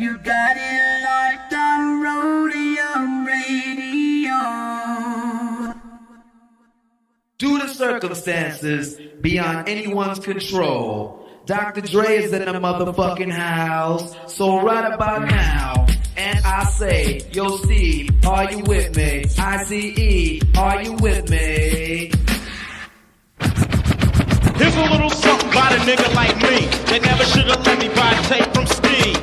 You got it locked on Roadium Radio. Due to circumstances beyond anyone's control, Dr. Dre is in the motherfucking house. So right about now, and I say, yo Steve, are you with me? ICE, are you with me? Here's a little something about a nigga like me. They never should've let me buy tape from Steve.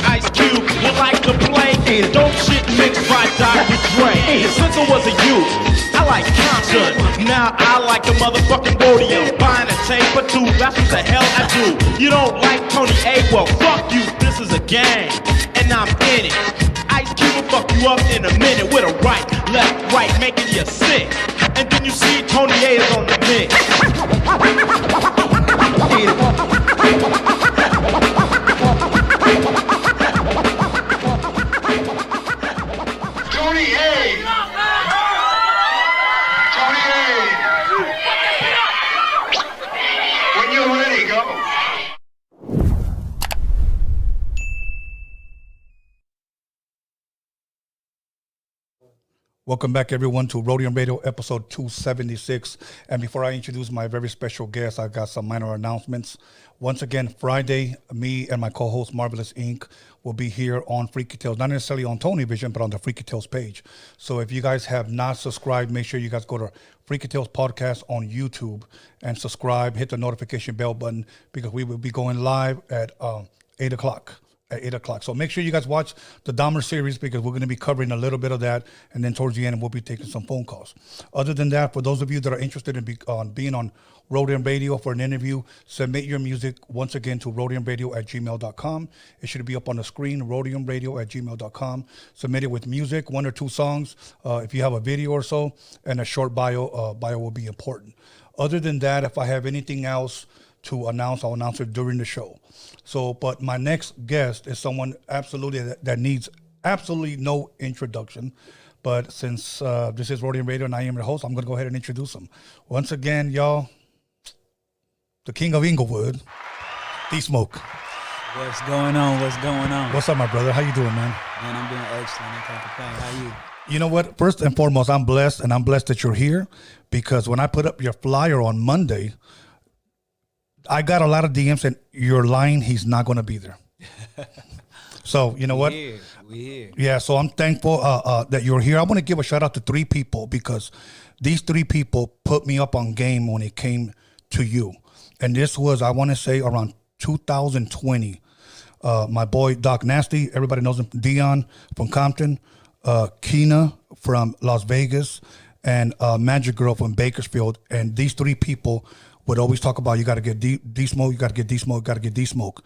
Ice Cube would like to play dope shit mixed by Dr. Dre. Since I was a youth, I like COMPTON. Now I like the motherfucking Roadium. Buying a tape or two, that's what the hell I do. You don't like Tony A? Well, fuck you, this is a game, and I'm in it. Ice Cube will fuck you up in a minute with a right, left, right, making you sick. And then you see Tony A is on the mix. Tony A! Tony A! When you're ready, go. Welcome back, everyone, to Roadium Radio, episode 276. And before I introduce my very special guest, I've got some minor announcements. Once again, Friday, me and my co-host, Marvelous Inc., will be here on Freaky Tales, not necessarily on Tony Vision, but on the Freaky Tales page. So if you guys have not subscribed, make sure you guys go to Freaky Tales Podcast on YouTube and subscribe, hit the notification bell button, because we will be going live at 8 o'clock. At 8 o'clock. So make sure you guys watch the Dahmer series, because we're going to be covering a little bit of that. And then towards the end, we'll be taking some phone calls. Other than that, for those of you that are interested in being on Roadium Radio for an interview, submit your music once again to roadiumradio@gmail.com. It should be up on the screen, roadiumradio@gmail.com. Submit it with music, 1 or 2 songs. If you have a video or so, and a short bio will be important. Other than that, if I have anything else to announce, I'll announce it during the show. So, but my next guest is someone absolutely that needs absolutely no introduction. But since this is Roadium Radio and I am your host, I'm going to go ahead and introduce him. Once again, y'all, the king of Inglewood, D-Smoke. What's going on? What's going on? What's up, my brother? How you doing, man? Man, I'm doing excellent. I can't complain. How you? You know what? First and foremost, I'm blessed, and I'm blessed that you're here, because when I put up your flyer on Monday, I got a lot of DMs saying, you're lying, he's not going to be there. So, you know what? We here. Yeah, so I'm thankful that you're here. I want to give a shout out to 3 people, because these 3 people put me up on game when it came to you. And this was, I want to say, around 2020. My boy, Doc Nasty, everybody knows him, Dion from Compton, Keena from Las Vegas, and Magic Girl from Bakersfield. And these 3 people would always talk about, you got to get D-Smoke, you got to get D-Smoke, you got to get D-Smoke.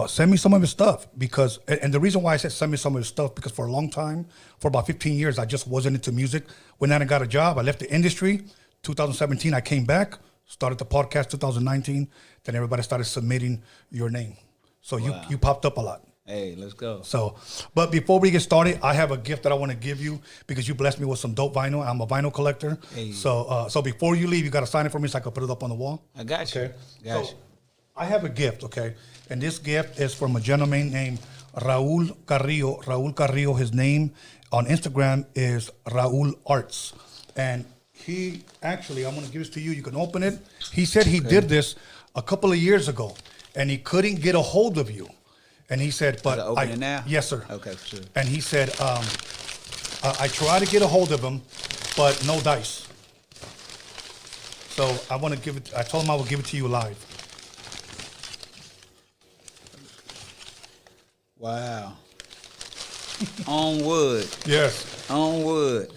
Send me some of his stuff, because, and the reason why I said send me some of his stuff, because for a long time, for about 15 years, I just wasn't into music. When I got a job, I left the industry. 2017, I came back, started the podcast 2019, then everybody started submitting your name. So wow. you popped up a lot. Hey, let's go. So, but before we get started, I have a gift that I want to give you, because you blessed me with some dope vinyl. I'm a vinyl collector. Hey. So before you leave, you got to sign it for me so I can put it up on the wall. I got you. Okay. Got you. I have a gift, okay? And this gift is from a gentleman named Raul Carrillo. Raul Carrillo, his name on Instagram is Raul Arts. And he actually, I'm going to give this to you. You can open it. He said he did this a couple of years ago, and he couldn't get a hold of you. And he said, but I open it now? Yes, sir. Okay, for sure. And he said, I tried to get a hold of him, but no dice. So I want to give it, I told him I would give it to you live. Wow. On wood. Yes. On wood.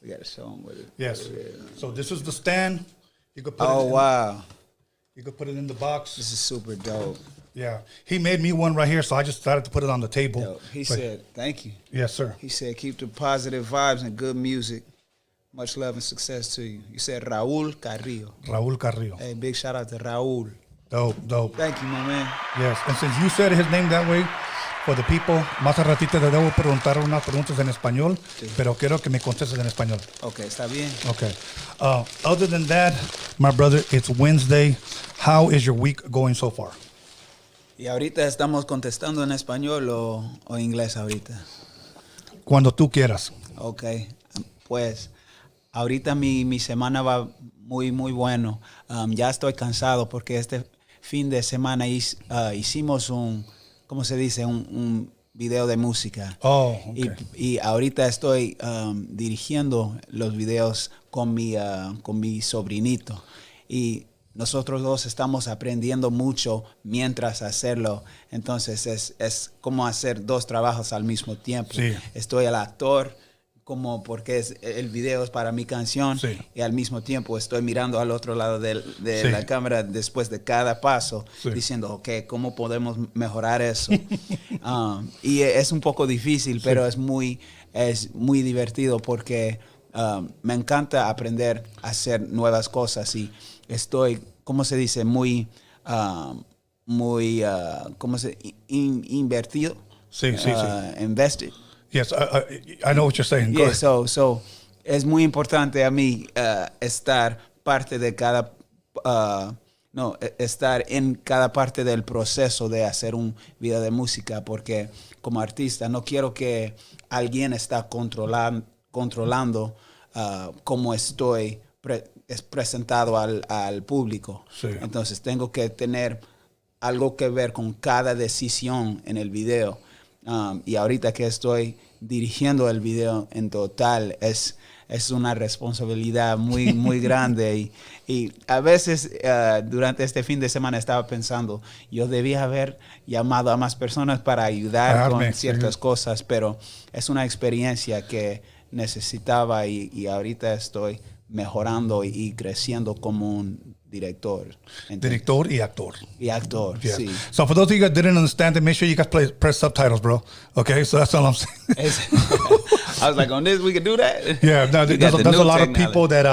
We got to show him with it. Yes. So this is the stand. You could put wow. You could put it in the box. This is super dope. Yeah. He made me one right here, so I just decided to put it on the table. Yo, he said, thank you. Yes, sir. He said, keep the positive vibes and good music. Much love and success to you. You said Raul Carrillo. Raul Carrillo. Hey, big shout out to Raul. Dope. Thank you, my man. Yes. And since you said his name that way, for the people, más a ratito te debo preguntar unas preguntas en español, sí. Pero quiero que me contestes en español. Okay, está bien. Okay. Other than that, my brother, it's Wednesday. How is your week going so far? Y ahorita estamos contestando en español o inglés ahorita. Cuando tú quieras. Ok, pues ahorita mi semana va muy, muy bueno. Ya estoy cansado porque este fin de semana hicimos ¿cómo se dice? Un video de música. Oh, okay. Y ahorita estoy dirigiendo los videos con mi sobrinito. Y nosotros dos estamos aprendiendo mucho mientras hacerlo. Entonces es como hacer dos trabajos al mismo tiempo. Sí. Estoy el actor, porque el video es para mi canción, sí. Y al mismo tiempo estoy mirando al otro lado de sí. la cámara después de cada paso, sí. diciendo, ok, ¿cómo podemos mejorar eso? Y es un poco difícil, pero es muy divertido porque me encanta aprender a hacer nuevas cosas y estoy, ¿cómo se dice? Muy, ¿cómo se dice? Invertido. Sí, sí, invested. Yes, I know what you're saying. Yeah, so es muy importante a mí estar parte de cada, estar en cada parte del proceso de hacer un video de música, porque como artista no quiero que alguien está controlando cómo estoy presentado al público. Sí. Entonces tengo que tener algo que ver con cada decisión en el video. Y ahorita que estoy dirigiendo el video en total, es una responsabilidad muy, muy grande. Y a veces, durante este fin de semana, estaba pensando, yo debía haber llamado a más personas para ayudar con ciertas cosas, pero es una experiencia que necesitaba y ahorita estoy mejorando y creciendo como un director. Director y actor. Y actor, yeah. sí. So for those of you that didn't understand it, make sure you guys press subtitles, bro. Okay, so that's all I'm saying. I was like, on this, we can do that? Yeah, no, there's a lot of people that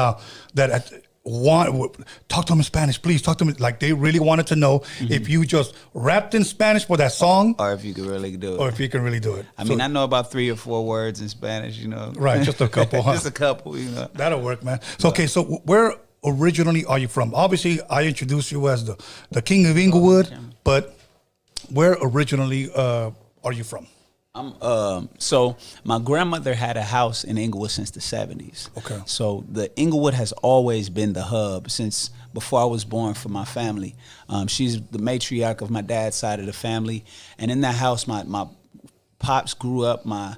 want talk to them in Spanish, please talk to me. Like they really wanted to know if you just rapped in Spanish for that song, or if you could really do it, or if you can really do it. I mean, I know about 3 or 4 words in Spanish, you know. Right, just a couple, huh? Just a couple, you know. That'll work, man. So okay, so where originally are you from? Obviously, I introduced you as the king of Inglewood, but where originally are you from? So my grandmother had a house in Inglewood since the 70s. Okay. So the Inglewood has always been the hub since before I was born for my family. She's the matriarch of my dad's side of the family. And in that house, my pops grew up, my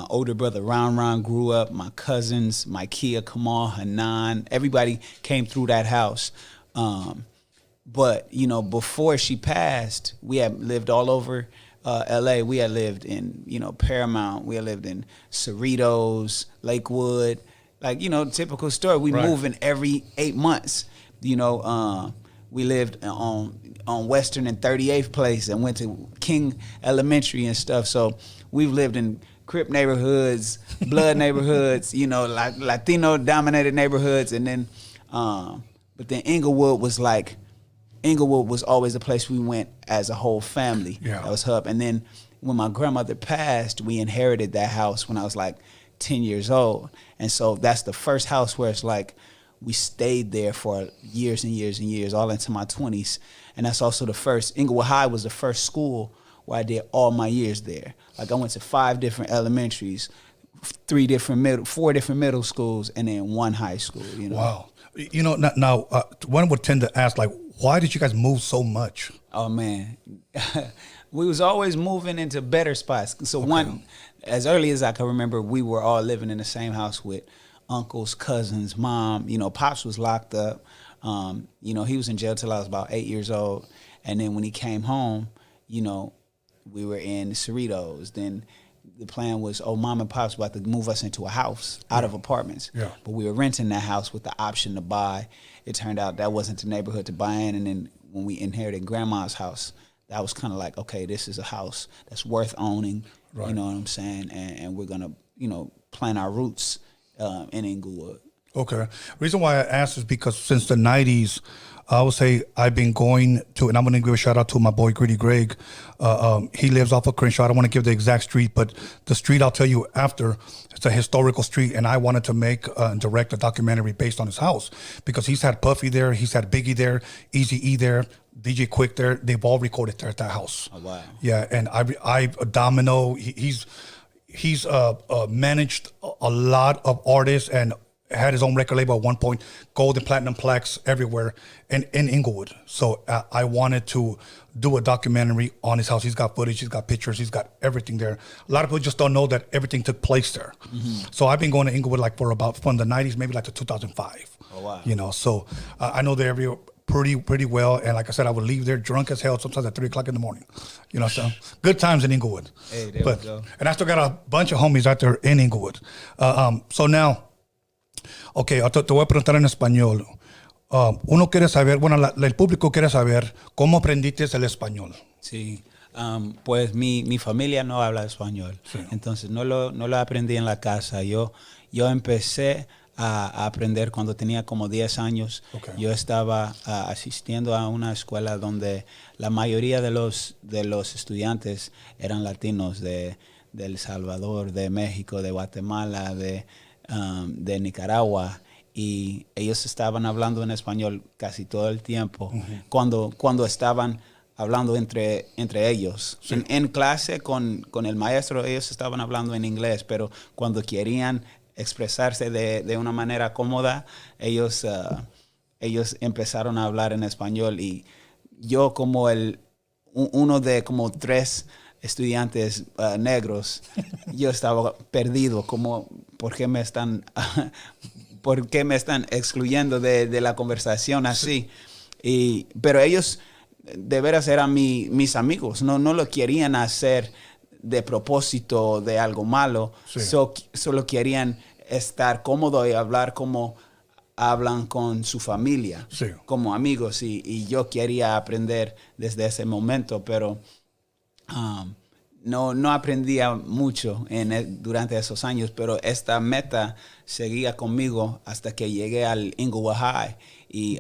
older brother Ron grew up, my cousins, my Kia, Kamal, Hanan, everybody came through that house. But, you know, before she passed, we had lived all over L.A. We had lived in, you know, Paramount. We had lived in Cerritos, Lakewood. Like, you know, typical story. We move in every 8 months. You know, we lived on Western and 38th Place and went to King Elementary and stuff. So we've lived in Crip neighborhoods, blood neighborhoods, you know, like Latino-dominated neighborhoods. And then, but then Inglewood was always the place we went as a whole family. Yeah. That was hub. And then when my grandmother passed, we inherited that house when I was like 10 years old. And so that's the first house where it's like we stayed there for years and years and years, all into my 20s. And that's also the first, Inglewood High was the first school where I did all my years there. Like I went to 5 different elementaries, 4 different middle schools, and then 1 high school, you know. Wow. You know, now one would tend to ask, like, why did you guys move so much? Oh, man. We was always moving into better spots. So as early as I can remember, we were all living in the same house with uncles, cousins, mom. You know, Pops was locked up. You know, he was in jail till I was about 8 years old. And then when he came home, you know, we were in Cerritos. Then the plan was, Mom and Pop's about to move us into a house out of apartments. Yeah. But we were renting that house with the option to buy. It turned out that wasn't the neighborhood to buy in. And then when we inherited Grandma's house, that was kind of like, okay, this is a house that's worth owning. Right. You know what I'm saying? And we're going to, you know, plant our roots in Inglewood. Okay. Reason why I asked is because since the 90s, I would say I've been going to, and I'm going to give a shout out to my boy, Gritty Greg. He lives off of Crenshaw. I don't want to give the exact street, but the street I'll tell you after, it's a historical street, and I wanted to make and direct a documentary based on his house because he's had Puffy there, he's had Biggie there, Eazy-E there, DJ Quick there, they've all recorded there at that house. Oh, wow. Yeah, and I Domino, he's managed a lot of artists and had his own record label at one point, gold and platinum plaques everywhere in Inglewood. So I wanted to do a documentary on his house. He's got footage, he's got pictures, he's got everything there. A lot of people just don't know that everything took place there. Mm-hmm. So I've been going to Inglewood like from the 90s, maybe like to 2005. Oh, wow. You know, so I know the area pretty well. And like I said, I would leave there drunk as hell sometimes at 3 o'clock in the morning. You know, so good times in Inglewood. Hey, there we go. And I still got a bunch of homies out there in Inglewood. So now, okay, te voy a preguntar en español. Uno quiere saber, bueno, el público quiere saber cómo aprendiste el español. Sí, pues mi familia no habla español, sí. Entonces no lo aprendí en la casa. Yo empecé a aprender cuando tenía como 10 años. Okay. Yo estaba asistiendo a una escuela donde la mayoría de los estudiantes eran latinos de El Salvador, de México, de Guatemala, de Nicaragua, y ellos estaban hablando en español casi todo el tiempo. Uh-huh. Cuando estaban hablando entre ellos. Sí. En clase con el maestro ellos estaban hablando en inglés, pero cuando querían expresarse de una manera cómoda, ellos empezaron a hablar en español, y yo como uno de como 3 estudiantes negros, yo estaba perdido, como ¿por qué me están excluyendo de la conversación así? Pero ellos de veras eran mis amigos, no lo querían hacer de propósito de algo malo, sí. Solo querían estar cómodos y hablar como hablan con su familia, sí. Como amigos, y yo quería aprender desde ese momento, pero no aprendía mucho durante esos años, pero esta meta seguía conmigo hasta que llegué al Inglewood High y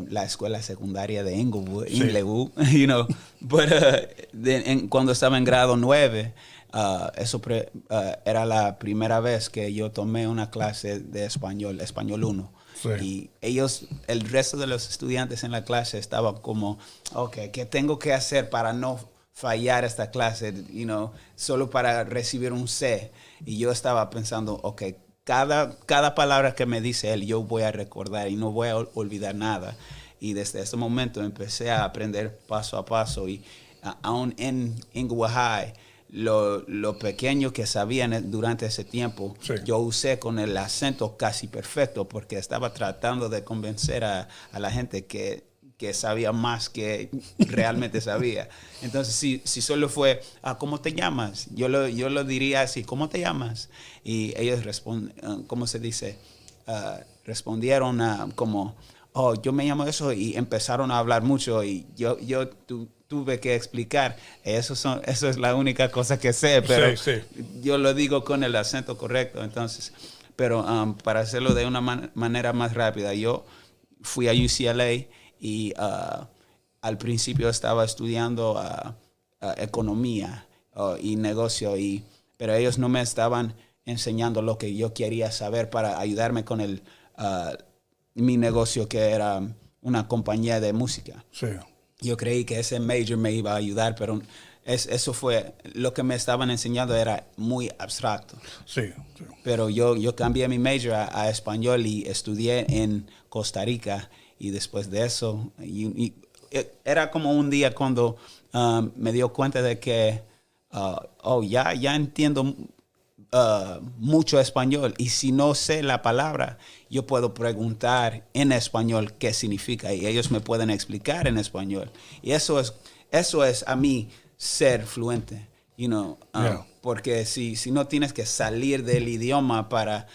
la escuela secundaria de Inglewood, sí. Inglewood, you know. Cuando estaba en grado 9, era la primera vez que yo tomé una clase de español 1. Sí. Y el resto de los estudiantes en la clase estaban como, okay, ¿qué tengo que hacer para no fallar esta clase, you know, solo para recibir un C? Y yo estaba pensando, okay, cada palabra que me dice él, yo voy a recordar y no voy a olvidar nada. Y desde ese momento empecé a aprender paso a paso. Y aún en Inglewood High, lo pequeño que sabía durante ese tiempo, sí. Yo usé con el acento casi perfecto, porque estaba tratando de convencer a la gente que sabía más que realmente sabía. Entonces, si solo fue, ¿cómo te llamas? Yo lo diría así, ¿cómo te llamas? Y ellos ¿cómo se dice? Respondieron como, yo me llamo eso, y empezaron a hablar mucho, y yo tuve que explicar, eso es la única cosa que sé, pero sí. Yo lo digo con el acento correcto. Entonces, pero para hacerlo de una manera más rápida, yo fui a UCLA, y al principio estaba estudiando economía y negocio, pero ellos no me estaban enseñando lo que yo quería saber para ayudarme con mi negocio, que era una compañía de música. Sí. Yo creí que ese major me iba a ayudar, pero eso fue lo que me estaban enseñando, era muy abstracto. Sí, sí. Pero yo cambié mi major a español y estudié en Costa Rica. Y después de eso, era como un día cuando me dio cuenta de que, ya entiendo mucho español. Y si no sé la palabra, yo puedo preguntar en español qué significa, y ellos me pueden explicar en español. Y eso es a mí ser fluente, you know, yeah. Porque si no tienes que salir del idioma para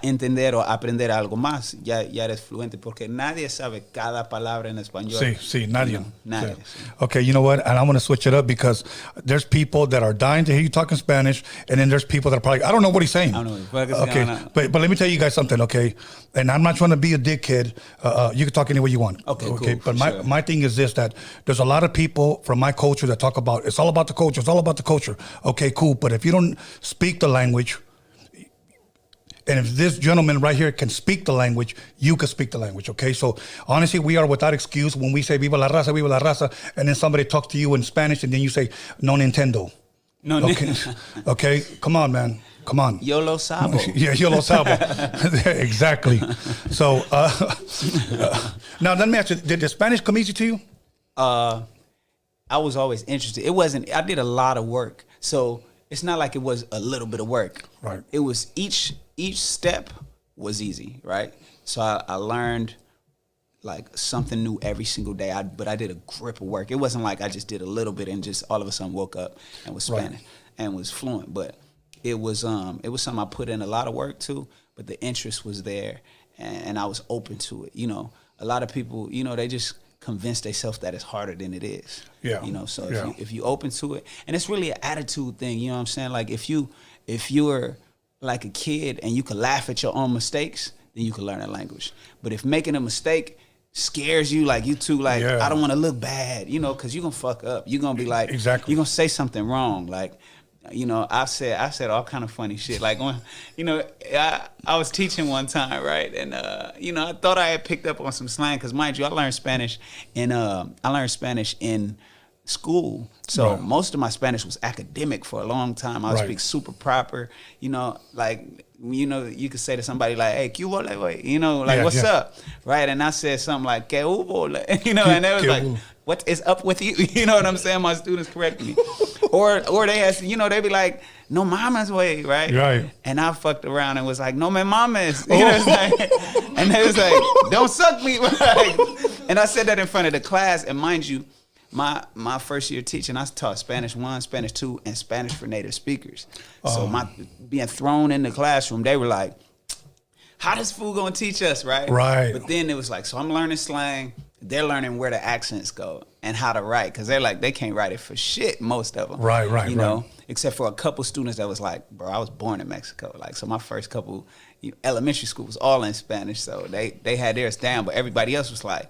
entender o aprender algo más, ya eres fluente, porque nadie sabe cada palabra en español. Sí, nadie. You know, nadie. Sí. Okay, you know what? And I'm going to switch it up, because there's people that are dying to hear you talk in Spanish, and then there's people that are probably, I don't know what he's saying. I don't know. Okay, but let me tell you guys something, okay? And I'm not trying to be a dickhead. You can talk any way you want. Okay, cool. But my thing is this, that there's a lot of people from my culture that talk about, it's all about the culture, it's all about the culture. Okay, cool. But if you don't speak the language, And if this gentleman right here can speak the language, you can speak the language, okay? So honestly, we are without excuse when we say Viva la Raza, and then somebody talks to you in Spanish and then you say, no Nintendo. No, okay. Okay, come on, man. Come on. Yo lo sabo. Yeah, yo lo sabo. Exactly. So now let me ask you, did the Spanish come easy to you? I was always interested. It wasn't, I did a lot of work. So it's not like it was a little bit of work. Right. It was each step was easy, right? So I learned like something new every single day. But I did a grip of work. It wasn't like I just did a little bit and just all of a sudden woke up and was Spanish and was fluent. But it was something I put in a lot of work to, but the interest was there and I was open to it. You know, a lot of people, you know, they just convince themselves that it's harder than it is. Yeah. You know, so if you open to it, and it's really an attitude thing, you know what I'm saying? Like if you're like a kid and you can laugh at your own mistakes, then you can learn a language. But if making a mistake scares you, like you too, like I don't want to look bad, you know, because you're gonna fuck up. You're gonna be like, exactly. You're gonna say something wrong, like. You know, I said all kind of funny shit. Like when, you know, I was teaching one time, right? And you know, I thought I had picked up on some slang because, mind you, I learned Spanish in school. So most of my Spanish was academic for a long time. I would speak super proper. You know, like you could say to somebody like, "Hey, ¿qué hubo?" You know, like, "What's up?" Right? And I said something like, "¿Qué hubo?" You know, and they was like, "What is up with you?" You know what I'm saying? My students correct me. Or they ask, you know, they be like, "No mames, way," right? Right. And I fucked around and was like, "No me mames," you know, it's like, and they was like, "Don't suck me," right? And I said that in front of the class. And mind you, my first year teaching, I taught Spanish 1, Spanish 2, and Spanish for native speakers. So my being thrown in the classroom, they were like, "How this fool gonna teach us?" Right? Right. But then it was like, so I'm learning slang. They're learning where the accents go and how to write, because they're like, they can't write it for shit, most of them. Right. You know, except for a couple students that was like, bro, I was born in Mexico. Like, so my first couple, elementary school was all in Spanish, so they had theirs down, but everybody else was like,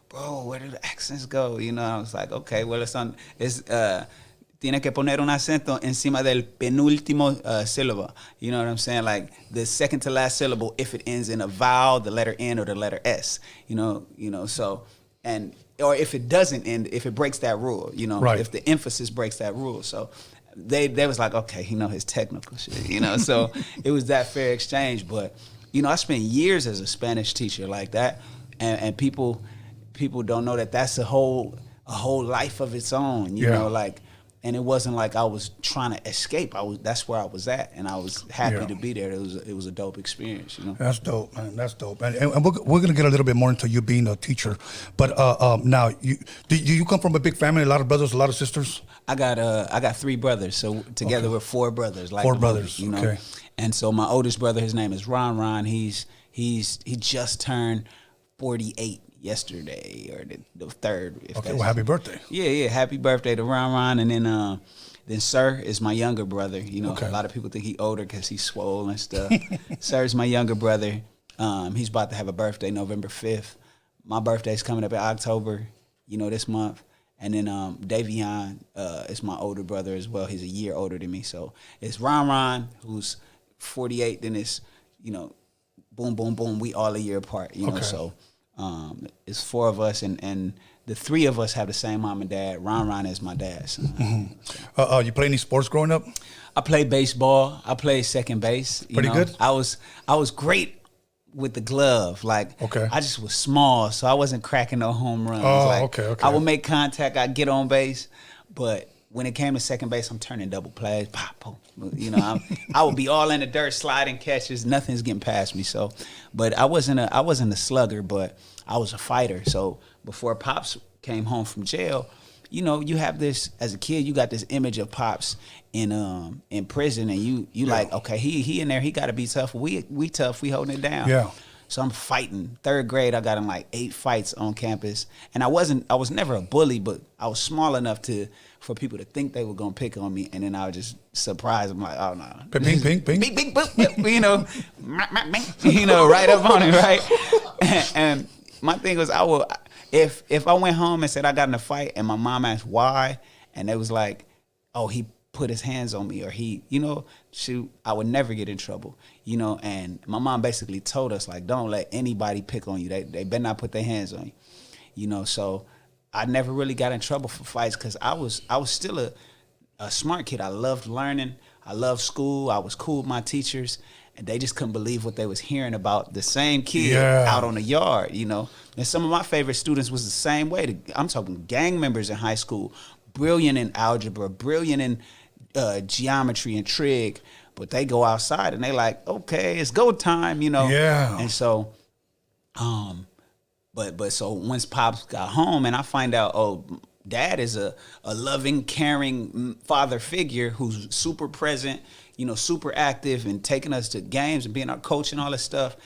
bro, where do the accents go? You know, I was like, okay, well, tiene que poner un acento encima del penúltimo sílaba. You know what I'm saying? Like the second to last syllable, if it ends in a vowel, the letter N or the letter S. You know, so, or if it doesn't end, if it breaks that rule, you know, if the emphasis breaks that rule. So they was like, okay, he know his technical shit, you know. So it was that fair exchange. But, you know, I spent years as a Spanish teacher like that, and people don't know that that's a whole life of its own, you know, like. And it wasn't like I was trying to escape. That's where I was at, and I was happy to be there. It was a dope experience, you know. That's dope, man. That's dope. And we're gonna get a little bit more into you being a teacher. But now, do you come from a big family? A lot of brothers, a lot of sisters. I got 3 brothers, so together we're 4 brothers. Like 4 brothers, you know. Okay. And so my oldest brother, his name is Ron. He just turned 48. Yesterday or the 3rd. Okay, well, happy birthday. Yeah, happy birthday to Ron. And then Sir is my younger brother. You know, a lot of people think he older because he's swole and stuff. Sir is my younger brother. He's about to have a birthday November 5th. My birthday's coming up in October, you know, this month. And then Davion is my older brother as well. He's a year older than me. So it's Ron, who's 48. Then it's, you know, boom, boom, boom. We all a year apart, you know, so. It's 4 of us, and the 3 of us have the same mom and dad. Ron is my dad. So. You play any sports growing up? I played baseball. I played second base. Pretty good? I was great with the glove. Like, I just was small, so I wasn't cracking no home runs. Okay. I would make contact. I'd get on base, but when it came to second base, I'm turning double plays. Pop, pop. You know, I would be all in the dirt, sliding catches. Nothing's getting past me. So, but I wasn't a slugger, but I was a fighter. So before Pops came home from jail, you know, you have this as a kid. You got this image of Pops in prison, and you like, okay, he in there. He got to be tough. We tough. We holding it down. Yeah. So I'm fighting. 3rd grade, I got in like 8 fights on campus, and I was never a bully, but I was small enough for people to think they were gonna pick on me, and then I would just surprise them like, oh no, ping, you know, you know, right up on it, right? And my thing was, if I went home and said I got in a fight, and my mom asked why, and it was like, oh, he put his hands on me, or he, shoot, I would never get in trouble, and my mom basically told us, like, don't let anybody pick on you. They better not put their hands on you, so I never really got in trouble for fights because I was still a smart kid. I loved learning. I loved school. I was cool with my teachers, and they just couldn't believe what they was hearing about the same kid out on the yard, And some of my favorite students was the same way. I'm talking gang members in high school, brilliant in algebra, brilliant in geometry and trig, but they go outside and they like, okay, it's go time, Yeah. And so, but so once Pops got home and I find out, oh, Dad is a loving, caring father figure who's super present, super active and taking us to games and being our coach and all this stuff,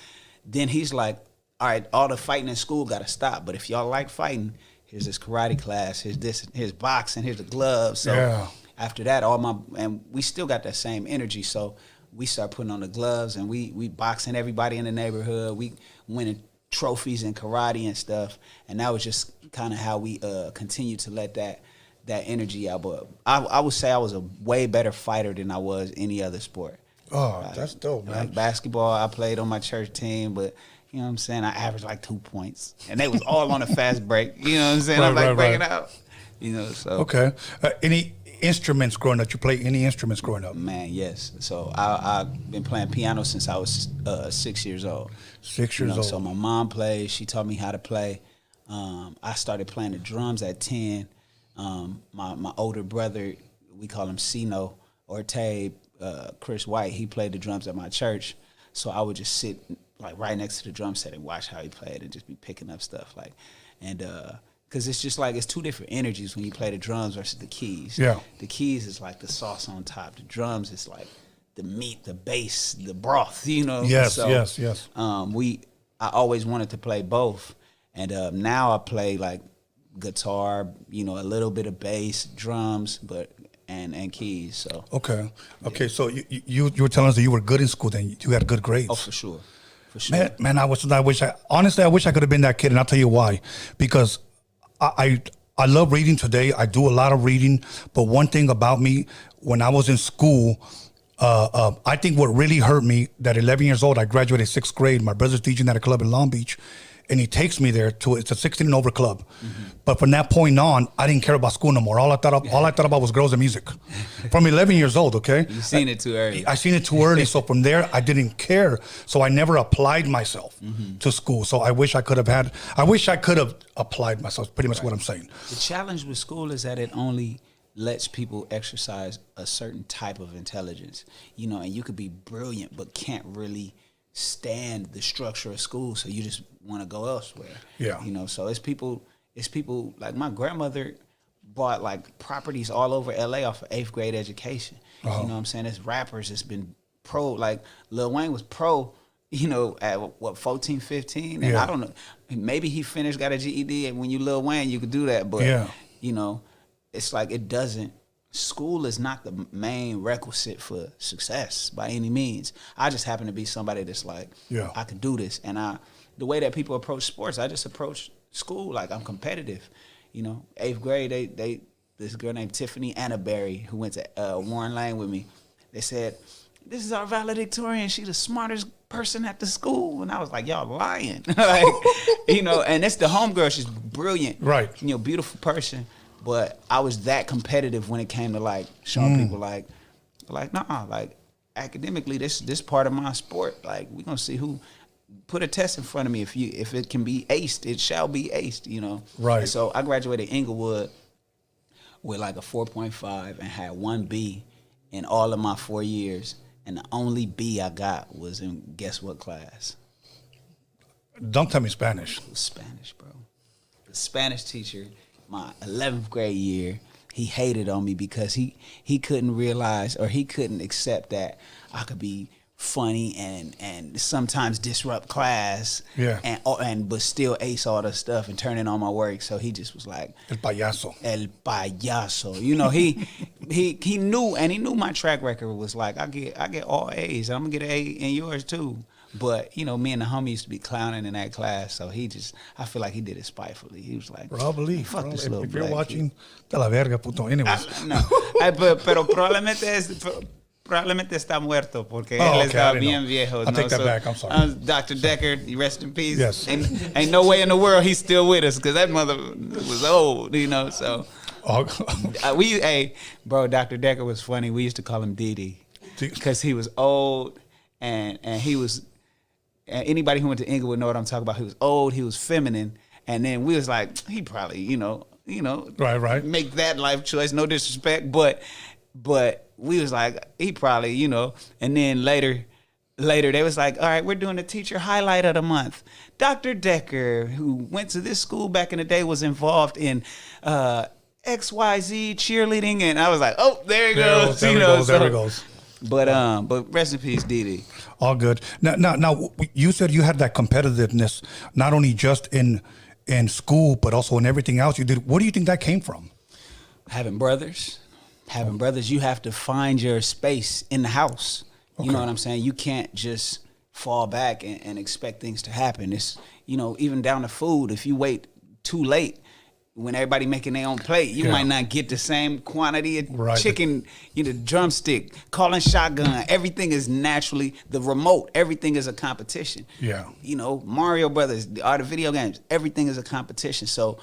then he's like, all right, all the fighting in school got to stop. But if y'all like fighting, here's this karate class, here's boxing, here's the gloves. So after that, and we still got that same energy. So we start putting on the gloves and we boxing everybody in the neighborhood. We winning trophies in karate and stuff. And that was just kind of how we continued to let that energy out. But I would say I was a way better fighter than I was any other sport. Oh, that's dope, man. Like basketball, I played on my church team, but you know what I'm saying? I averaged like 2 points. And they was all on a fast break. You know what I'm saying? I'm like breaking out. So. Okay. Any instruments growing up? You play any instruments growing up? Man, yes. So I've been playing piano since I was 6 years old. 6 years old. So my mom plays. She taught me how to play. I started playing the drums at 10. My older brother, we call him Sino or Tabe, Chris White, he played the drums at my church. So I would just sit like right next to the drum set and watch how he played and just be picking up stuff because it's just like it's two different energies when you play the drums versus the keys. Yeah, the keys is like the sauce on top. The drums is like the meat, the bass, the broth. Yes, so, yes. I always wanted to play both, and now I play like guitar, a little bit of bass, drums, but. And keys. So okay. So you were telling us that you were good in school. Then you had good grades. Oh, for sure. Man, I wish I could have been that kid, and I'll tell you why. Because I love reading today. I do a lot of reading. But one thing about me, when I was in school, I think what really hurt me, that 11 years old, I graduated 6th grade. My brother's teaching at a club in Long Beach. And he takes me there it's a 16 and over club. Mm-hmm. But from that point on, I didn't care about school no more. All I thought about was girls and music. From 11 years old, okay? You seen it too early. I seen it too early. So from there, I didn't care. So I never applied myself to school. So I wish I could have applied myself. Pretty much what I'm saying. The challenge with school is that it only lets people exercise a certain type of intelligence. And you could be brilliant, but can't really stand the structure of school, so you just want to go elsewhere. Yeah. So it's people like my grandmother bought like properties all over LA off of 8th grade education. Uh-huh. You know what I'm saying? It's rappers, it's been pro, like Lil Wayne was pro, at what, 14, 15? And I don't know, maybe he got a GED, and when you Lil Wayne, you could do that, but it's like school is not the main requisite for success by any means. I just happen to be somebody that's like, I can do this. And the way that people approach sports, I just approach school like I'm competitive. 8th grade, this girl named Tiffany Annaberry, who went to Warren Lane with me, they said, this is our valedictorian. She's the smartest person at the school. And I was like, y'all lying. And it's the homegirl. She's brilliant. Right. Beautiful person. But I was that competitive when it came to like showing people like nah, like academically this part of my sport, like we're gonna see who put a test in front of me. If it can be aced, it shall be aced, Right. And so I graduated Inglewood with like a 4.5 and had 1 B in all of my 4 years, and the only B I got was in guess what class? Don't tell me Spanish. It was Spanish, bro. The Spanish teacher, my 11th grade year, he hated on me because he couldn't realize, or he couldn't accept that I could be funny and sometimes disrupt class, but still ace all the stuff and turn in all my work. So he just was like, El payaso. He knew, and he knew my track record was like, I get all A's. I'm gonna get an A in yours too. But, you know, me and the homie used to be clowning in that class. So I feel like he did it spitefully. He was like, probably. fuck this If little you're black watching, de la verga, puto. Anyways. No. Pero probablemente está muerto porque él está bien viejo. I'll take that back. I'm sorry. Dr. Decker, rest in peace. Yes. Ain't no way in the world he's still with us because that mother was old, you know. So Dr. Decker was funny. We used to call him DD because he was old and he was. And anybody who went to Inglewood know what I'm talking about. He was old. He was feminine. And then we was like, he probably, you know, right, make that life choice. No disrespect, but we was like, he probably, you know. And then later they was like, all right, we're doing the teacher highlight of the month. Dr. Decker, who went to this school back in the day, was involved in XYZ cheerleading, and I was like, oh, there it goes. There it goes. But rest in peace, DD. All good. Now, you said you had that competitiveness not only just in school but also in everything else you did. What do you think that came from? Having brothers, you have to find your space in the house. Okay. You know what I'm saying? You can't just fall back and expect things to happen. It's, you know, even down to food. If you wait too late, when everybody making their own plate, you might not get the same quantity of chicken, you know, drumstick, calling shotgun. Everything is naturally, the remote, everything is a competition. Yeah. You know, Mario Brothers, all the video games, everything is a competition. So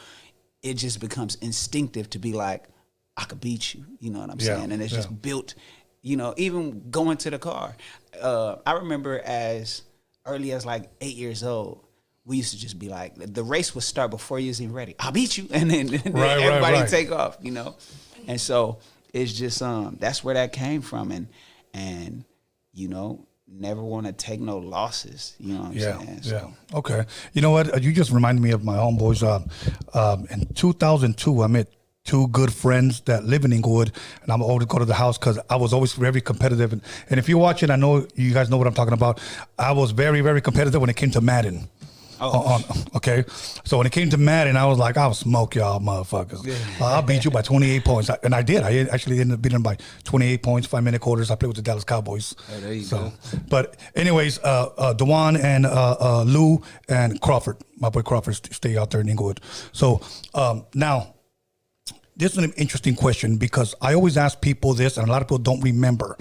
it just becomes instinctive to be like, I could beat you. You know what I'm saying? And it's just built, you know, even going to the car. I remember as early as like 8 years old, we used to just be like, the race would start before you was even ready. I'll beat you. And then everybody take off, you know? And so it's just, that's where that came from. And you know, never want to take no losses. You know what I'm saying? So. Yeah. Okay. You know what? You just reminded me of my homeboys. In 2002, I met two good friends that live in Inglewood, and I'm always go to the house because I was always very competitive. And if you're watching, I know you guys know what I'm talking about. I was very, very competitive when it came to Madden. Okay, so when it came to Madden, I was like, I'll smoke y'all motherfuckers. I'll beat you by 28 points. And I did. I actually ended up beating them by 28 points, 5-minute quarters. I played with the Dallas Cowboys. Oh, there you go. But anyways, Dewan and Lou and Crawford, my boy Crawford, stay out there in Inglewood. So now, this is an interesting question because I always ask people this, and a lot of people don't remember.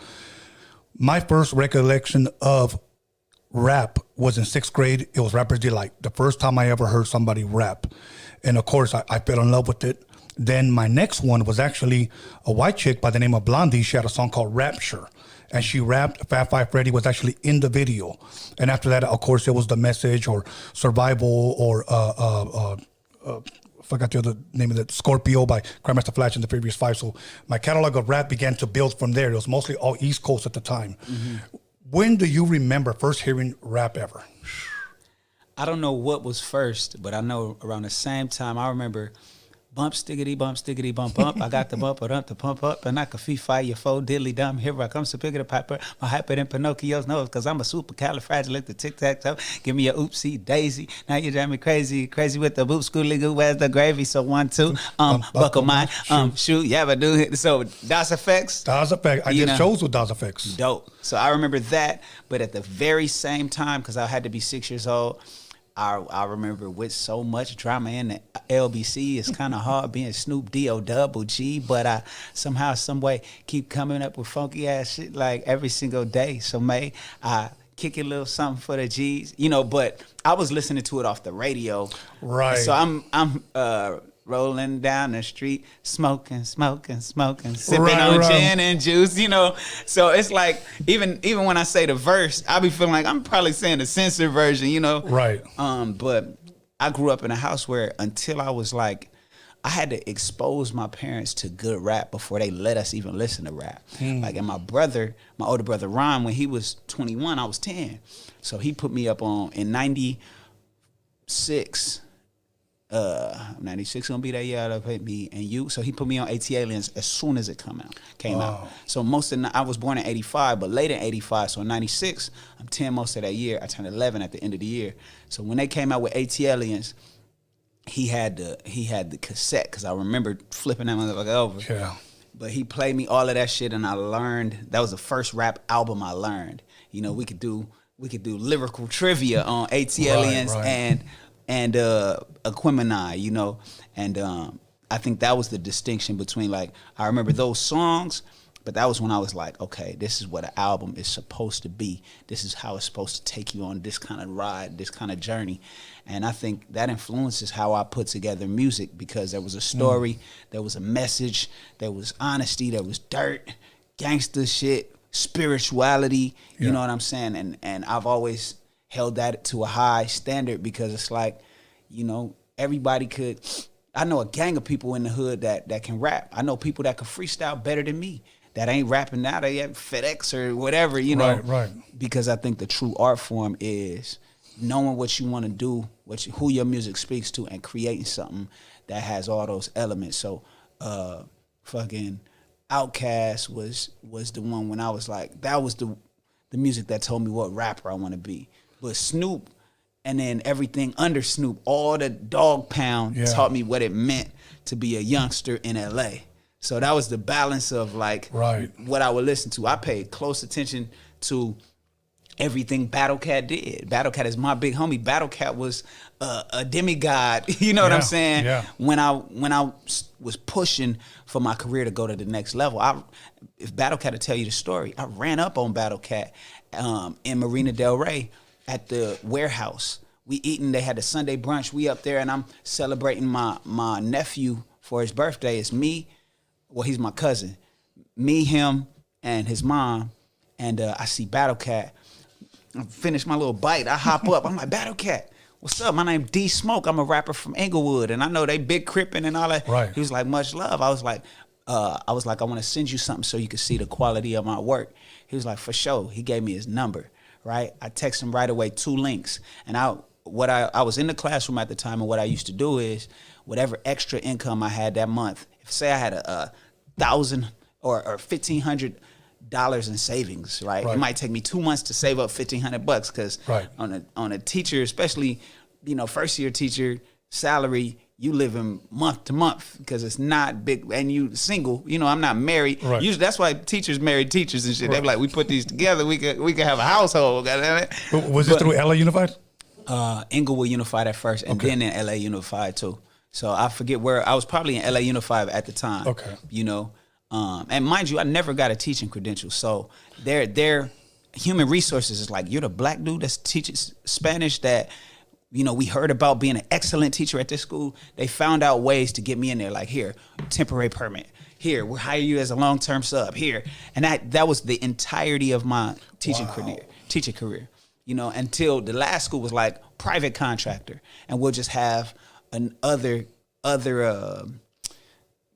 My first recollection of rap was in 6th grade. It was Rapper's Delight. The first time I ever heard somebody rap. And of course, I fell in love with it. Then my next one was actually a white chick by the name of Blondie. She had a song called Rapture. And she rapped. Fat Five Freddy was actually in the video. And after that, of course, it was The Message or Survival or I forgot the other name of it, Scorpio by Grandmaster Flash and the Furious Five. So my catalog of rap began to build from there. It was mostly all East Coast at the time. Mm-hmm. When do you remember first hearing rap ever? I don't know what was first, but I know around the same time I remember bump, stickity, bump, bump. I got the bumper up to pump up, and I could fire your foe, diddly dumb. Here I come, so pick it up, piper. My hyper than Pinocchio's nose, because I'm a supercalifragilistic tic-tac-toe. Give me a oopsie daisy. Now you drive me crazy with the boop, schooly goo, where's the gravy? So 1, 2, buckle mine, shoot, yeah, but do. So DOS Effects. DOS Effects. I did shows with DOS Effects. Dope. So I remember that, but at the very same time, because I had to be 6 years old, I remember with so much drama in the LBC, it's kind of hard being Snoop D-O-double G, but I somehow, some way keep coming up with funky ass shit like every single day. So may I kick a little something for the G's, you know, but I was listening to it off the radio. Right. So I'm rolling down the street, smoking, sipping on gin and juice, you know. So it's like, even when I say the verse, I be feeling like I'm probably saying the censored version, you know. Right. But I grew up in a house where until I was like, I had to expose my parents to good rap before they let us even listen to rap. Like, and my older brother Ron, when he was 21, I was 10. So he put me up on, in 96, 96 gonna be that year that me and you. So he put me on A.T. Aliens as soon as it came out. So I was born in 85, but late in 85. So in 96, I'm 10 most of that year. I turned 11 at the end of the year. So when they came out with A.T. Aliens, he had the cassette, because I remember flipping that motherfucker over. Yeah. But he played me all of that shit, and I learned. That was the first rap album I learned. You know, we could do we could do lyrical trivia on ATLians and Aquemini, you know, and I think that was the distinction between, like, I remember those songs, but that was when I was like, okay, this is what an album is supposed to be. This is how it's supposed to take you on this kind of ride, this kind of journey. And I think that influences how I put together music, because there was a story, there was a message, there was honesty, there was dirt, gangster shit, spirituality, you know what I'm saying? And I've always held that to a high standard, because it's like, you know, everybody could... I know a gang of people in the hood that can rap. I know people that can freestyle better than me, that ain't rapping now. They at FedEx or whatever, you know. Right. Because I think the true art form is knowing what you want to do, who your music speaks to, and creating something that has all those elements. So fucking Outkast was the one when I was like, that was the music that told me what rapper I want to be. But Snoop, and then everything under Snoop, all the Dog Pound taught me what it meant to be a youngster in LA. So that was the balance of like what I would listen to. I paid close attention to everything Battle Cat did. Battle Cat is my big homie. Battle Cat was a demigod. You know what I'm saying? Yeah. When I was pushing for my career to go to the next level, if Battle Cat to tell you the story, I ran up on Battle Cat in Marina Del Rey at the warehouse. We eating, they had the Sunday brunch. We up there, and I'm celebrating my nephew for his birthday. It's me, well, he's my cousin. Me, him, and his mom. And I see Battle Cat. I finish my little bite. I hop up. I'm like, Battle Cat, what's up? My name D Smoke. I'm a rapper from Inglewood, and I know they big crippin' and all that. Right. He was like, much love. I was like, I want to send you something so you can see the quality of my work. He was like, for sure. He gave me his number. Right, I text him right away 2 links, and I was in the classroom at the time, and what I used to do is whatever extra income I had that month. If say I had $1,000 or $1,500 in savings, right? It might take me 2 months to save up $1,500 because on a teacher, especially first year teacher salary, you living month to month because it's not big, and you single. I'm not married. Right. Usually, that's why teachers marry teachers and shit. They be like, we put these together, we could have a household. Was this through LA Unified? Inglewood Unified at first, and then in LA Unified too. So I forget where I was. Probably in LA Unified at the time. Okay. And mind you, I never got a teaching credential. So their human resources is like, you're the black dude that's teaching Spanish that. We heard about being an excellent teacher at this school. They found out ways to get me in there, like, here, temporary permit. Here, we'll hire you as a long-term sub. Here. And that was the entirety of my teaching career. Until the last school was like private contractor. And we'll just have other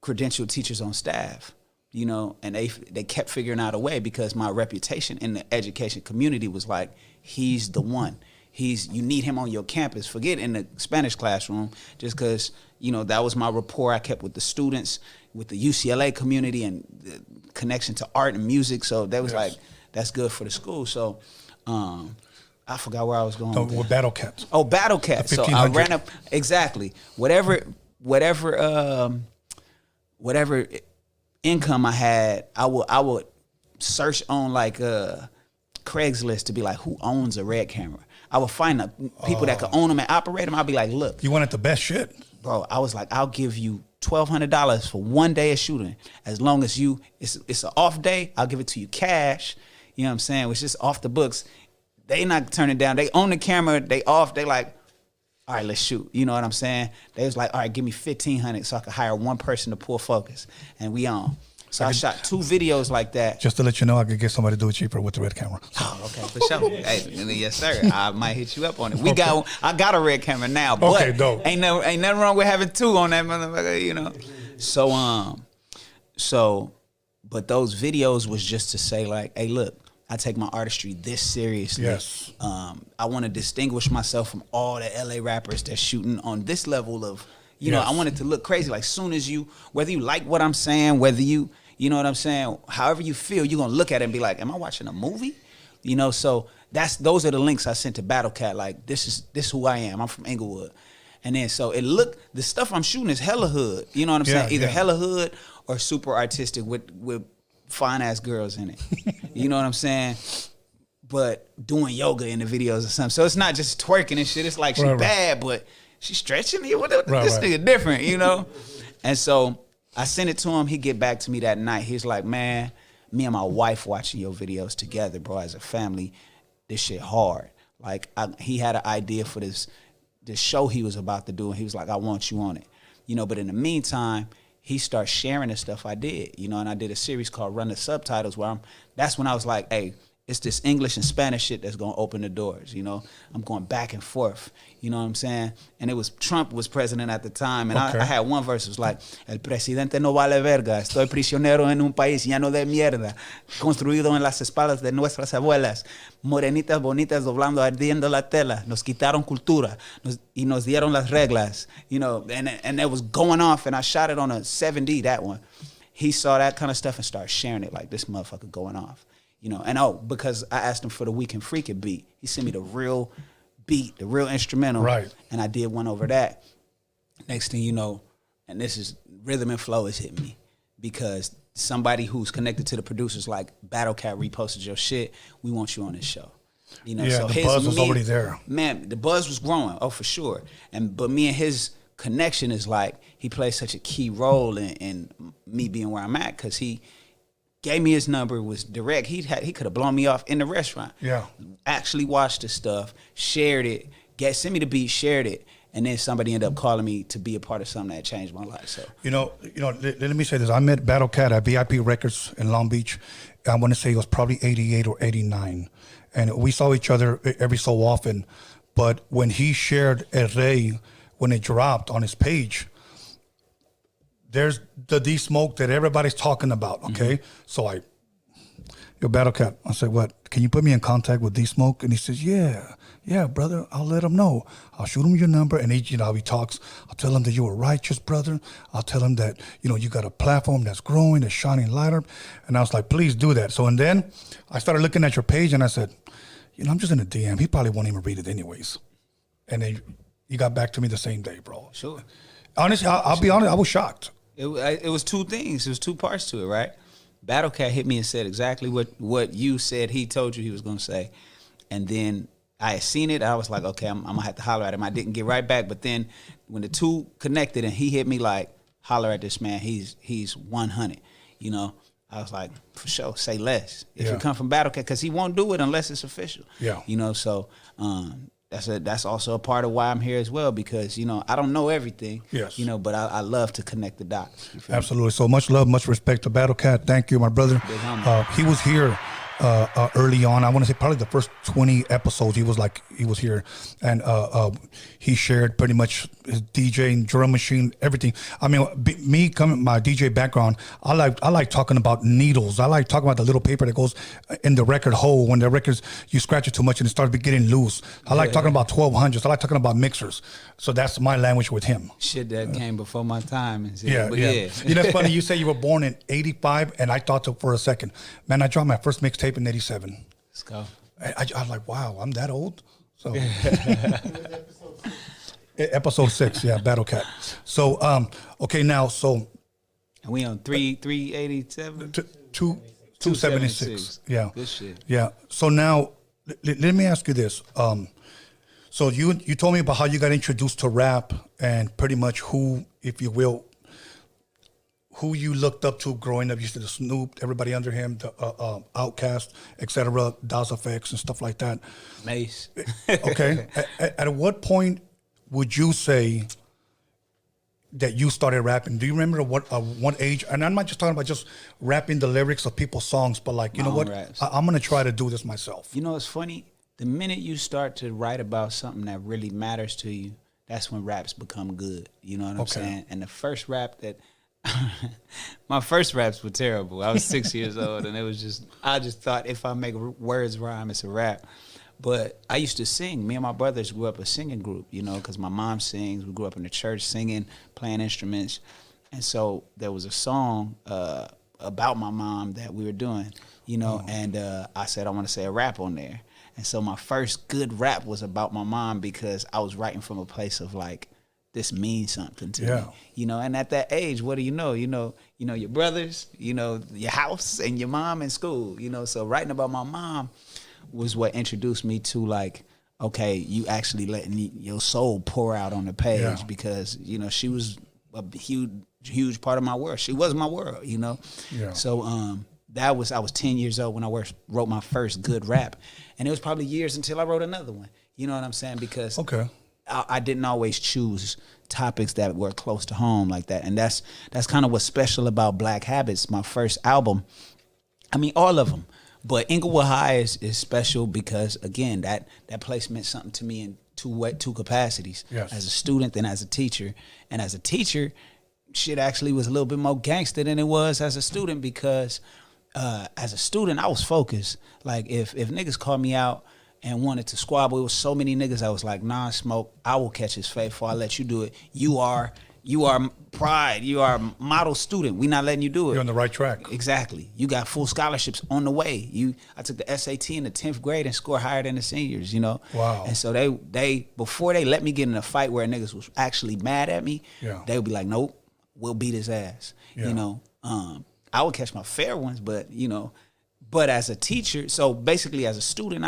credentialed teachers on staff. And they kept figuring out a way, because my reputation in the education community was like, he's the one. You need him on your campus. Forget in the Spanish classroom, just because, that was my rapport I kept with the students, with the UCLA community, and the connection to art and music. So that was like, that's good for the school. So I forgot where I was going. With Battle Cat. Oh, Battle Cat. So I ran up, exactly. Whatever income I had, I would search on like Craigslist to be like, who owns a Red camera? I would find the people that could own them and operate them. I'd be like, look. You wanted the best shit. Bro, I was like, I'll give you $1,200 for 1 day of shooting. As long as it's an off day, I'll give it to you cash. You know what I'm saying? It's just off the books. They not turning down. They own the camera. They off. They like, all right, let's shoot. You know what I'm saying? They was like, all right, give me $1,500 so I could hire one person to pull focus. And we on. So I shot 2 videos like that. Just to let you know, I could get somebody to do it cheaper with the Red camera. Oh, okay, for sure. Hey, yes, sir. I might hit you up on it. I got a Red camera now, but okay, dope. Ain't nothing wrong with having 2 on that motherfucker, So, but those videos was just to say like, hey, look, I take my artistry this seriously. Yes. I want to distinguish myself from all the LA rappers that's shooting on this level of. I want it to look crazy. Like, soon as whether you like what I'm saying, whether you know what I'm saying, however you feel, you're going to look at it and be like, am I watching a movie? So those are the links I sent to Battle Cat. Like, this is who I am. I'm from Inglewood. And then, so the stuff I'm shooting is hella hood. You know what I'm saying? Either hella hood or super artistic with fine ass girls in it. You know what I'm saying? but doing yoga in the videos or something. So it's not just twerking and shit. It's like she bad, but she stretching me. This nigga different, you know? And so I sent it to him. He get back to me that night. He's like, man, me and my wife watching your videos together, bro, as a family, this shit hard. Like, he had an idea for this show he was about to do, and he was like, I want you on it. You know, but in the meantime, he started sharing the stuff I did, you know, and I did a series called Run the Subtitles where that's when I was like, hey, it's this English and Spanish shit that's going to open the doors, you know. I'm going back and forth, you know what I'm saying? And it was Trump was president at the time, and I had one verse, it was like, el presidente no vale verga, estoy prisionero en un país lleno de mierda, construido en las espaldas de nuestras abuelas, morenitas bonitas doblando, ardiendo la tela, nos quitaron cultura, y nos dieron las reglas, you know, and it was going off, and I shot it on a 7D, that one. He saw that kind of stuff and started sharing it like, this motherfucker going off. You know, and because I asked him for the We Can Freak It beat. He sent me the real beat, the real instrumental. Right. And I did one over that. Next thing you know, and this is rhythm and flow has hit me because somebody who's connected to the producers like Battle Cat reposted your shit. We want you on this show. You know, yeah, so the buzz was already there. Man, the buzz was growing. Oh, for sure. But me and his connection is like he plays such a key role in me being where I'm at because he gave me his number, was direct. He could have blown me off in the restaurant. Yeah. Actually watched the stuff, shared it, sent me the beat, shared it, and then somebody ended up calling me to be a part of something that changed my life. So let me say this. I met Battle Cat at VIP Records in Long Beach. I want to say it was probably 88 or 89. And we saw each other every so often. But when he shared A.DA, when it dropped on his page, there's the D-Smoke that everybody's talking about, okay? Mm-hmm. So yo, Battle Cat, I said, what, can you put me in contact with D-Smoke? And he says, yeah, brother, I'll let him know. I'll shoot him your number. And he talks. I'll tell him that you were righteous, brother. I'll tell him that, you got a platform that's growing, that's shining lighter. And I was like, please do that. So, and then I started looking at your page and I said, I'm just in a DM. He probably won't even read it anyways. And then you got back to me the same day, bro. Sure. Honestly, I'll be honest, I was shocked. It was two things. It was two parts to it, right? Battle Cat hit me and said exactly what you said he told you he was going to say. And then I had seen it. I was like, okay, I'm going to have to holler at him. I didn't get right back. But then when the two connected and he hit me like, holler at this man, he's 100, I was like, for sure, say less. If it come from Battle Cat, because he won't do it unless it's official. Yeah. So that's also a part of why I'm here as well, because I don't know everything. Yes. But I love to connect the dots. Absolutely. So much love, much respect to Battle Cat. Thank you, my brother. He was here early on. I want to say probably the first 20 episodes he was here, and he shared pretty much his DJing, drum machine, everything. I mean, me coming my DJ background, I like talking about needles. I like talking about the little paper that goes in the record hole when the records you scratch it too much and it starts getting loose. I like talking about 1200s. I like talking about mixers. So that's my language with him. Shit that came before my time. Yeah. It's funny you say you were born in 85, and I thought for a second, man, I dropped my first mixtape in 87. Let's go. I was like, wow, I'm that old. So episode 6, Battle Cat. So okay, now and we on 387? 276. Yeah. Good shit. Yeah. So now let me ask you this. So you told me about how you got introduced to rap and pretty much who, if you will, who you looked up to growing up. You said the Snoop, everybody under him, the Outkast, etc., DOS Effects and stuff like that. Mace. Okay. At what point would you say that you started rapping? Do you remember what age? And I'm not just talking about just rapping the lyrics of people's songs, but like, you know what? I'm going to try to do this myself. It's funny. The minute you start to write about something that really matters to you, that's when raps become good. You know what I'm saying? And the first rap that... my first raps were terrible. I was 6 years old, and I just thought if I make words rhyme, it's a rap. But I used to sing. Me and my brothers grew up a singing group, because my mom sings. We grew up in the church singing, playing instruments. And so there was a song about my mom that we were doing, and I said, I want to say a rap on there. And so my first good rap was about my mom because I was writing from a place of like, this means something to me, and at that age, what do you know? Your brothers, your house and your mom in school, so writing about my mom was what introduced me to like, okay, you actually letting your soul pour out on the page because, you know, she was a huge part of my world. She was my world, you know? Yeah. So I was 10 years old when I wrote my first good rap. And it was probably years until I wrote another one. You know what I'm saying? Because I didn't always choose topics that were close to home like that. And that's kind of what's special about Black Habits, my first album. I mean, all of them. But Inglewood High is special because, again, that place meant something to me in two capacities. Yes. As a student and as a teacher. And as a teacher, shit actually was a little bit more gangster than it was as a student because as a student, I was focused. Like, if niggas called me out and wanted to squabble, it was so many niggas I was like, nah, Smoke, I will catch his fate before I let you do it. You are pride. You are a model student. We not letting you do it. You're on the right track. Exactly. You got full scholarships on the way. I took the SAT in the 10th grade and scored higher than the seniors, you know? Wow. And so they before they let me get in a fight where niggas was actually mad at me, they would be like, nope, we'll beat his ass. You know? I would catch my fair ones, but, you know, but as a teacher, so basically as a student,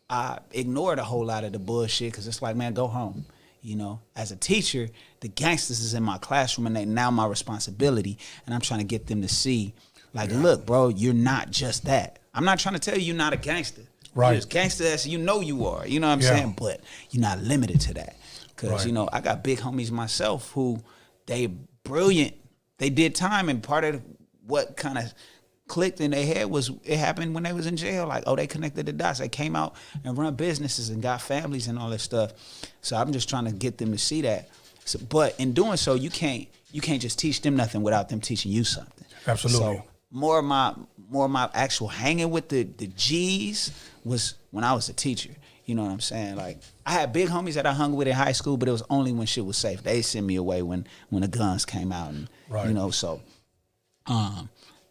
I ignored a whole lot of the bullshit because it's like, man, go home. You know, as a teacher, the gangsters is in my classroom and they now my responsibility. And I'm trying to get them to see, like, look, bro, you're not just that. I'm not trying to tell you you're not a gangster. Right. You're as gangster as you know you are. You know what I'm saying? But you're not limited to that. Because, you know, I got big homies myself who they brilliant. They did time, and part of what kind of clicked in their head was it happened when they was in jail. Like, oh, they connected the dots. They came out and run businesses and got families and all that stuff. So I'm just trying to get them to see that. So, but in doing so, you can't just teach them nothing without them teaching you something. Absolutely. So more of my actual hanging with the G's was when I was a teacher. You know what I'm saying? Like, I had big homies that I hung with in high school, but it was only when shit was safe. They sent me away when the guns came out, and you know, so.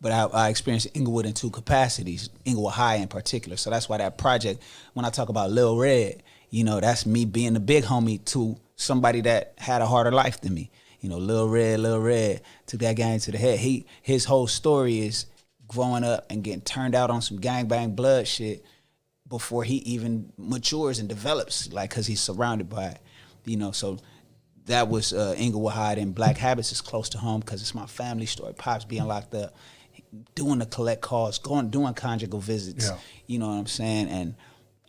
But I experienced Inglewood in two capacities, Inglewood High in particular. So that's why that project, when I talk about Lil Red, you know, that's me being the big homie to somebody that had a harder life than me. You know, Lil Red took that gang to the head. His whole story is growing up and getting turned out on some gangbang blood shit before he even matures and develops, like, because he's surrounded by it. You know, so that was Inglewood High, and Black Habits is close to home because it's my family story. Pops being locked up, doing the collect calls, doing conjugal visits, you know what I'm saying,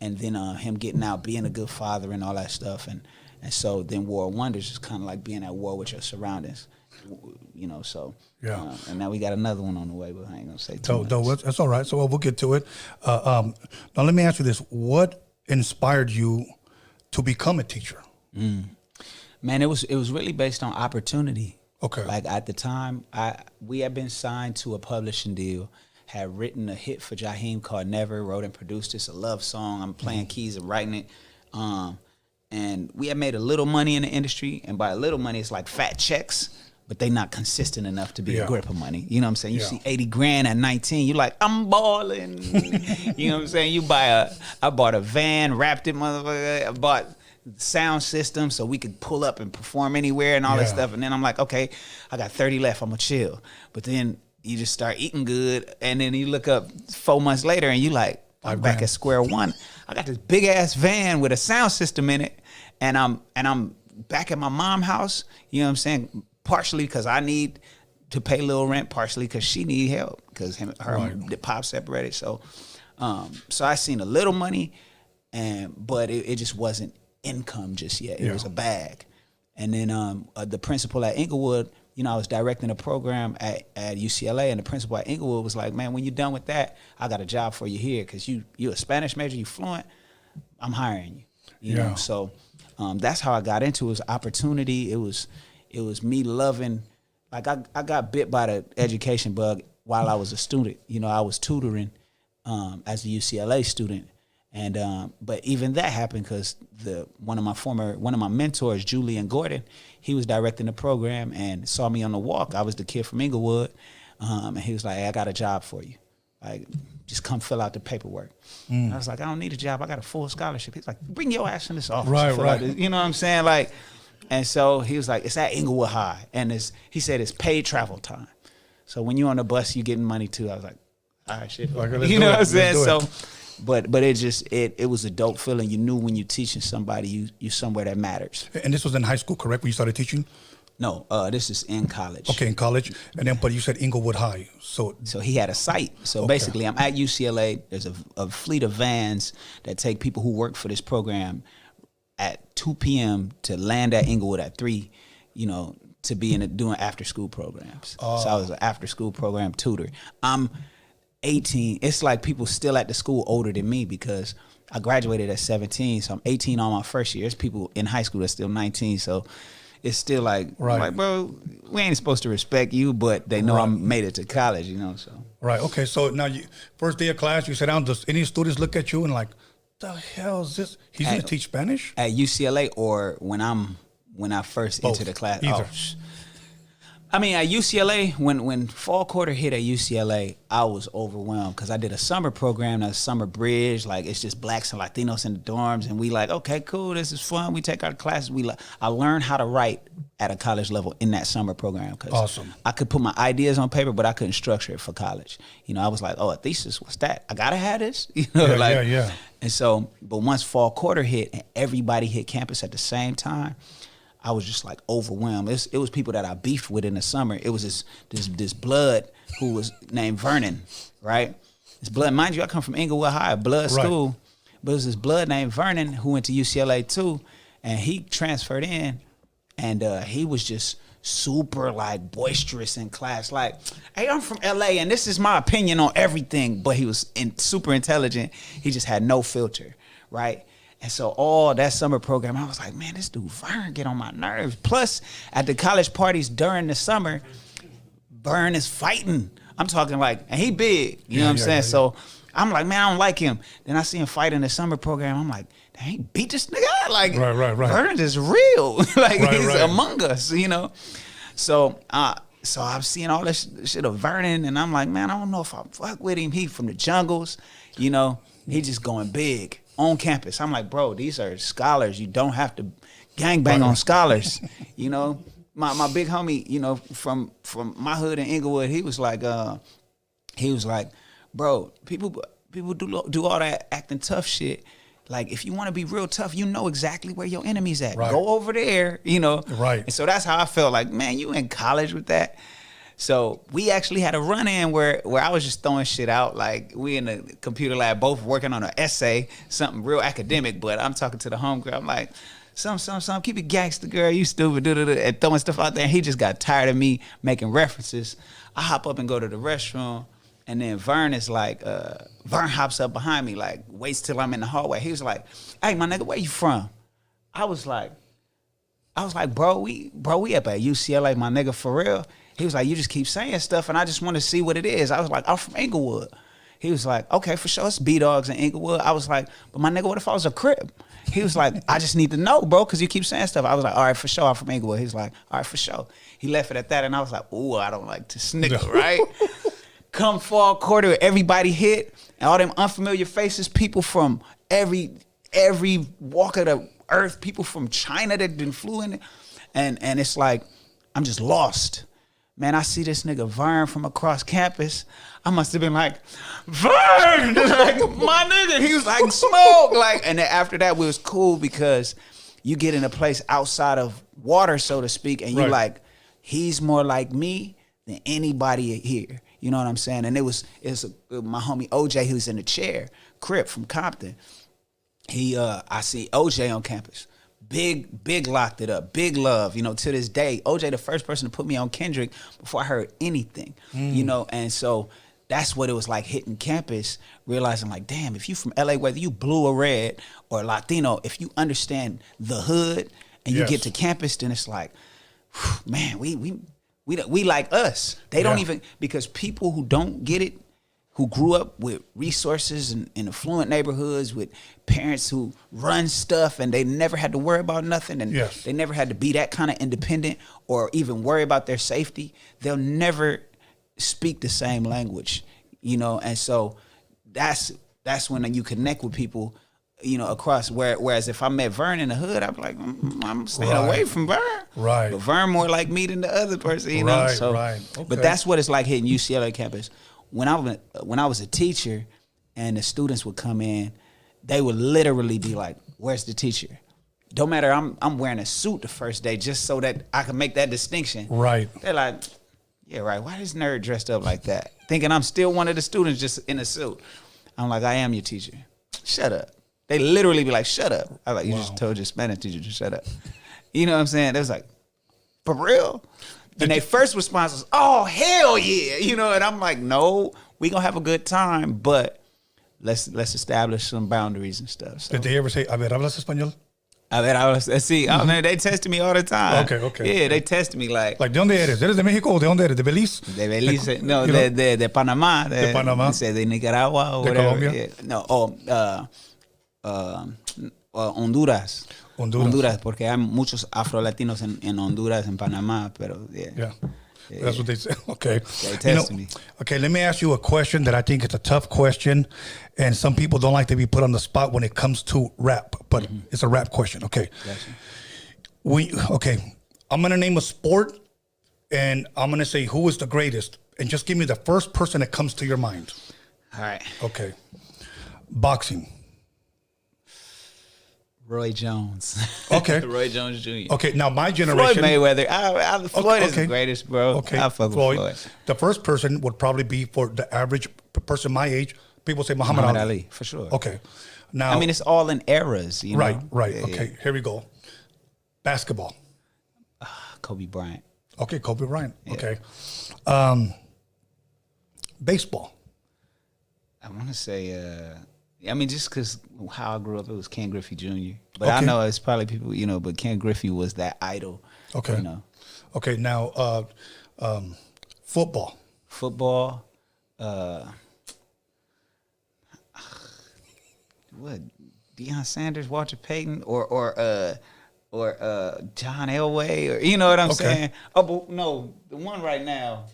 and then him getting out, being a good father and all that stuff, and so then War of Wonders is kind of like being at war with your surroundings, you know. So and now we got another one on the way, but I ain't gonna say too much. No, that's all right. So we'll get to it. Now let me ask you this: what inspired you to become a teacher? Man, it was really based on opportunity. Okay. Like, at the time, we had been signed to a publishing deal, had written a hit for Jaheim called Never, wrote and produced this, a love song. I'm playing keys and writing it. And we had made a little money in the industry, and by a little money, it's like fat checks, but they not consistent enough to be a grip of money. You know what I'm saying? You see 80 grand at 19, you're like, I'm balling. You know what I'm saying? I bought a van, wrapped it, motherfucker. I bought sound system so we could pull up and perform anywhere and all that stuff. And then I'm like, okay, I got 30 left, I'm gonna chill. But then you just start eating good, and then you look up 4 months later and you like, I'm back at square one. I got this big ass van with a sound system in it, and I'm back at my mom's house, you know what I'm saying? Partially because I need to pay a little rent, partially because she need help because the pop separated. So I seen a little money, but it just wasn't income just yet. It was a bag. And then the principal at Inglewood, you know, I was directing a program at UCLA, and the principal at Inglewood was like, man, when you're done with that, I got a job for you here because you're a Spanish major, you fluent, I'm hiring you. You know, so that's how I got into it. It was opportunity. It was me loving, like, I got bit by the education bug while I was a student. You know, I was tutoring as a UCLA student. And but even that happened because one of my mentors, Julian Gordon, he was directing the program and saw me on the walk. I was the kid from Inglewood, and he was like, hey, I got a job for you. Like, just come fill out the paperwork. I was like, I don't need a job. I got a full scholarship. He's like, bring your ass in this office. Right. You know what I'm saying? Like, and so he was like, it's at Inglewood High, and he said it's paid travel time. So when you're on the bus, you getting money too. I was like, all right, shit. You know what I'm saying? So But it was a dope feeling. You knew when you're teaching somebody, you somewhere that matters. And this was in high school, correct? When you started teaching? No, this is in college. Okay, in college, and then but you said Inglewood High, so he had a site. So basically, I'm at UCLA. There's a fleet of vans that take people who work for this program at 2 p.m. to land at Inglewood at 3, to be doing after school programs. So I was an after school program tutor. I'm 18. It's like people still at the school older than me because I graduated at 17, so I'm 18 on my first year. There's people in high school that's still 19, so. It's still like, bro, we ain't supposed to respect you, but they know I made it to college, so. Right, okay, so now first day of class, you sit down, does any students look at you and like, the hell is this? He's going to teach Spanish? At UCLA or when I first entered the class? Either. I mean, at UCLA, when fall quarter hit at UCLA, I was overwhelmed because I did a summer program, a summer bridge. Like, it's just blacks and Latinos in the dorms. And we like, okay, cool, this is fun. We take our classes. I learned how to write at a college level in that summer program. Awesome. I could put my ideas on paper, but I couldn't structure it for college. I was like, oh, a thesis, what's that? I got to have this? Yeah. And so, but once fall quarter hit and everybody hit campus at the same time, I was just like overwhelmed. It was people that I beefed with in the summer. It was this blood who was named Vernon, right? This blood, mind you, I come from Inglewood High, a blood school, but it was this blood named Vernon who went to UCLA too, and he transferred in, and he was just super like boisterous in class, like, hey, I'm from LA and this is my opinion on everything, but he was super intelligent. He just had no filter, right? And so all that summer program, I was like, man, this dude Vern get on my nerves. Plus, at the college parties during the summer, Vern is fighting. I'm talking like, and he big, you know what I'm saying? Yeah. So I'm like, man, I don't like him. Then I see him fight in the summer program. I'm like, dang, he beat this nigga out. Like, Vern is real. Like, he's among us, So, so I'm seeing all this shit of Vernon, and I'm like, man, I don't know if I fuck with him. He from the jungles, he just going big on campus. I'm like, bro, these are scholars. You don't have to gangbang on scholars. My big homie, from my hood in Inglewood, he was like, bro, people do all that acting tough shit. Like, if you want to be real tough, you know exactly where your enemy's at. Right. Go over there, Right. And so that's how I felt like, man, you in college with that. So we actually had a run-in where I was just throwing shit out. Like, we in the computer lab both working on an essay, something real academic, but I'm talking to the homegirl. I'm like, some, keep it gangster, girl, you stupid, and throwing stuff out there. And he just got tired of me making references. I hop up and go to the restroom, and then Vern is like, Vern hops up behind me, like, waits till I'm in the hallway. He was like, hey, my nigga, where you from? I was like, bro, we up at UCLA, my nigga, for real. He was like, you just keep saying stuff, and I just want to see what it is. I was like, I'm from Inglewood. He was like, okay, for sure, it's B-Dogs in Inglewood. I was like, but my nigga, what if I was a Crip? He was like, I just need to know, bro, because you keep saying stuff. I was like, all right, for sure, I'm from Inglewood. He's like, all right, for sure. He left it at that, and I was like, ooh, I don't like to snicker, right? Come fall quarter, everybody hit, and all them unfamiliar faces, people from every walk of the earth, people from China that didn't flew in, and it's like, I'm just lost. Man, I see this nigga Vern from across campus. I must have been like, Vern, like, my nigga. He was like, smoke, like, and then after that, we was cool because you get in a place outside of water, so to speak, and you like, he's more like me than anybody here. You know what I'm saying? And it was my homie OJ, who's in the chair, Crip from Compton. I see OJ on campus. Big locked it up. Big love, to this day. OJ, the first person to put me on Kendrick before I heard anything, and so that's what it was like hitting campus, realizing like, damn, if you from LA, whether you blue or red or Latino, if you understand the hood and you get to campus, then it's like, man, we like us. They don't even, because people who don't get it, who grew up with resources in affluent neighborhoods with parents who run stuff and they never had to worry about nothing and they never had to be that kind of independent or even worry about their safety, they'll never speak the same language, and so that's when you connect with people, across, whereas if I met Vern in the hood, I'd be like, I'm staying away from Vern. Right. But Vern more like me than the other person, Right. Okay. But that's what it's like hitting UCLA campus. When I was a teacher, and the students would come in, they would literally be like, "Where's the teacher?" Don't matter. I'm wearing a suit the first day just so that I can make that distinction. Right. They're like, "Yeah, right. Why this nerd dressed up like that?" Thinking I'm still one of the students just in a suit. I'm like, "I am your teacher. Shut up." They literally be like, "Shut up." I like, "You just told your Spanish teacher to shut up." You know what I'm saying? They was like, "For real?" And their first response was, "Oh, hell yeah." You know, and I'm like, "No, we gonna have a good time, but let's establish some boundaries and stuff." So. Did they ever say, "A ver, hablas español"? See, oh man, they tested me all the time. Okay. Yeah, they tested me like ¿De dónde eres? ¿Eres de México o de dónde eres? ¿De Belice? De Belize, no, you know? de Panamá. De Panamá. De Nicaragua or De whatever. Colombia? Yeah. No, Honduras. Honduras, porque hay muchos afro-latinos en Honduras, en Panamá, pero Yeah. That's what they say. Okay. They tested me. Okay, let me ask you a question that I think is a tough question, and some people don't like to be put on the spot when it comes to rap, but it's a rap question. Okay. Gotcha. I'm going to name a sport, and I'm going to say who is the greatest, and just give me the first person that comes to your mind. All right. Okay. Boxing. Roy Jones. Okay. Roy Jones Jr. Okay, now my generation. Floyd Mayweather. Floyd is the greatest, bro. Okay, I fuck with Floyd. The first person would probably be, for the average person my age, people say Muhammad Ali. For sure. Okay. Now, I mean, it's all in eras, you know? Right. Yeah, Okay, here we go. Basketball. Kobe Bryant. Okay, Kobe Bryant. Yeah. Okay. Baseball. I want to say, I mean, just because how I grew up, it was Ken Griffey Jr. But Okay. I know it's probably people, you know, but Ken Griffey was that idol. Okay. You know. Okay, now football. Football, what? Deion Sanders, Walter Payton, or John Elway, or you know what I'm saying? Oh, but no, the one right now,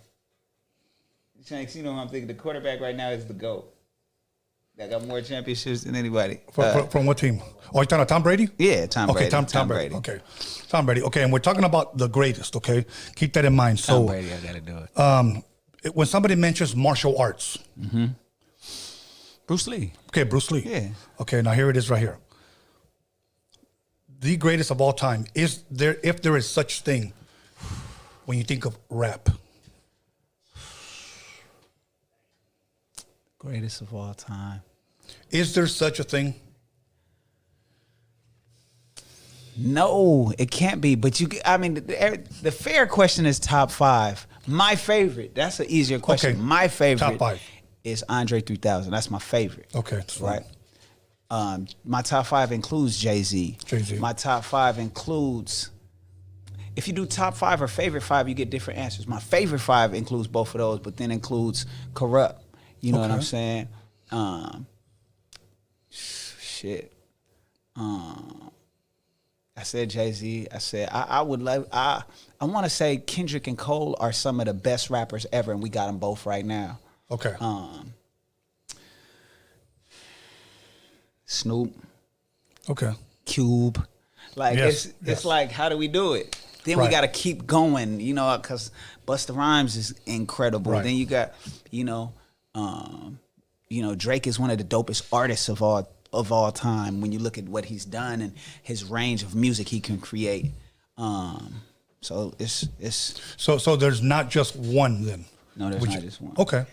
Shanks, you know who I'm thinking. The quarterback right now is the GOAT. That got more championships than anybody. From what team? Oh, you're talking about Tom Brady? Yeah, Tom Brady. Okay, Tom Brady. Okay, Tom Brady. Okay, and we're talking about the greatest. Okay, keep that in mind. Tom So, Brady, I gotta do it. when somebody mentions martial arts, Bruce Lee. okay, Bruce Lee. Yeah. Okay, now here it is right here. The greatest of all time. Is there, if there is such thing, when you think of rap? Greatest of all time. Is there such a thing? No, it can't be. But I mean, the fair question is top five. My favorite. That's an easier question. Okay. My favorite Top five. is Andre 3000. That's my favorite. Okay, that's fine. Right. My top five includes Jay-Z. Jay-Z. My top five includes. If you do top five or favorite five, you get different answers. My favorite five includes both of those, but then includes Corrupt. You know what I'm saying? Shit. I said Jay-Z. I said I would love. I want to say Kendrick and Cole are some of the best rappers ever, and we got them both right now. Okay. Snoop, Okay. Cube, like Yes, it's yes. like, how do we do it? Then we Right. got to keep going, you know, because Busta Rhymes is incredible. Right. Then you got, Drake is one of the dopest artists of all time. When you look at what he's done and his range of music he can create, so it's So there's not just one then. no, there's not just one. Okay.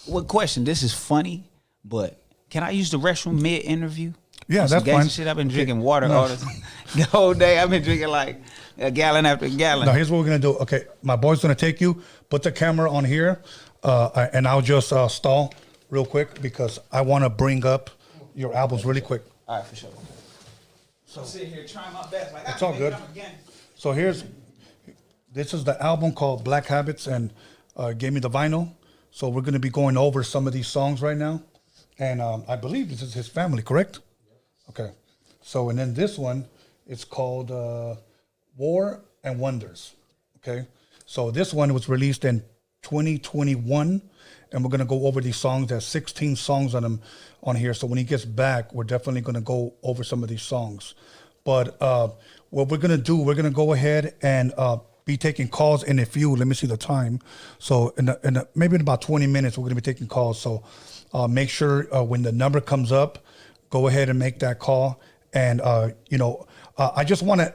What question? This is funny, but can I use the restroom mid interview? Yeah, Some that's gangster fine. Shit, I've been drinking water all the time. The whole day I've been drinking like a gallon after a gallon. Now here's what we're gonna do. Okay, my boy's gonna take you. Put the camera on here, and I'll just stall real quick because I want to bring up your albums really quick. All right, for sure. So I'm sitting here trying my best. Like, It's all good. So this is the album called Black Habits, and gave me the vinyl. So we're gonna be going over some of these songs right now, and I believe this is his family, correct? Okay. So and then this one, it's called War and Wonders. Okay. So this one was released in 2021, and we're gonna go over these songs. There's 16 songs on here. So when he gets back, we're definitely gonna go over some of these songs. But what we're gonna do, we're gonna go ahead and be taking calls in a few. Let me see the time. So maybe in about 20 minutes, we're going to be taking calls. So make sure when the number comes up, go ahead and make that call. And, I just want to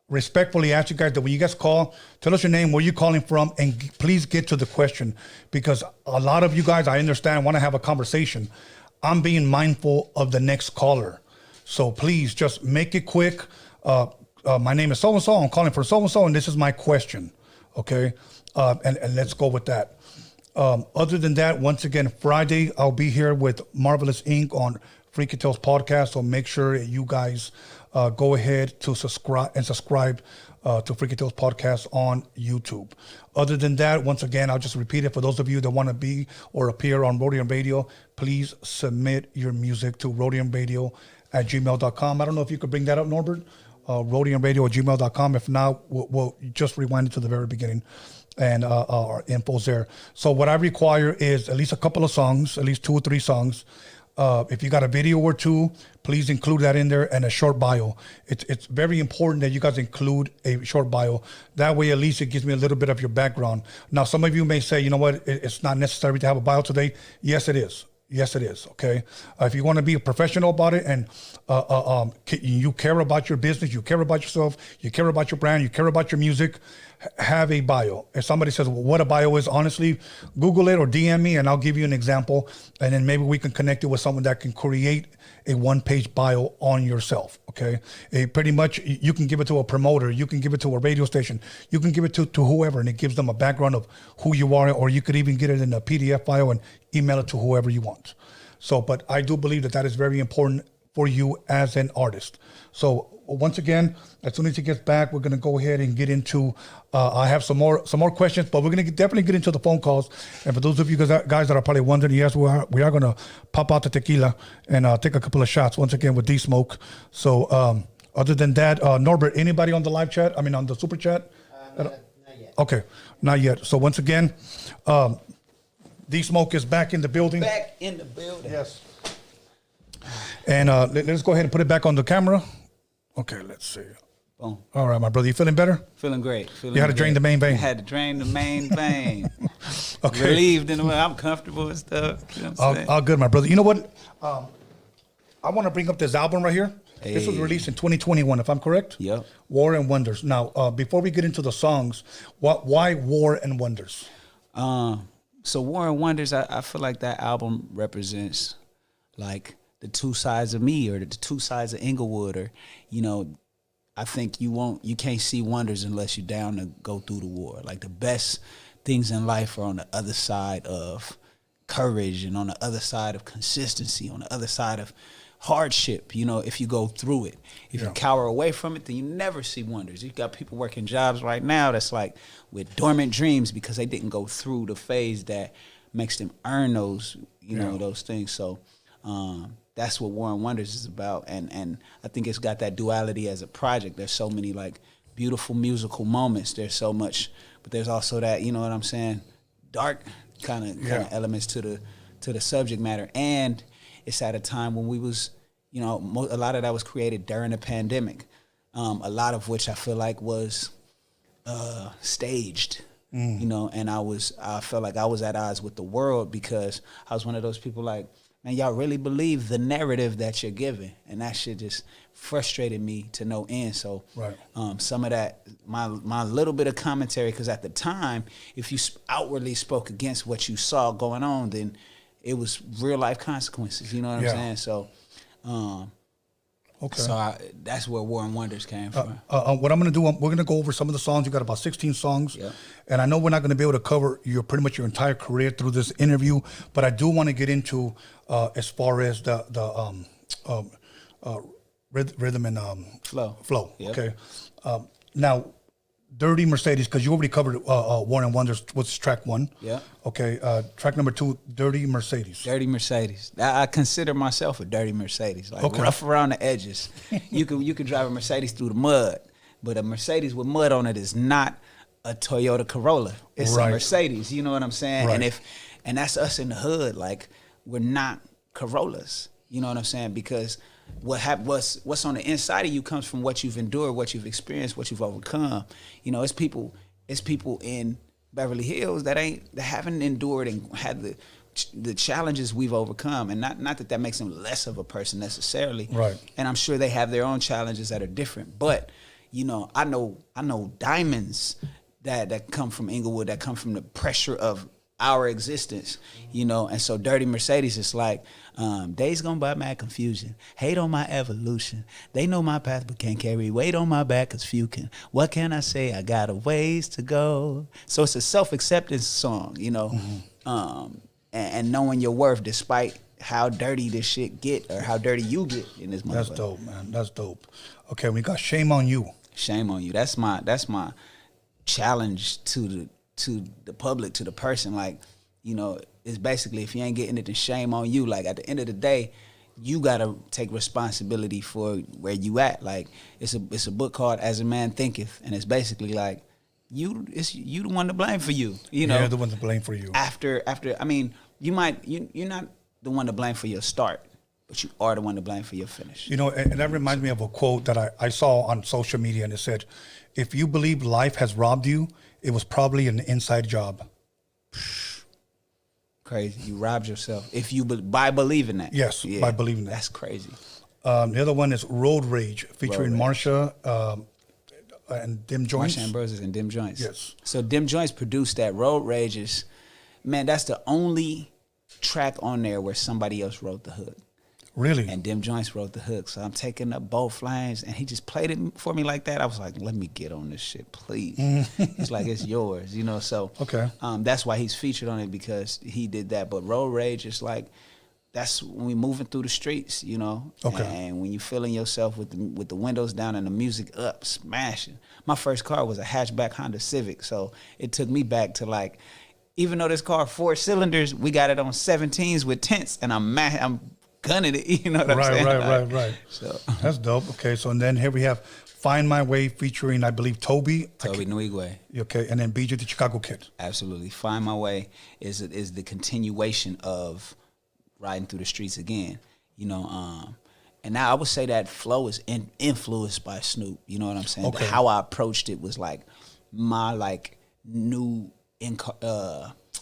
respectfully ask you guys that when you guys call, tell us your name, where you're calling from, and please get to the question, because a lot of you guys, I understand, want to have a conversation. I'm being mindful of the next caller. So please just make it quick. My name is so-and-so. I'm calling for so-and-so, and this is my question. Okay? And let's go with that. Other than that, once again, Friday, I'll be here with Marvelous Inc. on Freaky Tales Podcast. So make sure you guys go ahead to subscribe to Freaky Tales Podcast on YouTube. Other than that, once again, I'll just repeat it for those of you that want to be or appear on Roadium Radio. Please submit your music to roadiumradio@gmail.com. I don't know if you could bring that up, Norbert. roadiumradio@gmail.com. If not, we'll just rewind it to the very beginning, and our info's there. So what I require is at least a couple of songs, at least 2 or 3 songs. If you got a video or 2, please include that in there, and a short bio. It's very important that you guys include a short bio. That way, at least it gives me a little bit of your background. Now, some of you may say, you know what, it's not necessary to have a bio today. Yes, it is. Yes, it is. Okay. If you want to be a professional about it, and you care about your business, you care about yourself, you care about your brand, you care about your music, have a bio. If somebody says, well, what a bio is, honestly, Google it or DM me, and I'll give you an example. And then maybe we can connect you with someone that can create a 1-page bio on yourself. Okay. Pretty much, you can give it to a promoter, you can give it to a radio station, you can give it to whoever, and it gives them a background of who you are, or you could even get it in a PDF file and email it to whoever you want. So, but I do believe that is very important for you as an artist. So once again, as soon as he gets back, we're going to go ahead and get into, I have some more questions, but we're going to definitely get into the phone calls. And for those of you guys that are probably wondering, yes, we are going to pop out the tequila and take a couple of shots once again with D-Smoke. So other than that, Norbert, anybody on the live chat? I mean, on the super chat? Not yet. Okay, not yet. So once again, D-Smoke is back in the building. Back in the building. Yes. And let's go ahead and put it back on the camera. Okay, let's see. Boom. All right, my brother, you feeling better? Feeling great. You had to drain the main vein. I had to drain the main vein. Okay. Relieved in the way. I'm comfortable and stuff. You know what I'm saying? All good, my brother. You know what? I want to bring up this album right here. Hey. This was released in 2021, if I'm correct. Yep. War and Wonders. Now, before we get into the songs, why War and Wonders? So War and Wonders, I feel like that album represents like the 2 sides of me, or the 2 sides of Inglewood, or, I think you can't see wonders unless you're down to go through the war. Like, the best things in life are on the other side of courage, and on the other side of consistency, on the other side of hardship, if you go through it. If you cower away from it, then you never see wonders. You got people working jobs right now that's like with dormant dreams because they didn't go through the phase that makes them earn those, those things. So that's what War and Wonders is about. And I think it's got that duality as a project. There's so many like beautiful musical moments. There's so much, but there's also that, you know what I'm saying, dark kind of elements to the subject matter. And it's at a time when we was, a lot of that was created during the pandemic. A lot of which I feel like was staged, and I felt like I was at odds with the world, because I was one of those people like, man, y'all really believe the narrative that you're giving, and that shit just frustrated me to no end. So some of that, my little bit of commentary, because at the time, if you outwardly spoke against what you saw going on, then it was real life consequences. You know what I'm saying? So, okay. So that's where War and Wonders came from. What I'm going to do, we're going to go over some of the songs. You got about 16 songs, and I know we're not going to be able to cover pretty much your entire career through this interview, but I do want to get into as far as the rhythm and flow. Yep. Okay. Now, Dirty Mercedes, because you already covered War and Wonders, was track 1. Yeah. Okay. Track number 2, Dirty Mercedes. Dirty Mercedes. I consider myself a dirty Mercedes. Like rough around the edges. You could drive a Mercedes through the mud, but a Mercedes with mud on it is not a Toyota Corolla. It's a Mercedes. You know what I'm saying? Right. And that's us in the hood. Like, we're not Corollas. You know what I'm saying? Because what's on the inside of you comes from what you've endured, what you've experienced, what you've overcome. You know, it's people in Beverly Hills that haven't endured and had the challenges we've overcome, and not that makes them less of a person necessarily. Right. And I'm sure they have their own challenges that are different. But, you know, I know diamonds that come from Inglewood, that come from the pressure of our existence, you know. And so Dirty Mercedes is like, days gone by, mad confusion, hate on my evolution, they know my path but can't carry weight on my back cause few can. What can I say? I got a ways to go. So it's a self-acceptance song, you know. And knowing your worth despite how dirty this shit get or how dirty you get in this motherfucker. That's dope, man. That's dope. Okay, we got Shame on You. Shame on You. That's my challenge to the public, to the person. Like, you know, it's basically, if you ain't getting it, then shame on you. Like, at the end of the day, you gotta take responsibility for where you at. Like, it's a book called As a Man Thinketh, and it's basically like, you the one to blame for you. You know, You're the one to blame for you. After I mean, you're not the one to blame for your start, but you are the one to blame for your finish. You know, and that reminds me of a quote that I saw on social media, and it said, if you believe life has robbed you, it was probably an inside job. Crazy. You robbed yourself by believing that. Yes, by believing that. That's crazy. The other one is Road Rage, featuring Road Rage. Marsha and Dim Joints. Marsha Ambrosius and Dim Joints. Yes. So Dim Joints produced that. Road Rage is, man, that's the only track on there where somebody else wrote the hook. Really? And Dim Joints wrote the hook. So I'm taking up both lanes, and he just played it for me like that. I was like, let me get on this shit, please. It's like, it's yours, you know. So okay. That's why he's featured on it, because he did that. But Road Rage is like, that's when we moving through the streets, you know. Okay. And when you feeling yourself with the windows down and the music up, smashing. My first car was a hatchback Honda Civic, so it took me back to like, even though this car 4 cylinders, we got it on 17s with tents, and I'm gunning it, you know what I'm saying? Right. So that's dope. Okay, so and then here we have Find My Way featuring, I believe, Toby Nwigwe. Okay, and then BJ the Chicago Kid. Absolutely. Find My Way is the continuation of Riding Through the Streets Again, you know. And now I would say that flow is influenced by Snoop, you know what I'm saying? Okay. How I approached it was like my new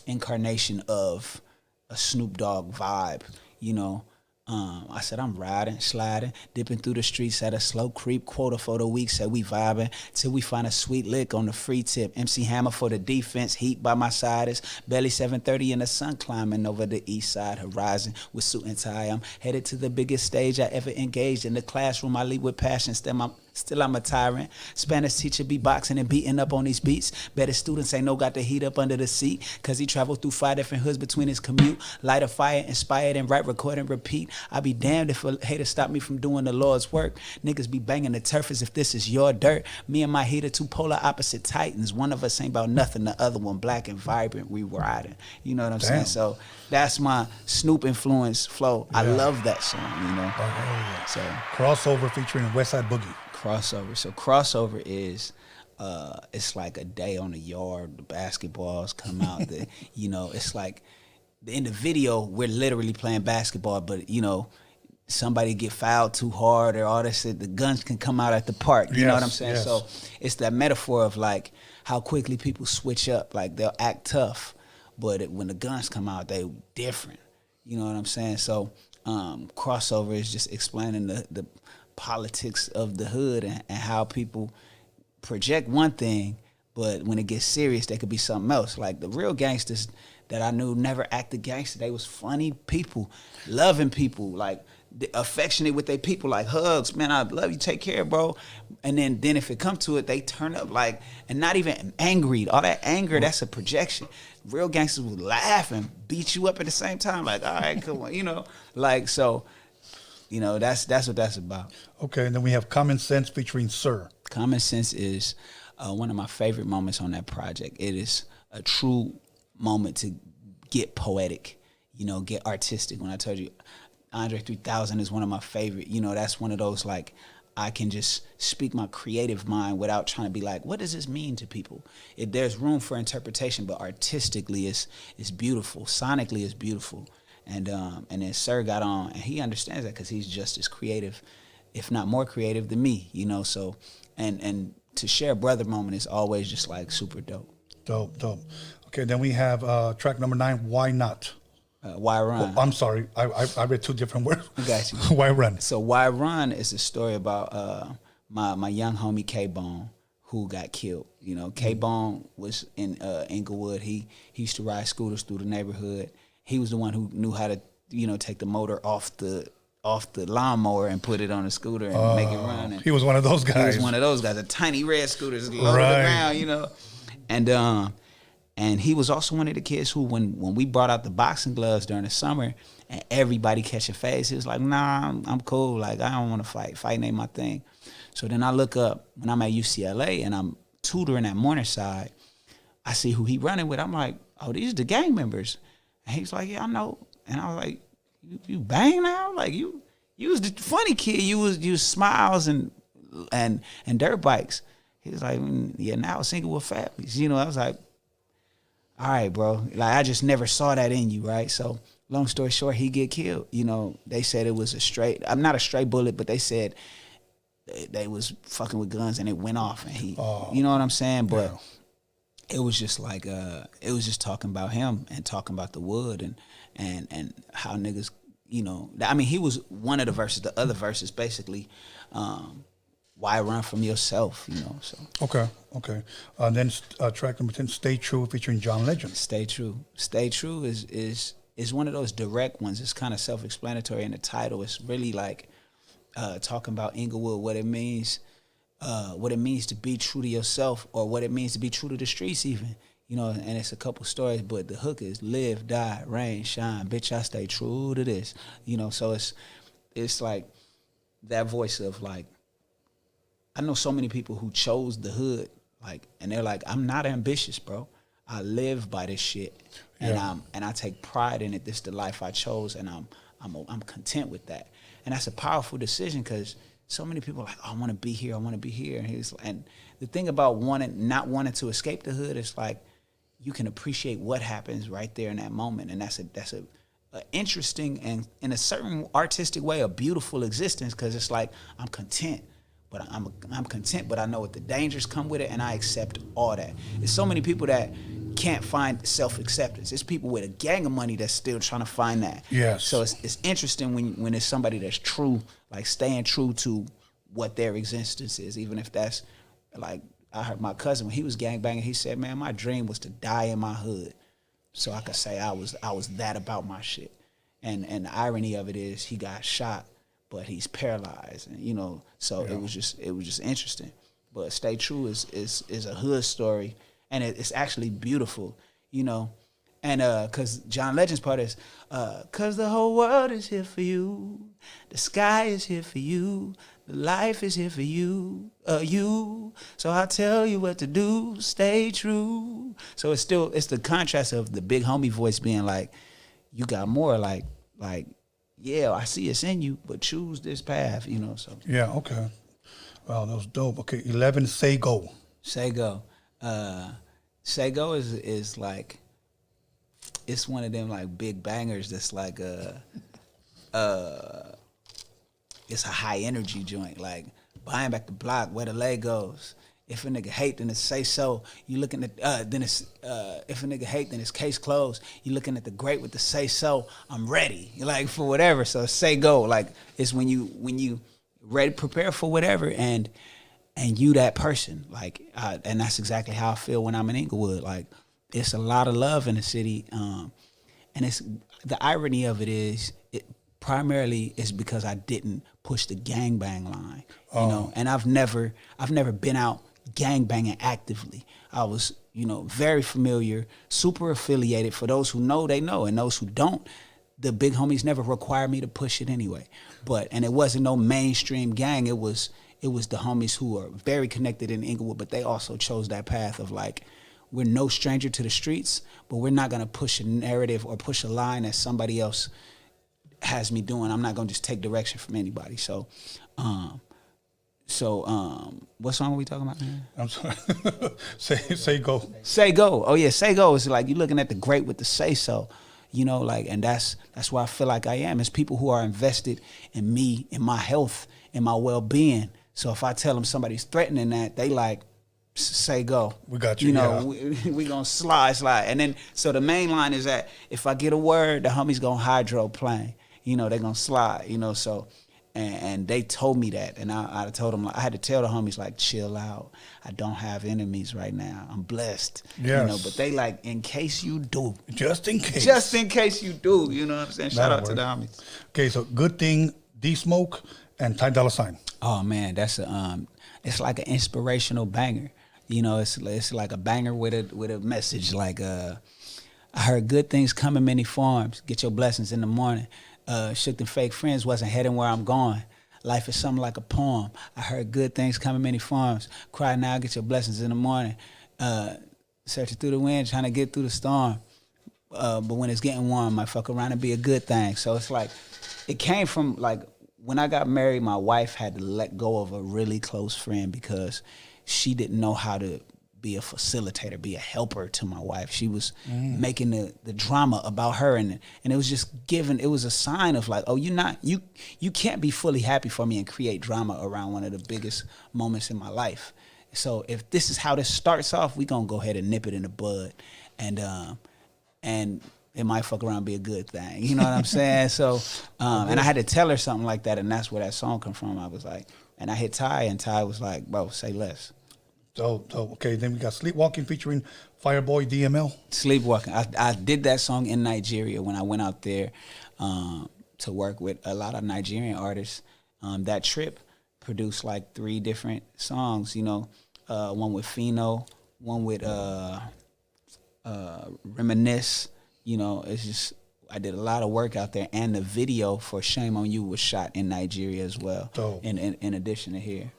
incarnation of a Snoop Dogg vibe, you know. I said, I'm riding, sliding, dipping through the streets at a slow creep. Quota for the week, said we vibing till we find a sweet lick on the free tip. MC Hammer for the defense, heat by my side is belly 7:30 in the sun, climbing over the east side horizon with suit and tie. I'm headed to the biggest stage I ever engaged. In the classroom, I lead with passion. Still I'm a tyrant. Spanish teacher be boxing and beating up on these beats. Better students ain't no got the heat up under the seat, cause he traveled through 5 different hoods between his commute. Light a fire, inspired and write, record and repeat. I be damned if a hater stop me from doing the Lord's work. Niggas be banging the turf as if this is your dirt. Me and my hater, 2 polar opposite titans. One of us ain't about nothing, the other one black and vibrant. We riding. You know what I'm saying? So that's my Snoop influence flow. I love that song, you know. So Crossover featuring West Side Boogie. Crossover. So Crossover is it's like a day on the yard. The basketballs come out. You know, it's like in the video we're literally playing basketball, but you know, somebody get fouled too hard or all that shit. The guns can come out at the park. You know what I'm saying? Yes. So it's that metaphor of like how quickly people switch up. Like they'll act tough, but when the guns come out, they different. You know what I'm saying? So Crossover is just explaining the politics of the hood and how people project one thing, but when it gets serious, they could be something else. Like the real gangsters that I knew never acted gangster. They was funny people, loving people, like affectionate with their people, like hugs. Man, I love you, take care, bro. And then if it come to it, they turn up like, and not even angry. All that anger, that's a projection. Real gangsters would laugh and beat you up at the same time. Like, all right, come on, you know, like so. You know, that's what that's about. Okay, and then we have Common Sense featuring Sir. Common Sense is one of my favorite moments on that project. It is a true moment to get poetic, you know, get artistic. When I told you Andre 3000 is one of my favorite, you know, that's one of those like I can just speak my creative mind without trying to be like, what does this mean to people? There's room for interpretation, but artistically it's beautiful. Sonically it's beautiful. And then Sir got on, and he understands that because he's just as creative, if not more creative than me, you know. So, and to share a brother moment is always just like super dope. Dope. Okay, then we have track number 9, Why Not? Why Run? Oh, I'm sorry, I read 2 different words. I got you. Why Run? So Why Run is a story about my young homie K-Bone, who got killed. You know, K-Bone was in Inglewood. He used to ride scooters through the neighborhood. He was the one who knew how to, you know, take the motor off the lawnmower and put it on the scooter and make it run. And he was one of those guys. He was one of those guys, a tiny red scooter just low to the ground, you know. And he was also one of the kids who, when we brought out the boxing gloves during the summer and everybody catching phase, he was like, nah, I'm cool. Like, I don't want to fight. Fighting ain't my thing. So then I look up when I'm at UCLA and I'm tutoring at Morningside. I see who he running with. I'm like, oh, these are the gang members. And he's like, yeah, I know. And I was like, you bang now? Like, you was the funny kid. You was smiles and dirt bikes. He was like, yeah, now it's Inglewood families. You know, I was like, all right, bro. Like, I just never saw that in you, right? So, long story short, he get killed. You know, they said it was I'm not a straight bullet, but they said they was fucking with guns and it went off and he, you know what I'm saying? But it was just like, it was just talking about him and talking about the wood and how niggas, you know, I mean, he was one of the verses. The other verses basically, why run from yourself, you know? So Okay. Then track number 10, Stay True, featuring John Legend. Stay True. Stay True is one of those direct ones. It's kind of self-explanatory in the title. It's really like talking about Inglewood, what it means to be true to yourself, or what it means to be true to the streets even. You know, and it's a couple stories, but the hook is live, die, rain, shine. Bitch, I stay true to this. You know, so it's like that voice of like, I know so many people who chose the hood, like, and they're like, I'm not ambitious, bro. I live by this shit, and I take pride in it. This is the life I chose, and I'm content with that. And that's a powerful decision because so many people are like, oh, I want to be here, and the thing about not wanting to escape the hood is like, you can appreciate what happens right there in that moment, and that's a interesting and in a certain artistic way a beautiful existence because it's like I'm content. But I'm content, but I know what the dangers come with it, and I accept all that. There's so many people that can't find self-acceptance. There's people with a gang of money that's still trying to find that. Yes. So it's interesting when there's somebody that's true, like staying true to what their existence is, even if that's like, I heard my cousin when he was gangbanging, he said, man, my dream was to die in my hood so I could say I was that about my shit. And the irony of it is he got shot, but he's paralyzed, and you know, so it was just interesting. But Stay True is a hood story, and it's actually beautiful, you know. And cause John Legend's part is, cause the whole world is here for you, the sky is here for you, the life is here for you, you. So I tell you what to do, stay true. So it's the contrast of the big homie voice being like, you got more like. Yeah, I see it's in you, but choose this path, you know. So yeah, okay. Wow, that was dope. Okay, 11, Say Go. Say Go. Say Go is like, it's one of them like big bangers that's like it's a high energy joint, like buying back the block where the leg goes. If a nigga hate, then it's say so. You looking at then it's if a nigga hate, then it's case closed. You looking at the great with the say so. I'm ready, like for whatever. So say go, like it's when you ready, prepare for whatever, and you that person, like, and that's exactly how I feel when I'm in Inglewood. Like it's a lot of love in the city, and it's the irony of it is it primarily is because I didn't push the gangbang line, you know, and I've never been out gangbanging actively. I was, you know, very familiar, super affiliated. For those who know, they know, and those who don't, the big homies never required me to push it anyway. And it wasn't no mainstream gang. It was the homies who are very connected in Inglewood, but they also chose that path of like, we're no stranger to the streets, but we're not gonna push a narrative or push a line that somebody else has me doing. I'm not gonna just take direction from anybody. So what song are we talking about, man? I'm sorry. Say Go. Say Go. Oh yeah, Say Go is like you looking at the great with the say so. You know, like, and that's where I feel like I am. It's people who are invested in me, in my health, in my well-being. So if I tell them somebody's threatening that, they like, say go. We got you. You know, we gonna slide. And then, so the main line is that if I get a word, the homies gonna hydroplane. You know, they gonna slide. You know, so. And they told me that, and I told them, I had to tell the homies, like, chill out. I don't have enemies right now. I'm blessed. Yes. You know, but they like, in case you do. Just in case. Just in case you do. You know what I'm saying? Shout That'll out to work. the homies. Okay, so Good Thing, D-Smoke, and Ty Dolla $ign. Oh man, that's it's like an inspirational banger. You know, it's like a banger with a message. Like I heard good things come in many forms. Get your blessings in the morning. Shook them fake friends, wasn't heading where I'm going. Life is something like a poem. I heard good things come in many forms. Cry now, get your blessings in the morning. Searching through the wind, trying to get through the storm. But when it's getting warm, might fuck around and be a good thing. So it's like, it came from, like, when I got married, my wife had to let go of a really close friend because she didn't know how to be a facilitator, be a helper to my wife. She was making the drama about her, and it was just it was a sign of like, oh, you can't be fully happy for me and create drama around one of the biggest moments in my life. So if this is how this starts off, we gonna go ahead and nip it in the bud, and it might fuck around and be a good thing. You know what I'm saying? So and I had to tell her something like that, and that's where that song come from. I was like, and I hit Ty, and Ty was like, bro, say less. So okay, then we got Sleepwalking featuring Fireboy DML. Sleepwalking. I did that song in Nigeria when I went out there to work with a lot of Nigerian artists. That trip produced like 3 different songs, you know, one with Fino, one with Reminisce. You know, it's just, I did a lot of work out there, and the video for Shame on You was shot in Nigeria as well, in addition to here.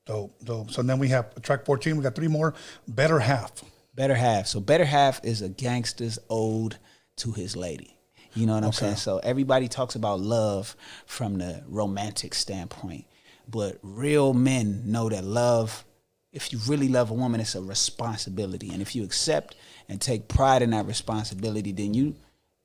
Dope. So then we have track 14. We got 3 more. Better Half. Better Half. So Better Half is a gangster's ode to his lady. You know what I'm saying? So everybody talks about love from the romantic standpoint, but real men know that love, if you really love a woman, it's a responsibility. And if you accept and take pride in that responsibility, then you,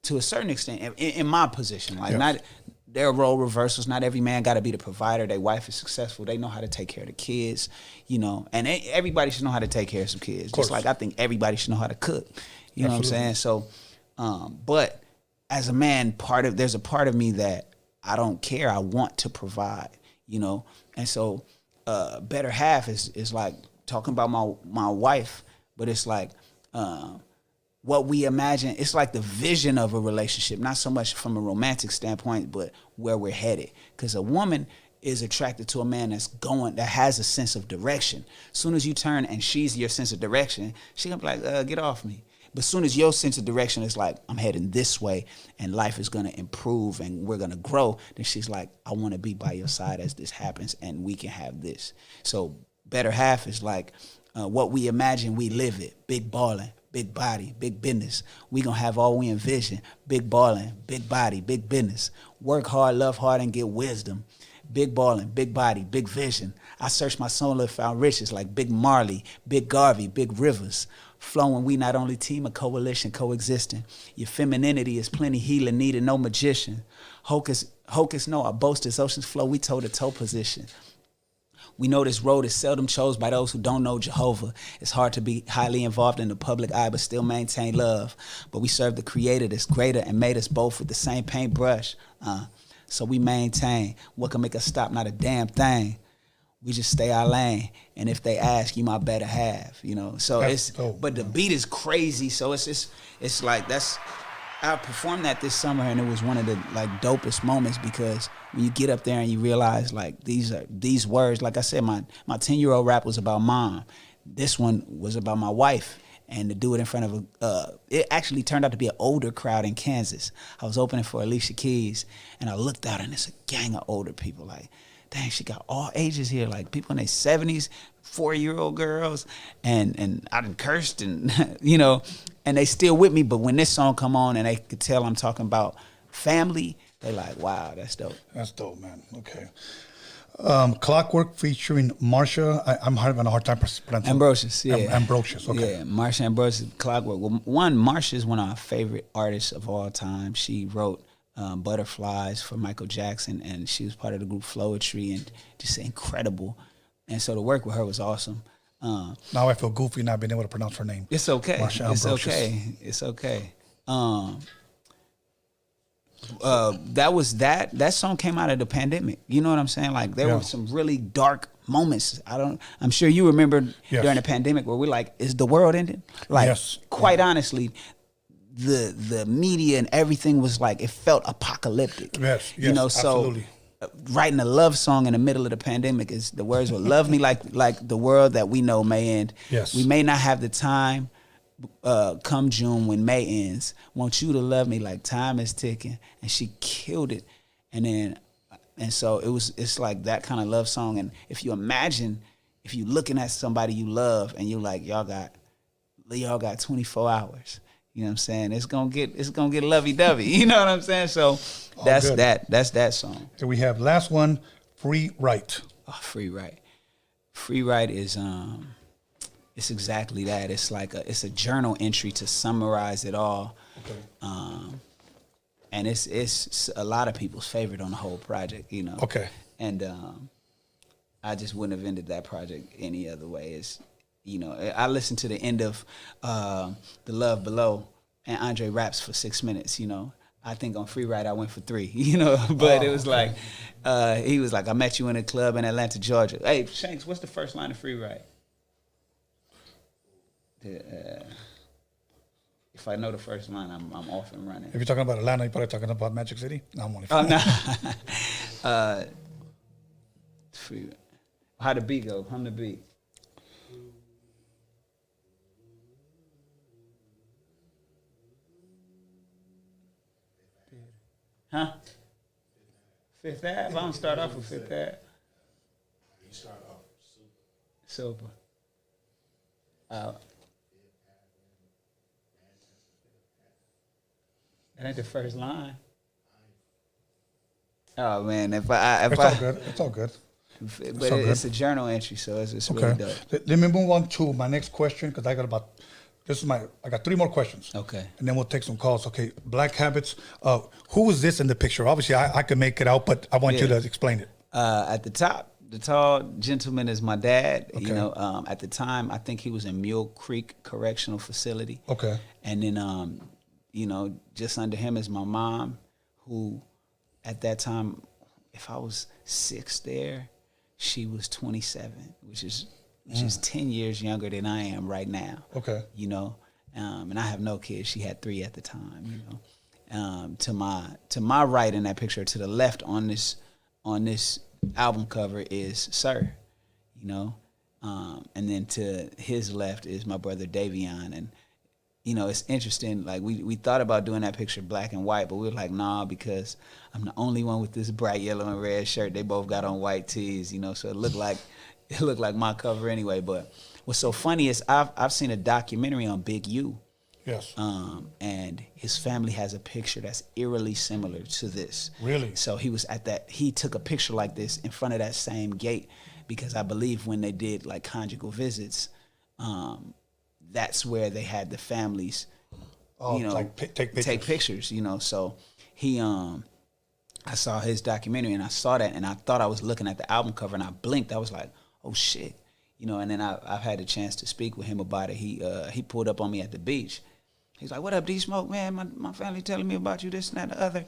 to a certain extent, in my position, like not... There are role reversals. Not every man got to be the provider. Their wife is successful. They know how to take care of the kids, you know. And everybody should know how to take care of some kids. Just like I think everybody should know how to cook. You know what I'm saying? So, but as a man, there's a part of me that I don't care. I want to provide, you know. And so, Better Half is like talking about my wife, but it's like. What we imagine, it's like the vision of a relationship, not so much from a romantic standpoint, but where we're headed. Because a woman is attracted to a man that has a sense of direction. As soon as you turn and she's your sense of direction, she gonna be like, get off me. But as soon as your sense of direction is like, I'm heading this way and life is gonna improve and we're gonna grow, then she's like, I wanna be by your side as this happens and we can have this. So Better Half is like, what we imagine, we live it. Big ballin'. Big body, big business. We gonna have all we envision. Big ballin', big body, big business. Work hard, love hard, and get wisdom. Big ballin', big body, big vision. I searched my soul and found riches like Big Marley, Big Garvey, Big Rivers. Flowing, we not only team, a coalition, coexisting. Your femininity is plenty healing, needed no magician. Hocus, no, our boast is oceans flow, we toe-to-toe position. We know this road is seldom chose by those who don't know Jehovah. It's hard to be highly involved in the public eye but still maintain love. But we serve the Creator that's greater and made us both with the same paintbrush. So we maintain. What can make us stop? Not a damn thing. We just stay our lane. And if they ask, you my better half, you know. So that's it's dope, but the beat is crazy. So it's like that's. I performed that this summer, and it was one of the like dopest moments because when you get up there and you realize like these words, like I said, my 10-year-old rap was about mom. This one was about my wife, and to do it in front of it actually turned out to be an older crowd in Kansas. I was opening for Alicia Keys, and I looked out, and it's a gang of older people. Like, dang, she got all ages here, like people in their 70s, 4-year-old girls, and I done cursed, and you know. And they still with me, but when this song come on and they could tell I'm talking about family, they like, wow, that's dope. That's dope, man. Okay. Clockwork featuring Marsha. I'm having a hard time pronouncing. Ambrosius, yeah. Ambrosius, okay. Yeah, Marsha Ambrosius, Clockwork. Well, Marsha is one of our favorite artists of all time. She wrote Butterflies for Michael Jackson, and she was part of the group Flowetry, and just incredible. And so to work with her was awesome. Now I feel goofy not being able to pronounce her name. It's okay. Marsha It's Ambrosius. okay. It's okay. That song came out of the pandemic. You know what I'm saying? Like there were some really dark moments. I'm sure you remember during the pandemic where we're like, is the world ending? Like quite honestly, the media and everything was like, it felt apocalyptic. Yes, you know, so absolutely. Writing a love song in the middle of the pandemic is the words were love me like the world that we know may end. Yes. We may not have the time come June when May ends. Want you to love me like time is ticking. And she killed it. And so it's like that kind of love song. And if you imagine, if you're looking at somebody you love and you're like, y'all got 24 hours. You know what I'm saying? It's gonna get lovey-dovey. You know what I'm saying? So that's that song. So we have last one, Free Right. Oh, Free Right. Free Right is it's exactly that. It's like it's a journal entry to summarize it all. Okay. And it's a lot of people's favorite on the whole project, you know. Okay. And I just wouldn't have ended that project any other way. It's, you know, I listened to the end of The Love Below, and Andre raps for 6 minutes, you know. I think on Free Ride I went for 3, you know. But it was like, he was like, I met you in a club in Atlanta, Georgia. Hey, Shanks, what's the first line of Free Ride? If I know the first line, I'm off and running. If you're talking about Atlanta, you're probably talking about Magic City. No, I'm only. Oh no. Free. How the beat go? Hum the beat. Huh? Fifth Ave? I don't start off with Fifth Ave. You start off Super. That ain't the first line. Oh man, it's all good. It's all good. But it's a journal entry, so it's really dope. Let me move on to my next question because I got 3 more questions. Okay. And then we'll take some calls. Okay, Black Habits. Who is this in the picture? Obviously, I can make it out, but I want you to explain it. At the top, the tall gentleman is my dad. Okay. You know, at the time, I think he was in Mule Creek Correctional Facility. Okay. And then, you know, just under him is my mom, who at that time, if I was 6 there, she was 27, which is 10 years younger than I am right now. Okay. You know, and I have no kids. She had 3 at the time, you know. To my right in that picture, to the left on this album cover is Sir, you know. And then to his left is my brother Davion. And, you know, it's interesting. Like, we thought about doing that picture black and white, but we were like, nah, because I'm the only one with this bright yellow and red shirt. They both got on white tees, you know, so it looked like my cover anyway. But what's so funny is I've seen a documentary on Big U. Yes. And his family has a picture that's eerily similar to this. Really? So he took a picture like this in front of that same gate because I believe when they did like conjugal visits, that's where they had the families, you know, like take pictures, you know. So I saw his documentary and I saw that and I thought I was looking at the album cover and I blinked. I was like, oh shit, you know. And then I've had a chance to speak with him about it. He pulled up on me at the beach. He's like, what up, D-Smoke, man? My family telling me about you, this and that, the other.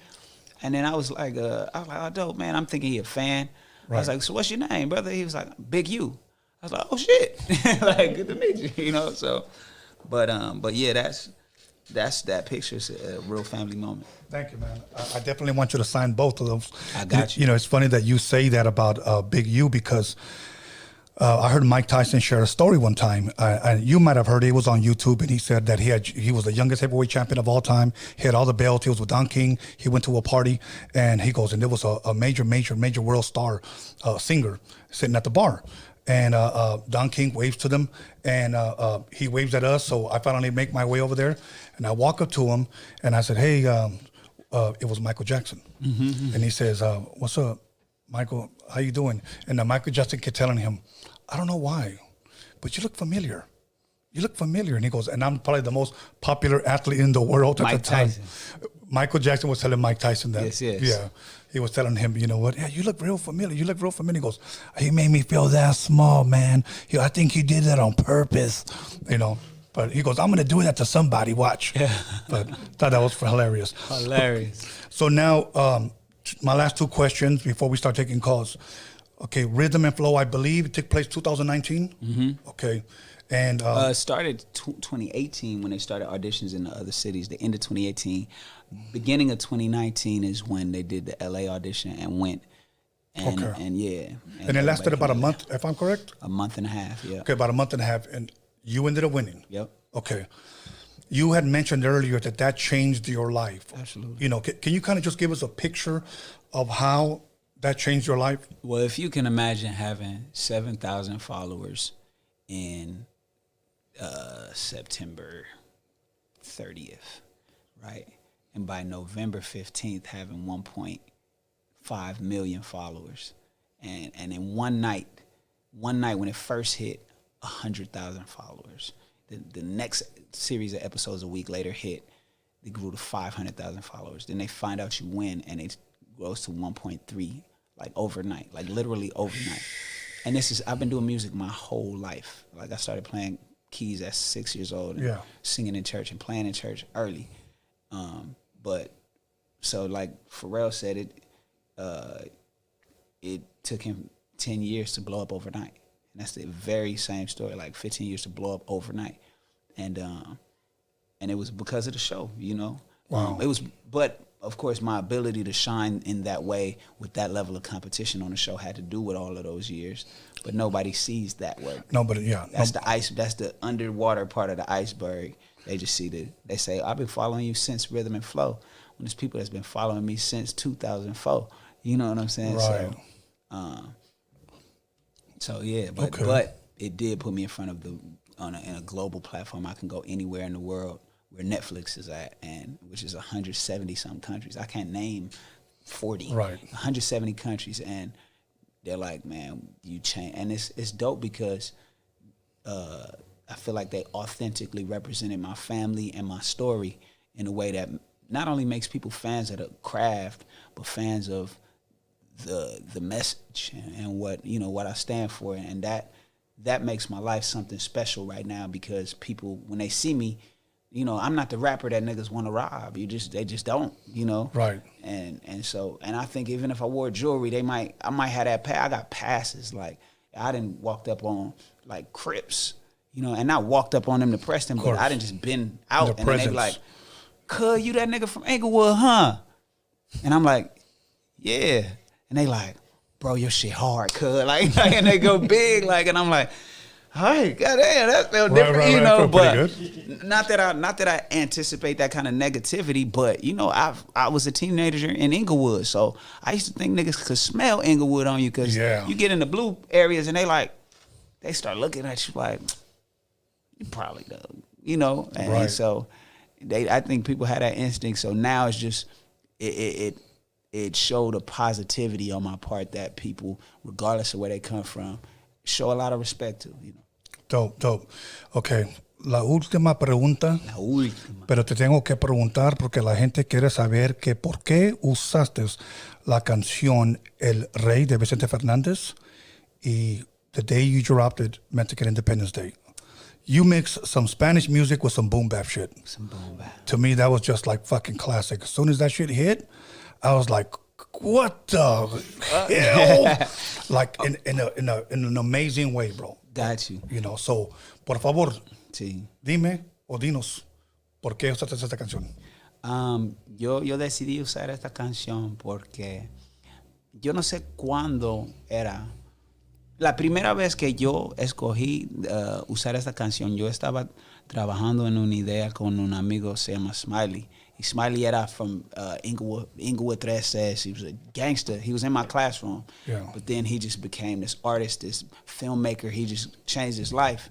And then I was like, oh, dope, man. I'm thinking he a fan. Right. I was like, so what's your name, brother? He was like, Big U. I was like, oh shit, like good to meet you, you know. So, but yeah, that's that picture. It's a real family moment. Thank you, man. I definitely want you to sign both of those. I got you. You know, it's funny that you say that about Big U because I heard Mike Tyson share a story one time, and you might have heard it. It was on YouTube, and he said that he was the youngest heavyweight champion of all time. He had all the belts. He was with Don King. He went to a party, and he goes, and there was a major world star singer sitting at the bar. And Don King waves to them, and he waves at us. So I finally make my way over there, and I walk up to him, and I said, hey, it was Michael Jackson. Mm-hmm. And he says, what's up, Michael? how you doing? And Michael Jackson kept telling him, I don't know why, but you look familiar. You look familiar. And he goes, and I'm probably the most popular athlete in the world at the time. Tyson. Michael Jackson was telling Mike Tyson that. Yes. Yeah. He was telling him, you know what? Yeah, you look real familiar. You look real familiar. He goes, he made me feel that small, man. I think he did that on purpose, you know. But he goes, I'm going to do that to somebody. Watch. Yeah. But thought that was hilarious. Hilarious. So now, my last two questions before we start taking calls. Okay, Rhythm and Flow, I believe it took place 2019. Mm-hmm. Okay. And started 2018 when they started auditions in the other cities. The end of 2018, beginning of 2019 is when they did the LA audition and went. And, okay. And yeah. And it lasted about a month, if I'm correct? A month and a half, yeah. Okay, about a month and a half. And you ended up winning. Yep. Okay. You had mentioned earlier that changed your life. Absolutely. You know, can you kind of just give us a picture of how that changed your life? Well, if you can imagine having 7,000 followers in September 30th, right? And by November 15th, having 1.5 million followers. And in one night when it first hit, 100,000 followers. The next series of episodes a week later hit, they grew to 500,000 followers. Then they find out you win, and it grows to 1.3, like overnight, like literally overnight. And I've been doing music my whole life. Like I started playing keys at 6 years old and singing in church and playing in church early. But so like Pharrell said, it took him 10 years to blow up overnight. And that's the very same story, like 15 years to blow up overnight. And it was because of the show, you know. Wow. But of course, my ability to shine in that way with that level of competition on the show had to do with all of those years. But nobody sees that work. Nobody, yeah. That's the ice. That's the underwater part of the iceberg. They just see they say, I've been following you since Rhythm and Flow. When there's people that's been following me since 2004. You know what I'm saying? Right. So yeah, but it did put me in front of in a global platform. I can go anywhere in the world where Netflix is at, and which is 170 some countries. I can't name 40. Right. 170 countries, and they're like, man, you change, and it's dope because I feel like they authentically represented my family and my story in a way that not only makes people fans of the craft, but fans of the message and what I stand for, and that makes my life something special right now because people, when they see me, you know, I'm not the rapper that niggas want to rob. They just don't, you know. Right. And I think even if I wore jewelry, I might have that pass. I got passes. Like I done walked up on like Crips, you know, and not walked up on them to press them, but I done just been out and then they be like, "Cuz, you that nigga from Inglewood, huh?" And I'm like, "Yeah." And they like, "Bro, your shit hard, cuz." Like, and they go big, like, and I'm like, all right, goddamn, that felt different, right, you know. But not that I anticipate that kind of negativity, but you know, I was a teenager in Inglewood, so I used to think niggas could smell Inglewood on you because you get in the blue areas and they start looking at you like, you probably know, you know. And so I think people had that instinct. So now it's just it showed a positivity on my part that people, regardless of where they come from, show a lot of respect to, you know. Dope. Okay, la última pregunta. La última. Pero te tengo que preguntar porque la gente quiere saber que por qué usaste la canción El Rey de Vicente Fernández y the day you dropped it, Mexican Independence Day. You mixed some Spanish music with some boom bap shit. Some boom bap. To me, that was just like fucking classic. As soon as that shit hit, I was like, what the hell? Like in an amazing way, bro. Got you. You know, so, por favor, sí. Dime o dinos, ¿por qué usaste esta canción? Yo decidí usar esta canción porque yo no sé cuándo era. La primera vez que yo escogí usar esta canción, yo estaba trabajando en una idea con un amigo, se llama Smiley. Smiley era from Inglewood 13. He was a gangster. He was in my classroom. Yeah. But then he just became this artist, this filmmaker. He just changed his life.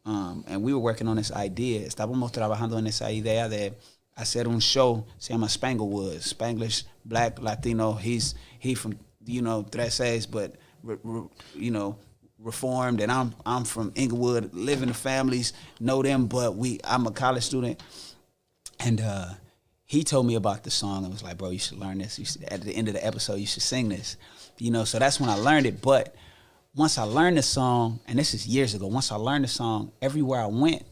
And we were working on this idea. Estábamos trabajando en esa idea de hacer un show, se llama Spanglewood. Spanglish, Black, Latino. He from Treses, but reformed, and I'm from Inglewood, live in the families, know them, but I'm a college student, and he told me about the song and was like, bro, you should learn this. At the end of the episode, you should sing this, So that's when I learned it. But once I learned the song, and this is years ago, once I learned the song, everywhere I went,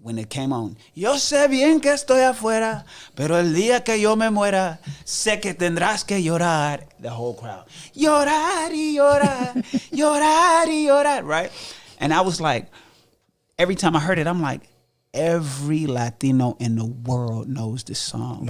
when it came on, yo sé bien que estoy afuera, pero el día que yo me muera, sé que tendrás que llorar. The whole crowd, llorar y llorar, llorar y llorar, right? And I was like, every time I heard it, I'm like, every Latino in the world knows this song.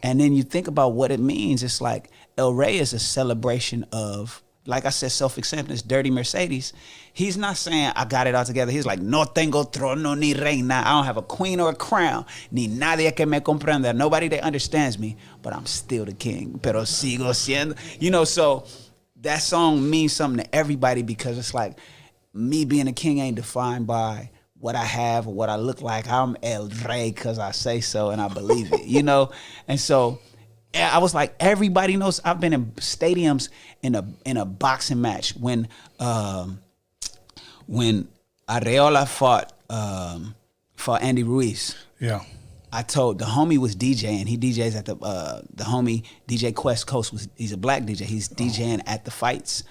And then you think about what it means. It's like El Rey is a celebration of, like I said, self-acceptance, Dirty Mercedes. He's not saying I got it all together. He's like, no tengo trono ni reina. I don't have a queen or a crown. Ni nadie que me comprenda. Nobody that understands me, but I'm still the king. Pero sigo siendo. So that song means something to everybody because it's like me being a king ain't defined by what I have or what I look like. I'm El Rey because I say so and I believe it, And so I was like, everybody knows. I've been in stadiums in a boxing match when Areola fought Andy Ruiz. Yeah. I told the homie was DJing. He DJs at the homie DJ Quest Coast he's a black DJ. He's DJing at the fights.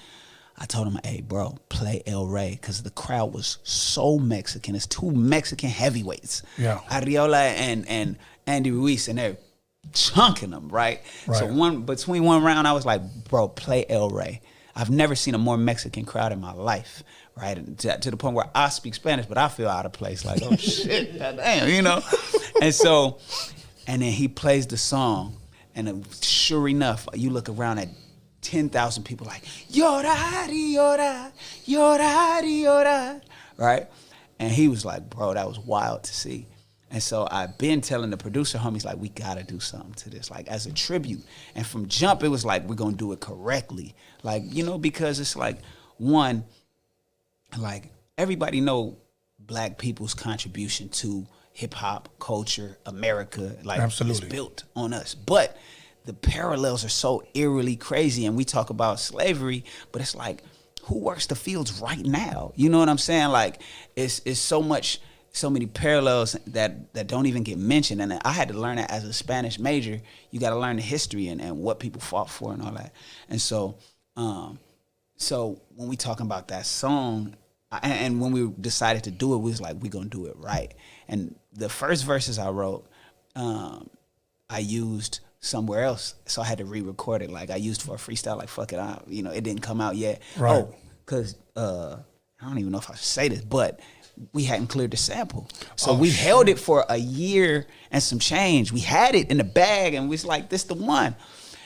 I told him, hey, bro, play El Rey because the crowd was so Mexican. It's two Mexican heavyweights. Yeah. Areola and Andy Ruiz, and they're chunking them, right? So between one round, I was like, bro, play El Rey. I've never seen a more Mexican crowd in my life, right? To the point where I speak Spanish, but I feel out of place, like, oh shit, goddamn, And then he plays the song, and sure enough, you look around at 10,000 people like, llorar y llorar, llorar y llorar, right? And he was like, bro, that was wild to see. And so I've been telling the producer homies, like, we got to do something to this, like, as a tribute. And from jump, it was like, we're going to do it correctly. Like, because it's like, one, like, everybody know black people's contribution to hip-hop, culture, America. Like, absolutely. It's built on us. But the parallels are so eerily crazy, and we talk about slavery, but it's like, who works the fields right now? You know what I'm saying? Like, it's so many parallels that don't even get mentioned. And I had to learn that as a Spanish major. You got to learn the history and what people fought for and all that. And so when we talking about that song, and when we decided to do it, we was like, we're going to do it right. And the first verses I wrote, I used somewhere else, so I had to re-record it. Like, I used for a freestyle, like, fuck it, it didn't come out yet. Right. Oh, because I don't even know if I should say this, but we hadn't cleared the sample. So we held it for a year and some change. We had it in the bag, and we was like, this the one.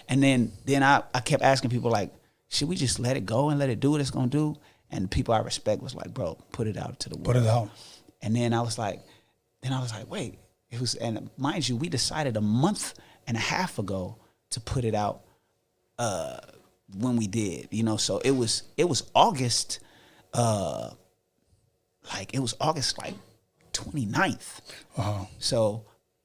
And then I kept asking people, like, should we just let it go and let it do what it's going to do? And the people I respect was like, bro, put it out to the world. Put it out. And then I was like, wait. And mind you, we decided a month and a half ago to put it out when we did, so it was August, August 29th. Uh-huh. So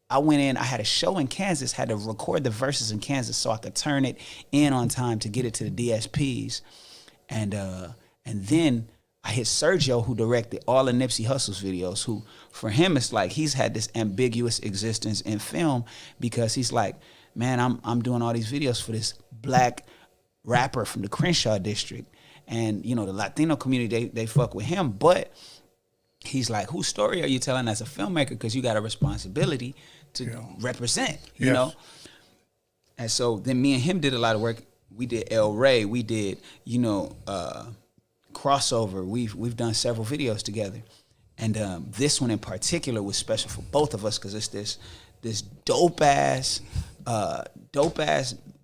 I went in, I had a show in Kansas, had to record the verses in Kansas so I could turn it in on time to get it to the DSPs. And then I hit Sergio, who directed all of Nipsey Hussle's videos, who for him it's like he's had this ambiguous existence in film because he's like, man, I'm doing all these videos for this black rapper from the Crenshaw district. And, the Latino community, they fuck with him. But he's like, whose story are you telling as a filmmaker? Because you got a responsibility to represent, you know? And so then me and him did a lot of work. We did El Rey. We did, Crossover. We've done several videos together. And this one in particular was special for both of us because it's this dope-ass,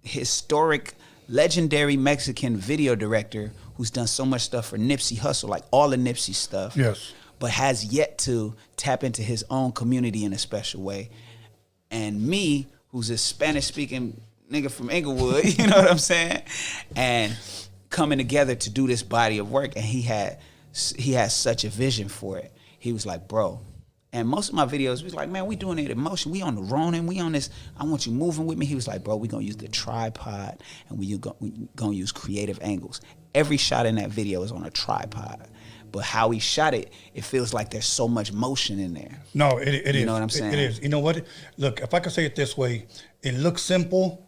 historic, legendary Mexican video director who's done so much stuff for Nipsey Hussle, like all the Nipsey stuff. Yes. But has yet to tap into his own community in a special way. And me, who's a Spanish-speaking nigga from Inglewood, you know what I'm saying? And coming together to do this body of work, and he had such a vision for it. He was like, bro, And most of my videos was like, man, we doing it in motion. We on the Ronin. We on this. I want you moving with me. He was like, bro, we going to use the tripod and we going to use creative angles. Every shot in that video is on a tripod. But how he shot it, it feels like there's so much motion in there. No, it is. You know what I'm saying? It is. You know what? Look, if I could say it this way, it looks simple,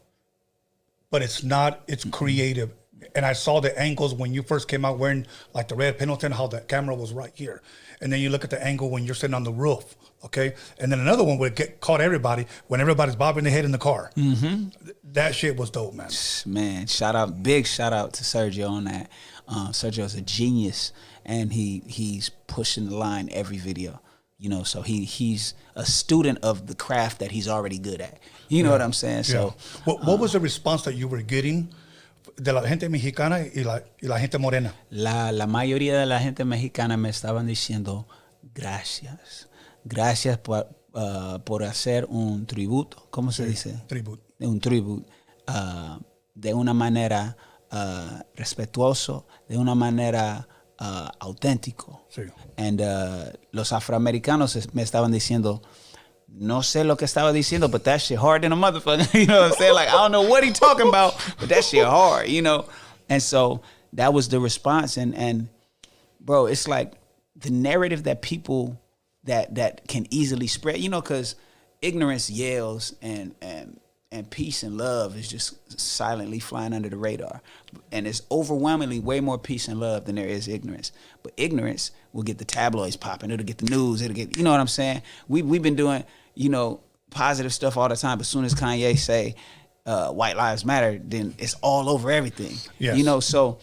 but it's not. It's creative. And I saw the angles when you first came out wearing like the red Pendleton, how the camera was right here. And then you look at the angle when you're sitting on the roof, okay? And then another one would get caught everybody when everybody's bobbing their head in the car. Mm-hmm. That shit was dope, man. Man, big shout out to Sergio on that. Sergio's a genius, and he's pushing the line every video. You know, so he's a student of the craft that he's already good at. You know what I'm saying? So, what was the response that you were getting de la gente mexicana y la gente morena? La mayoría de la gente mexicana me estaban diciendo gracias. Gracias por hacer un tributo. ¿Cómo se dice? Tributo. Un tributo. De una manera respetuoso, de una manera auténtico. Sí. And los afroamericanos me estaban diciendo, no sé lo que estaba diciendo, but that shit hard than a motherfucker. You know what I'm saying? Like, I don't know what he talking about, but that shit hard, you know? And so that was the response. And bro, it's like the narrative that people that can easily spread, you know, because ignorance yells and peace and love is just silently flying under the radar. And it's overwhelmingly way more peace and love than there is ignorance. But ignorance will get the tabloids popping. It'll get the news. It'll get, you know what I'm saying? We've been doing, you know, positive stuff all the time. But as soon as Kanye say white lives matter, then it's all over everything. Yes. You know, so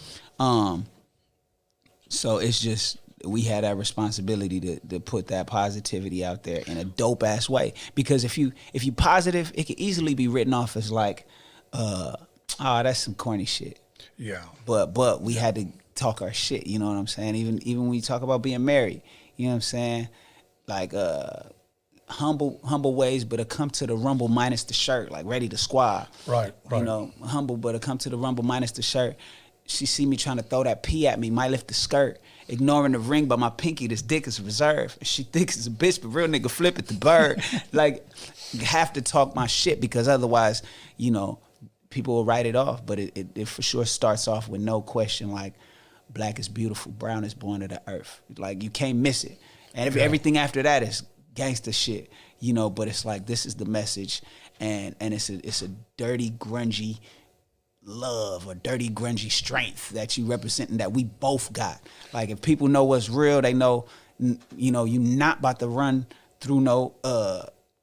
it's just, we had that responsibility to put that positivity out there in a dope ass way. Because if you positive, it could easily be written off as like, oh, that's some corny shit. Yeah. But we had to talk our shit. You know what I'm saying? Even when you talk about being married, you know what I'm saying? Like humble ways, but come to the rumble minus the shirt, like ready to squad. Right. You know, humble, but come to the rumble minus the shirt. She see me trying to throw that pee at me, might lift the skirt. Ignoring the ring, but my pinky, this dick is reserved. She thinks it's a bitch, but real nigga flip it the bird. Like, have to talk my shit because otherwise, you know, people will write it off. But it for sure starts off with no question, like, black is beautiful, brown is born of the earth. Like, you can't miss it. And everything after that is gangster shit, you know, but it's like, this is the message. And it's a dirty, grungy love or dirty, grungy strength that you represent and that we both got. Like, if people know what's real, they know, you know, you not about to run through no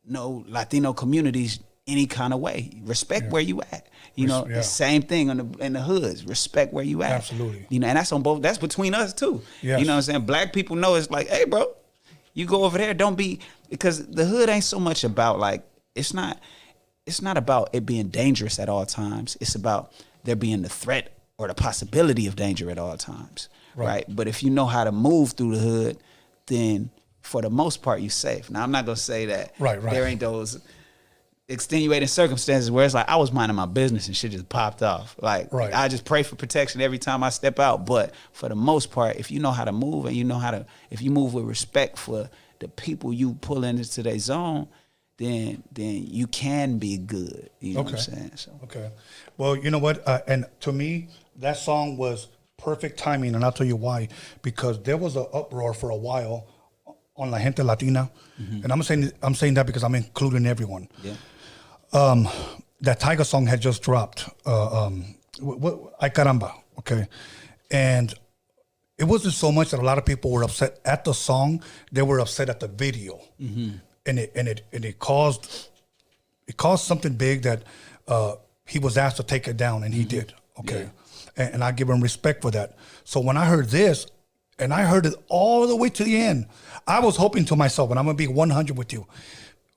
Latino communities any kind of way. Respect where you at. You know, the same thing in the hoods. Respect where you at. Absolutely. You know, and that's on both. That's between us too. Yes. You know what I'm saying? Black people know it's like, hey, bro, you go over there. Don't be, because the hood ain't so much about like, it's not about it being dangerous at all times. It's about there being the threat or the possibility of danger at all times, right? But if you know how to move through the hood, then for the most part, you're safe. Now, I'm not going to say that there ain't those extenuating circumstances where it's like I was minding my business and shit just popped off. Like, I just pray for protection every time I step out. But for the most part, if you know how to move and you know how to, if you move with respect for the people you pull into their zone, then you can be good. You know what I'm saying? So. Okay. Well, you know what? And to me, that song was perfect timing, and I'll tell you why. Because there was an uproar for a while on La Gente Latina, and I'm saying that because I'm including everyone. Yeah. That Tiger song had just dropped. Ay Caramba. Okay, and it wasn't so much that a lot of people were upset at the song; they were upset at the video. And it caused something big that he was asked to take it down, and he did. Okay, and I give him respect for that. So when I heard this, and I heard it all the way to the end, I was hoping to myself, and I'm gonna be 100 with you.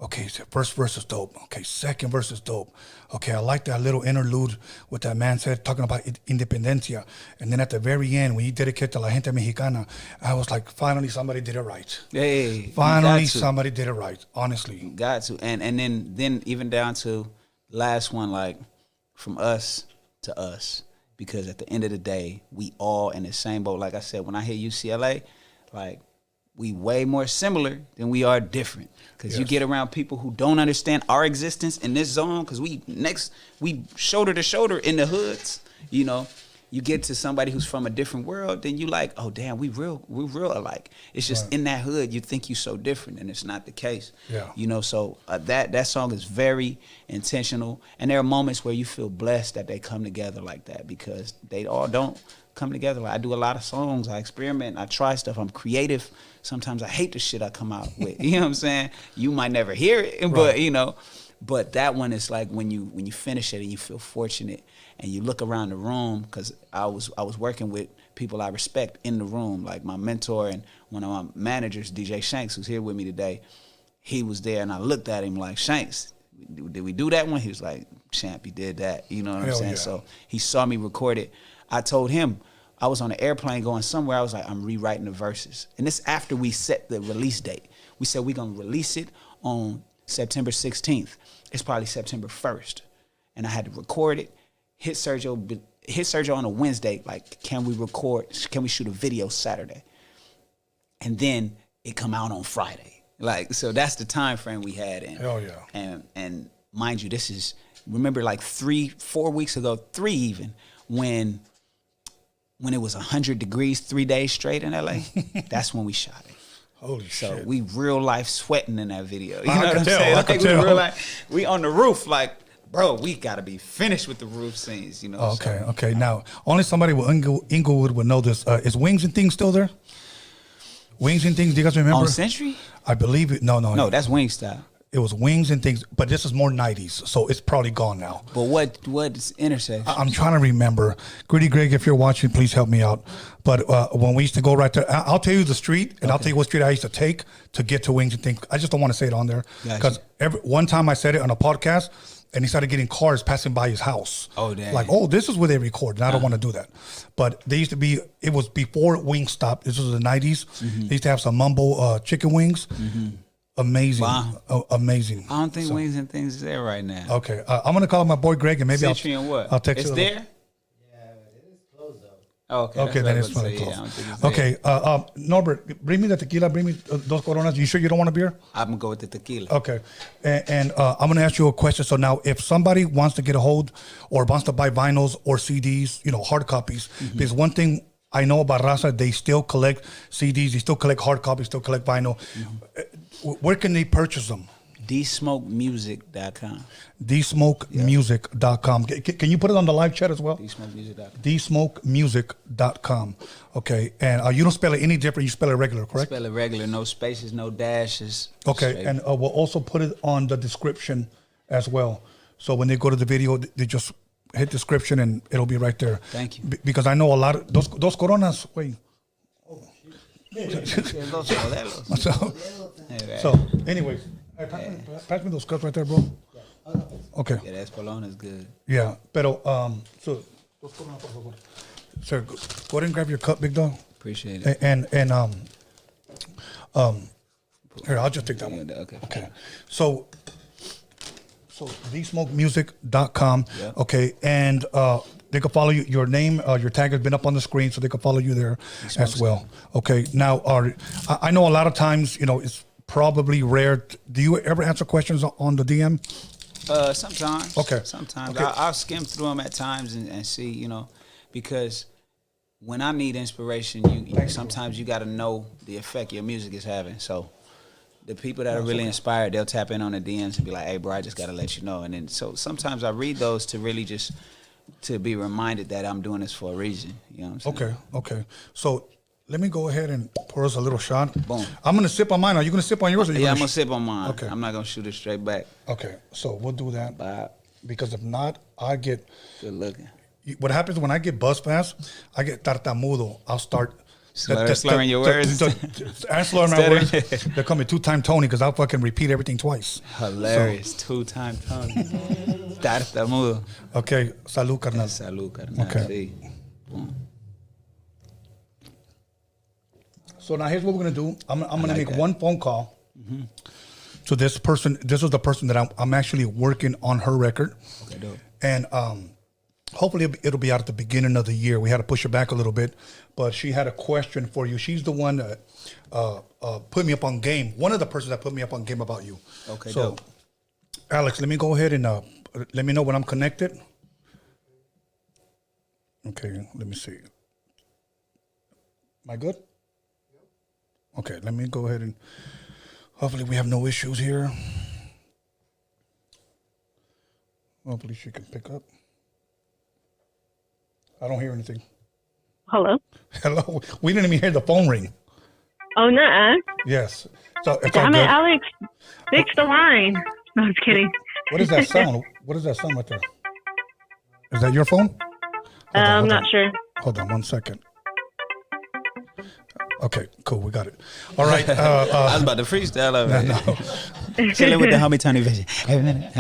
Okay, so first verse is dope. Okay, second verse is dope. Okay, I like that little interlude with that man said talking about independencia, and then at the very end when he dedicated to La Gente Mexicana, I was like, finally somebody did it right. Hey, finally somebody did it right. Honestly, got to, and then even down to last one, like from us to us, because at the end of the day, we all in the same boat. Like I said, when I hear UCLA, like we way more similar than we are different. Because you get around people who don't understand our existence in this zone, because we shoulder to shoulder in the hoods, you know. You get to somebody who's from a different world, then you like, oh damn, we real alike. It's just in that hood you think you so different, and it's not the case. Yeah. You know, so that song is very intentional, and there are moments where you feel blessed that they come together like that, because they all don't come together. Like, I do a lot of songs, I experiment, I try stuff, I'm creative. Sometimes I hate the shit I come out with. You know what I'm saying? You might never hear it, but you know. But that one is like when you finish it and you feel fortunate and you look around the room, because I was working with people I respect in the room, like my mentor and one of my managers, DJ Shanks, who's here with me today. He was there, and I looked at him like, Shanks, did we do that one? He was like, Champ, you did that. You know what I'm saying? Yeah. So he saw me record it. I told him, I was on an airplane going somewhere. I was like, I'm rewriting the verses. And this after we set the release date. We said we're going to release it on September 16th. It's probably September 1st. And I had to record it, hit Sergio on a Wednesday, like, can we shoot a video Saturday? And then it come out on Friday. Like, so that's the time frame we had. And, hell yeah. And mind you, this is, remember like 3-4 weeks ago, 3 even, when it was 100 degrees 3 days straight in LA, that's when we shot it. Holy shit. So we real life sweating in that video. You know what I'm saying? Like, we real life, we on the roof, like, bro, we gotta be finished with the roof scenes, you know. Okay, so. Okay. Now, only somebody with Inglewood would know this. Is Wings and Things still there? Wings and Things, do you guys remember? On Century? I believe it. No, that's Wingstop. It was Wings and Things, but this is more 90s, so it's probably gone now. But what is intersection? I'm trying to remember. Gritty Greg, if you're watching, please help me out. But when we used to go right there, I'll tell you the street, and I'll tell you what street I used to take to get to Wings and Things. I just don't want to say it on there. Because one time I said it on a podcast, and he started getting cars passing by his house. Oh, damn. Like, oh, this is where they record, and I don't want to do that. But they used to be, it was before Wingstop. This was the 90s. Mm-hmm. They used to have some Mumbo chicken wings. Mm-hmm. Amazing. Wow. Amazing. I don't think Wings and Things is there right now. Okay. I'm going to call my boy Greg, and maybe Century and what? I'll text you. It's there? Yeah, it is closed though. Oh, okay. Okay, then it's probably closed. Okay. Norbert, bring me the tequila. Bring me those Coronas. You sure you don't want a beer? I'm going to go with the tequila. Okay. And I'm going to ask you a question. So now, if somebody wants to get a hold or wants to buy vinyls or CDs, you know, hard copies, there's one thing I know about Raza, they still collect CDs, they still collect hard copies, still collect vinyl. Where can they purchase them? DSmokemusic.com. DSmokemusic.com. Can you put it on the live chat as well? DSmokemusic.com. DSmokemusic.com. Okay. And you don't spell it any different. You spell it regular, correct? Spell it regular. No spaces, no dashes. Okay. Straight. And we'll also put it on the description as well. So when they go to the video, they just hit description and it'll be right there. Thank you. Because I know a lot of those Coronas. Wait. So, anyways, pass me those cups right there, bro. Okay. Yeah, that Espolón is good. Yeah, pero so, sir, go ahead and grab your cup, big dog. Appreciate it. And here, I'll just take that one. Okay. So thesmokemusic.com. Yeah. Okay, and they can follow you. Your name, your tag has been up on the screen, so they can follow you there as well. Okay. Now, I know a lot of times, you know, it's probably rare. Do you ever answer questions on the DM? Sometimes. Okay. Sometimes. Okay. I'll skim through them at times and see, you know, because when I need inspiration, sometimes you got to know the effect your music is having. So the people that are really inspired, they'll tap in on the DMs and be like, hey, bro, I just got to let you know. And then so sometimes I read those to really just to be reminded that I'm doing this for a reason. You know what I'm saying? Okay. So let me go ahead and pour us a little shot. Boom. I'm going to sip on mine. Are you going to sip on yours? Or I'm going to sip on mine. Okay. I'm not going to shoot it straight back. Okay. So we'll do that. Bye. Because if not, I get... Good looking. What happens when I get buzz fast, I get tartamudo. I'll start... Slurring your words. I slur my words. They call me two-time Tony because I'll fucking repeat everything twice. Hilarious. So. Two-time Tony. Tartamudo. Okay. Salud, carnal. Salud, carnal. Okay. So now here's what we're going to do. I'm going to make one phone call to this person. This is the person that I'm actually working on her record. Okay, dope. And hopefully it'll be out at the beginning of the year. We had to push it back a little bit, but she had a question for you. She's the one that put me up on game. One of the persons that put me up on game about you. Okay, so dope. Alex, let me go ahead and let me know when I'm connected. Okay, let me see. Am I good? Okay, let me go ahead and hopefully we have no issues here. Hopefully she can pick up. I don't hear anything. Hello? Hello? We didn't even hear the phone ring. Oh, nuh-uh. Yes. So it's all Damn good. it, Alex. Fix the line. No, I'm just kidding. What is that sound? What is that sound right there? Is that your phone? I'm not sure. Hold on 1 second. Okay, cool. We got it. All right. I was about to freestyle over it. Chilling with the homie Tony Vision. Every minute.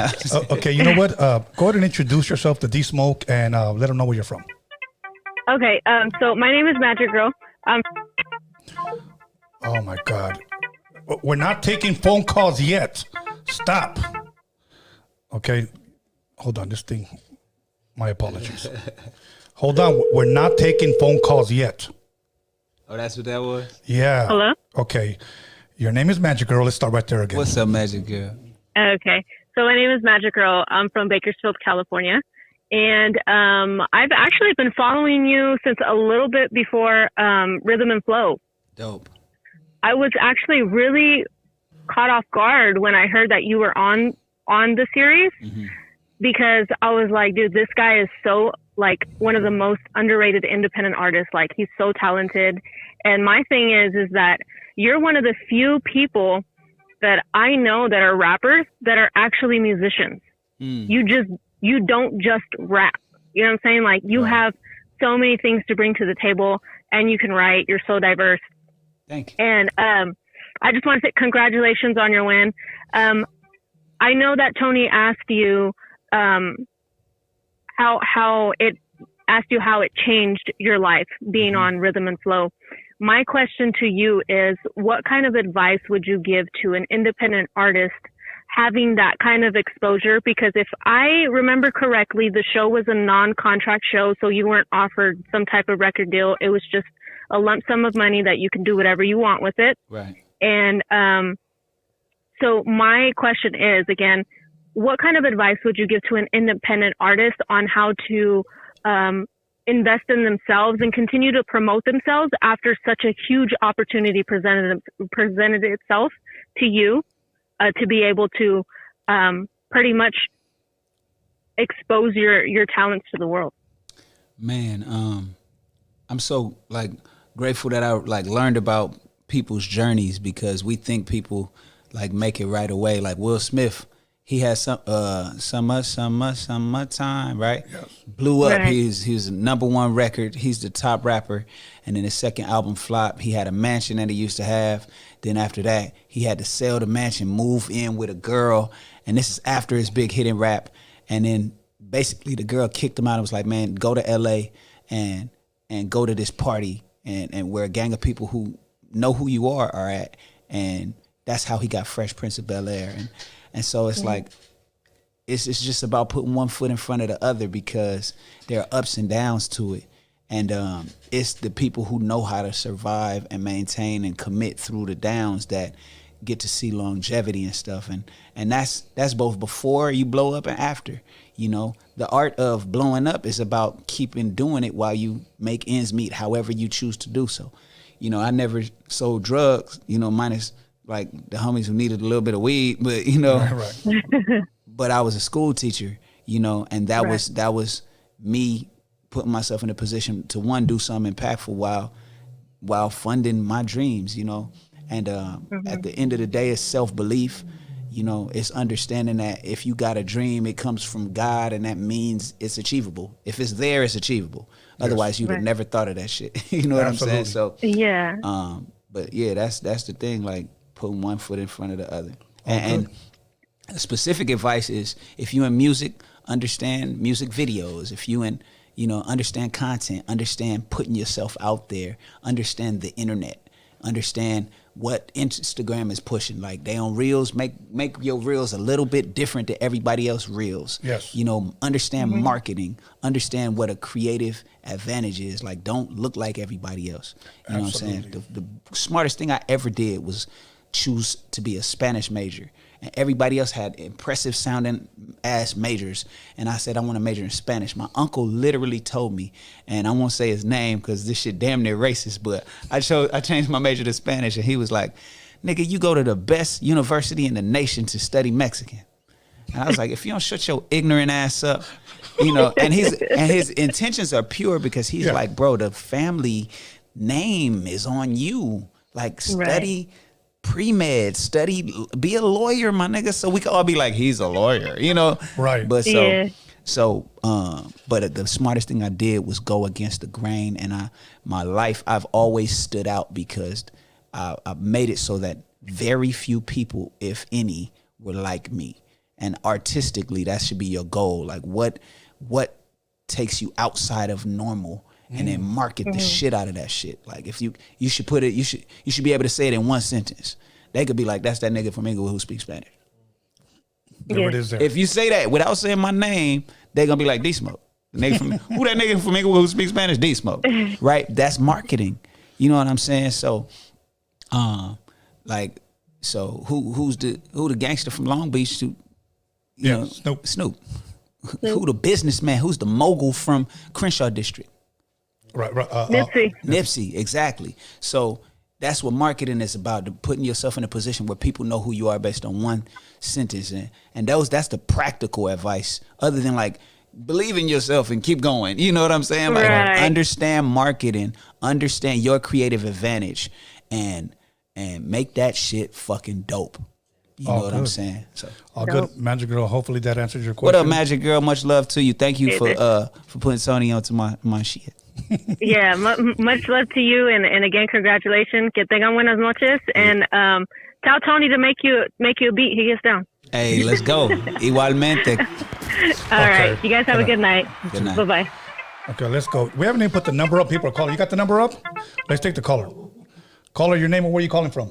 Okay, you know what? Go ahead and introduce yourself to D-Smoke and let them know where you're from. Okay, so my name is Magic Girl. Oh, my God. We're not taking phone calls yet. Stop. Okay. Hold on. This thing. My apologies. Hold on. We're not taking phone calls yet. Oh, that's what that was? Yeah. Hello? Okay. Your name is Magic Girl. Let's start right there again. What's up, Magic Girl? Okay, so my name is Magic Girl. I'm from Bakersfield, California. And I've actually been following you since a little bit before Rhythm and Flow. Dope. I was actually really caught off guard when I heard that you were on the series, because I was like, dude, this guy is so like one of the most underrated independent artists. Like, he's so talented. And my thing is that you're one of the few people that I know that are rappers that are actually musicians. You don't just rap. You know what I'm saying? Like, you have so many things to bring to the table, and you can write. You're so diverse. Thank you. And I just want to say congratulations on your win. I know that Tony asked you how it changed your life being on Rhythm and Flow. My question to you is, what kind of advice would you give to an independent artist having that kind of exposure? Because if I remember correctly, the show was a non-contract show, so you weren't offered some type of record deal. It was just a lump sum of money that you can do whatever you want with it. Right. And so my question is, again, what kind of advice would you give to an independent artist on how to invest in themselves and continue to promote themselves after such a huge opportunity presented itself to you to be able to pretty much expose your talents to the world? Man, I'm so like grateful that I like learned about people's journeys, because we think people like make it right away. Like Will Smith, he had summertime, right? Yes. Blew up. Right. He was the #1 record. He's the top rapper. And then his second album flopped. He had a mansion that he used to have. Then after that, he had to sell the mansion, move in with a girl. And this is after his big hit in rap. And then basically the girl kicked him out and was like, man, go to LA and go to this party and where a gang of people who know who you are at. And that's how he got Fresh Prince of Bel-Air. And so it's like, it's just about putting one foot in front of the other, because there are ups and downs to it. And it's the people who know how to survive and maintain and commit through the downs that get to see longevity and stuff. And that's both before you blow up and after. You know, the art of blowing up is about keeping doing it while you make ends meet, however you choose to do so. You know, I never sold drugs, you know, minus like the homies who needed a little bit of weed, but you know, right. But I was a school teacher, you know, and that was me putting myself in a position to, one, do something impactful while funding my dreams, you know. And at the end of the day, it's self-belief. You know, it's understanding that if you got a dream, it comes from God, and that means it's achievable. If it's there, it's achievable. Yes. Otherwise, you'd have never thought of that shit. You know what Absolutely. I'm saying? So yeah. But yeah, that's the thing. Like putting one foot in front of the other. And specific advice is, if you in music, understand music videos. If you in, you know, understand content, understand putting yourself out there, understand the internet. understand what Instagram is pushing. Like they on reels, make your reels a little bit different to everybody else reels. Yes. You know, understand marketing, understand what a creative advantage is. Like don't look like everybody else. You know what I'm saying? The smartest thing I ever did was choose to be a Spanish major. And everybody else had impressive sounding ass majors. And I said, I want to major in Spanish. My uncle literally told me, and I won't say his name because this shit damn near racist, but I changed my major to Spanish. And he was like, nigga, you go to the best university in the nation to study Mexican. And I was like, if you don't shut your ignorant ass up, you know, and his intentions are pure because he's like, bro, the family name is on you. Like study pre-med, study, be a lawyer, my nigga, so we can all be like, he's a lawyer, you know? Right. But but the smartest thing I did was go against the grain, and my life, I've always stood out because I made it so that very few people, if any, were like me. And artistically, that should be your goal. Like what takes you outside of normal, and then market the shit out of that shit. Like if you should put it, you should be able to say it in one sentence. They could be like, that's that nigga from Inglewood who speaks Spanish. There it is there. If you say that without saying my name, they're gonna be like, D-Smoke. Who that nigga from Inglewood who speaks Spanish? D-Smoke. Right? That's marketing. You know what I'm saying? So who the gangster from Long Beach who you know, Snoop. Who the businessman? Who's the mogul from Crenshaw District? Right. Nipsey, exactly. So that's what marketing is about, putting yourself in a position where people know who you are based on one sentence. And that's the practical advice, other than like, believe in yourself and keep going. You know what I'm saying? Like, understand marketing, understand your creative advantage, and make that shit fucking dope. You know what I'm saying? So all good, Magic Girl. Hopefully that answers your question. What up, Magic Girl? Much love to you. Thank you for putting Tony onto my shit. Yeah, much love to you, and again, congratulations. Que tengan buenas noches, and tell Tony to make you a beat. He gets down. Hey, let's go. Igualmente. All right, you guys have a good night. Good night. Bye bye. Okay, let's go. We haven't even put the number up. People are calling. You got the number up? Let's take the caller. Caller, your name and where you calling from?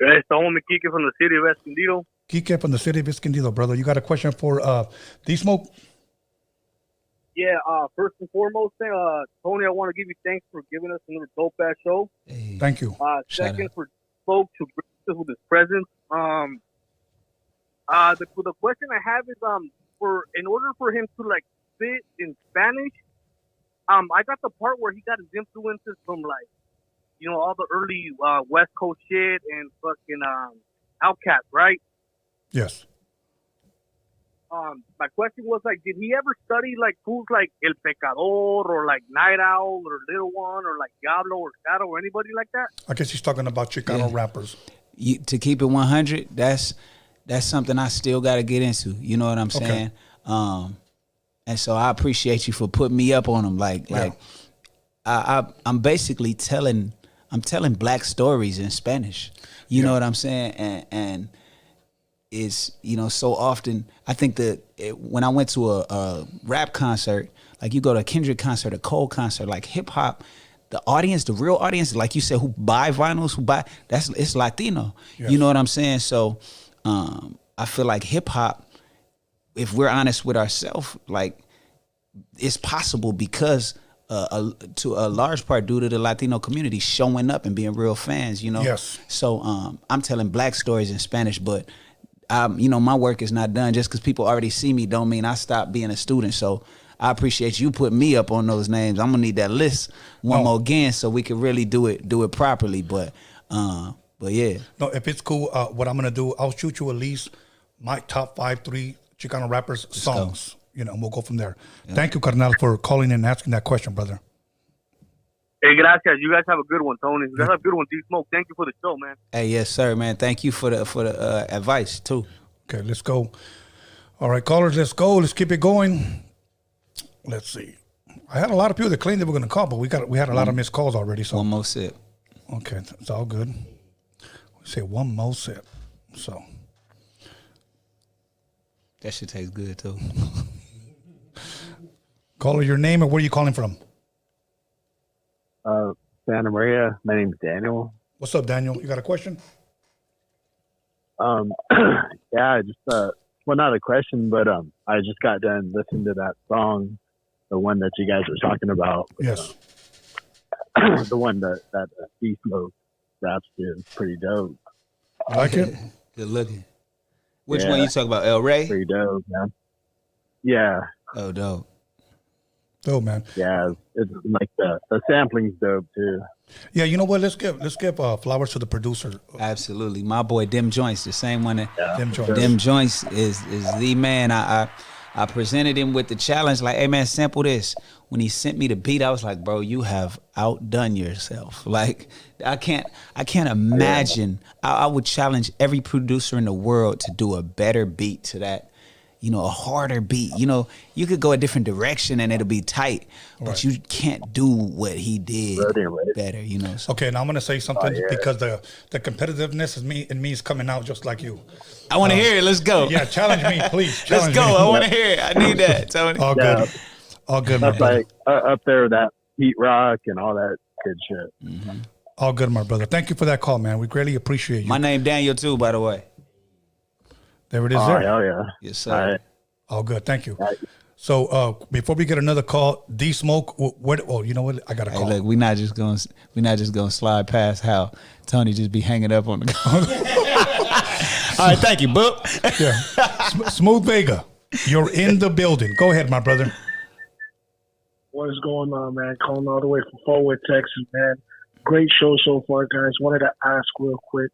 It's the homie Kike from the city of Escondido. Kike from the city of Escondido, brother. You got a question for D-Smoke? Yeah, first and foremost, Tony, I want to give you thanks for giving us another dope-ass show. Hey. Thank you. Second, for folks to grace us with his presence. The question I have is, in order for him to like spit in Spanish, I got the part where he got his influences from like, you know, all the early West Coast shit and fucking Outkast, right? Yes. My question was like, did he ever study like fools like El Pecador or like Night Owl or Little One or like Diablo or Shadow or anybody like that? I guess he's talking about Chicano rappers. To keep it 100, that's something I still got to get into. You know what I'm saying? And so I appreciate you for putting me up on him. I'm basically telling black stories in Spanish. You know what I'm saying? And is, you know, so often I think that when I went to a rap concert, like you go to a Kendrick concert, a Cole concert, like hip hop, the audience, the real audience, like you said, who buy vinyls, it's Latino. Yes. You know what I'm saying? So I feel like hip hop, if we're honest with ourselves, like it's possible because to a large part due to the Latino community showing up and being real fans, you know? Yes. So I'm telling black stories in Spanish, but you know, my work is not done. Just because people already see me don't mean I stopped being a student. So I appreciate you putting me up on those names. I'm gonna need that list one more again so we can really do it properly. But yeah. No, if it's cool, what I'm gonna do, I'll shoot you at least my top 3 Chicano rappers songs. You know, and we'll go from there. Yeah. Thank you, Carnal, for calling and asking that question, brother. Hey, gracias. You guys have a good one, Tony. You guys have a good one, D-Smoke. Thank you for the show, man. Hey, yes, sir, man. Thank you for the advice too. Okay, let's go. All right, callers, let's go. Let's keep it going. Let's see. I had a lot of people that claimed they were going to call, but we had a lot of missed calls already. So one more sip. Okay, it's all good. We say one more sip. So that shit tastes good too. Caller, your name and where are you calling from? Santa Maria. My name's Daniel. What's up, Daniel? You got a question? Yeah, just well, not a question, but I just got done listening to that song, the one that you guys were talking about. Yes. The one that D-Smoke raps to is pretty dope. You like it? Good looking. Which one you talk about? El Rey? Pretty dope, man. Yeah. Oh, dope. Dope, man. Yeah, it's like the sampling's dope too. Yeah, you know what? Let's give flowers to the producer. Absolutely, my boy Dim Joints, the same one that Dim Joints. Dim Joints is the man. I presented him with the challenge, like, hey man, sample this. When he sent me the beat, I was like, bro, you have outdone yourself. Like, I can't imagine. I would challenge every producer in the world to do a better beat to that. You know, a harder beat. You know, you could go a different direction and it'll be tight, but you can't do what he did better. You know. So. Okay, now I'm gonna say something because the competitiveness in me is coming out just like you. I want to hear it. Let's go. Yeah, challenge me, please. Let's go. I want to hear it. I need that, Tony. All good. All good, my That's brother. like up there with that Pete Rock and all that good shit. Mm-hmm. All good, my brother. Thank you for that call, man. We greatly appreciate you. My name Daniel too, by the way. There it is. Oh, there. hell yeah. Yes, sir. All right. All good. Thank you. So before we get another call, D Smoke. Oh, you know what? I got a call. Hey, look, we're not just gonna slide past how Tony just be hanging up on the call. All right, thank you, Boop. Yeah. Smooth Vega, you're in the building. Go ahead, my brother. What is going on, man? Calling all the way from Fort Worth, Texas, man. Great show so far, guys. Wanted to ask real quick.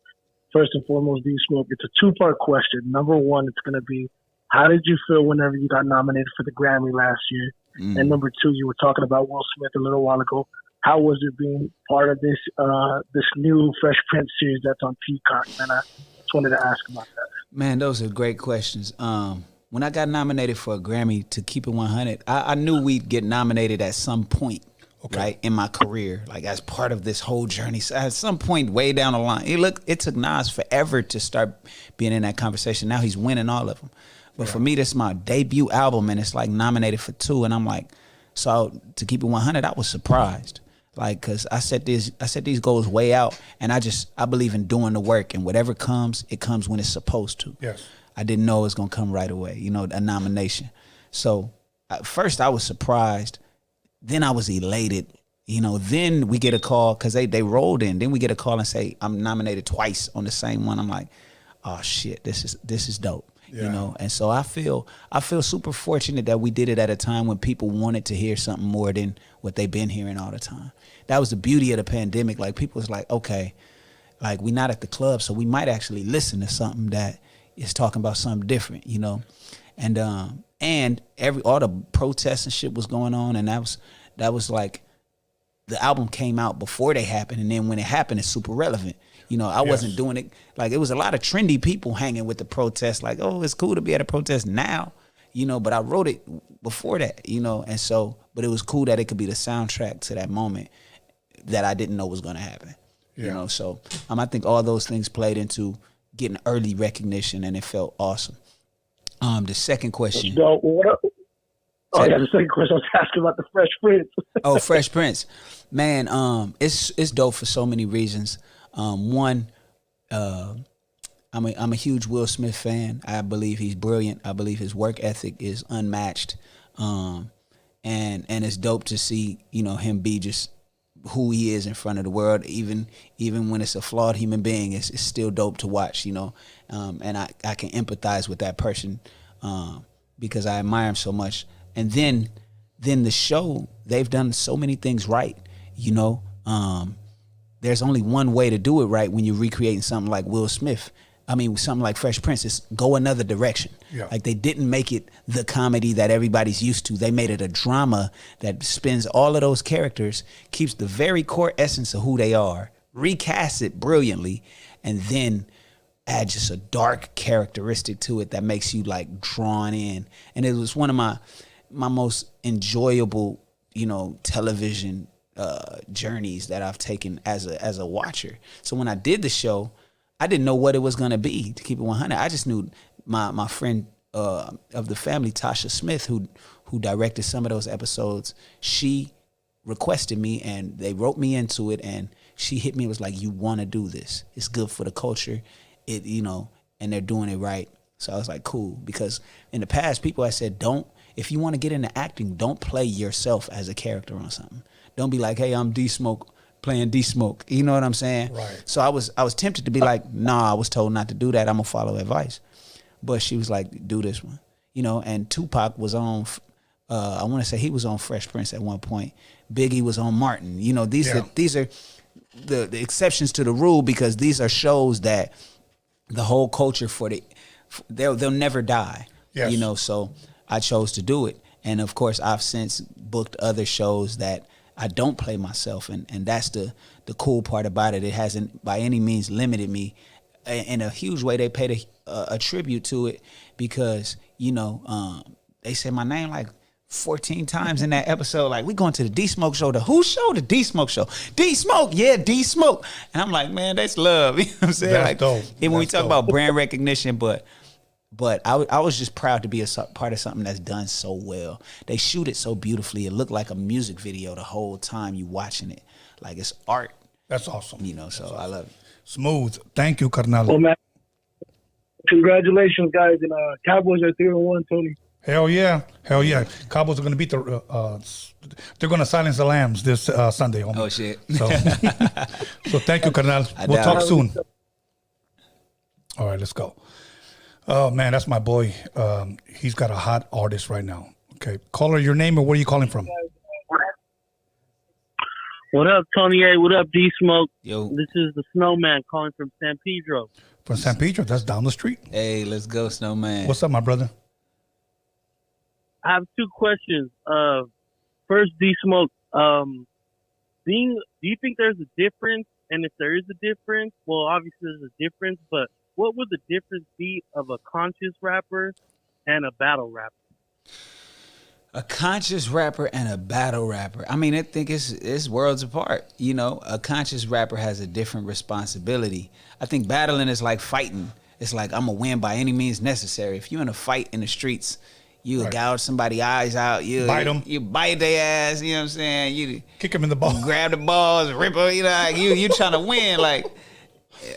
First and foremost, D-Smoke, it's a two-part question. Number one, it's going to be, how did you feel whenever you got nominated for the Grammy last year? And number two, you were talking about Will Smith a little while ago. How was it being part of this this new Fresh Prince series that's on Peacock? And I just wanted to ask about that. Man, those are great questions. When I got nominated for a Grammy, to keep it 100, I knew we'd get nominated at some point. Okay. Right, in my career, like as part of this whole journey. So at some point way down the line, it took Nas forever to start being in that conversation. Now he's winning all of them. But for me, this is my debut album, and it's like nominated for 2. And I'm like, so to keep it 100, I was surprised. Like, cause I set these goals way out, and I believe in doing the work, and whatever comes, it comes when it's supposed to. Yes. I didn't know it was gonna come right away, you know, a nomination. So at first I was surprised. Then I was elated, you know. Then we get a call because they rolled in. Then we get a call and say I'm nominated twice on the same one. I'm like, oh shit, this is dope, you know. And so I feel super fortunate that we did it at a time when people wanted to hear something more than what they've been hearing all the time. That was the beauty of the pandemic. Like people was like, okay, like we're not at the club, so we might actually listen to something that is talking about something different, you know. And all the protests and shit was going on, and that was like the album came out before they happened, and then when it happened, it's super relevant. You know, I wasn't doing it like it was a lot of trendy people hanging with the protests, like, oh, it's cool to be at a protest now, you know. But I wrote it before that, you know, and so, but it was cool that it could be the soundtrack to that moment that I didn't know was going to happen, you know. So I think all those things played into getting early recognition, and it felt awesome. The second question. The second question I was asking about the Fresh Prince. Oh, Fresh Prince, man. It's dope for so many reasons. One, I'm a huge Will Smith fan. I believe he's brilliant. I believe his work ethic is unmatched. And it's dope to see, you know, him be just who he is in front of the world. Even when it's a flawed human being, it's still dope to watch, you know. And I can empathize with that person because I admire him so much. And then the show, they've done so many things right, you know. There's only one way to do it right when you're recreating something like Will Smith. I mean, something like Fresh Prince is go another direction. Yeah. Like they didn't make it the comedy that everybody's used to. They made it a drama that spins all of those characters, keeps the very core essence of who they are, recasts it brilliantly, and then add just a dark characteristic to it that makes you like drawn in. And it was one of my most enjoyable, you know, television journeys that I've taken as a watcher. So when I did the show, I didn't know what it was going to be, to keep it 100. I just knew my friend of the family, Tasha Smith, who directed some of those episodes, she requested me, and they wrote me into it, and she hit me and was like, you want to do this. It's good for the culture. It, you know, and they're doing it right. So I was like, cool. Because in the past, people had said, if you want to get into acting, don't play yourself as a character on something. Don't be like, hey, I'm D-Smoke playing D-Smoke. You know what I'm saying? Right. So I was tempted to be like, nah, I was told not to do that. I'm going to follow advice. But she was like, do this one. You know, and Tupac was on, I want to say he was on Fresh Prince at one point. Biggie was on Martin. You know, these are the exceptions to the rule, because these are shows that the whole culture they'll never die. Yes. You know, so I chose to do it. And of course, I've since booked other shows that I don't play myself, and that's the cool part about it. It hasn't by any means limited me. In a huge way, they paid a tribute to it, because, you know, they said my name like 14 times in that episode. Like, we going to the D-Smoke show. The who show? The D-Smoke show. D-Smoke, yeah, D-Smoke. And I'm like, man, that's love. You know what I'm saying? That's like, dope. And when we That's talk dope. about brand recognition, but I was just proud to be a part of something that's done so well. They shoot it so beautifully. It looked like a music video the whole time you watching it. Like, it's art. That's awesome. You know, so That's awesome. I love it. Smooth. Thank you, Carnal. Well, man, congratulations, guys. And Cowboys are 3-1, Tony. Hell yeah. Hell yeah. Cowboys are going to beat they're going to silence the Lambs this Sunday, homie. Oh, shit. So thank you, Carnal. We'll talk soon. All right, let's go. Oh, man, that's my boy. He's got a hot artist right now. Okay. Caller, your name and where are you calling from? What up, Tony A? What up, D-Smoke? Yo. This is the Snowman calling from San Pedro. From San Pedro? That's down the street. Hey, let's go, Snowman. What's up, my brother? I have two questions. First, D-Smoke, do you think there's a difference? And if there is a difference, well, obviously there's a difference, but what would the difference be of a conscious rapper and a battle rapper? A conscious rapper and a battle rapper. I mean, I think it's worlds apart. You know, a conscious rapper has a different responsibility. I think battling is like fighting. It's like, I'm going to win by any means necessary. If you're in a fight in the streets, you gouge somebody's eyes out. You bite them. You bite their ass. You know what I'm saying? You kick them in the balls. Grab the balls, rip them. You know, like you trying to win. Like,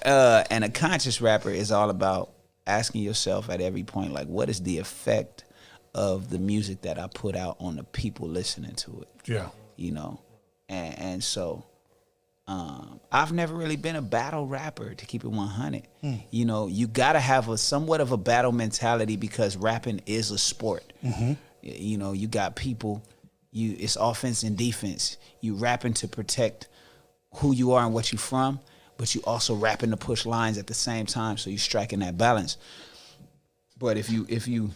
and a conscious rapper is all about asking yourself at every point, like, what is the effect of the music that I put out on the people listening to it? Yeah. You know, and so I've never really been a battle rapper, to keep it 100. You know, you got to have somewhat of a battle mentality, because rapping is a sport. Mm-hmm. You know, you got people, it's offense and defense. You rapping to protect who you are and what you from, but you also rapping to push lines at the same time, so you're striking that balance. But if you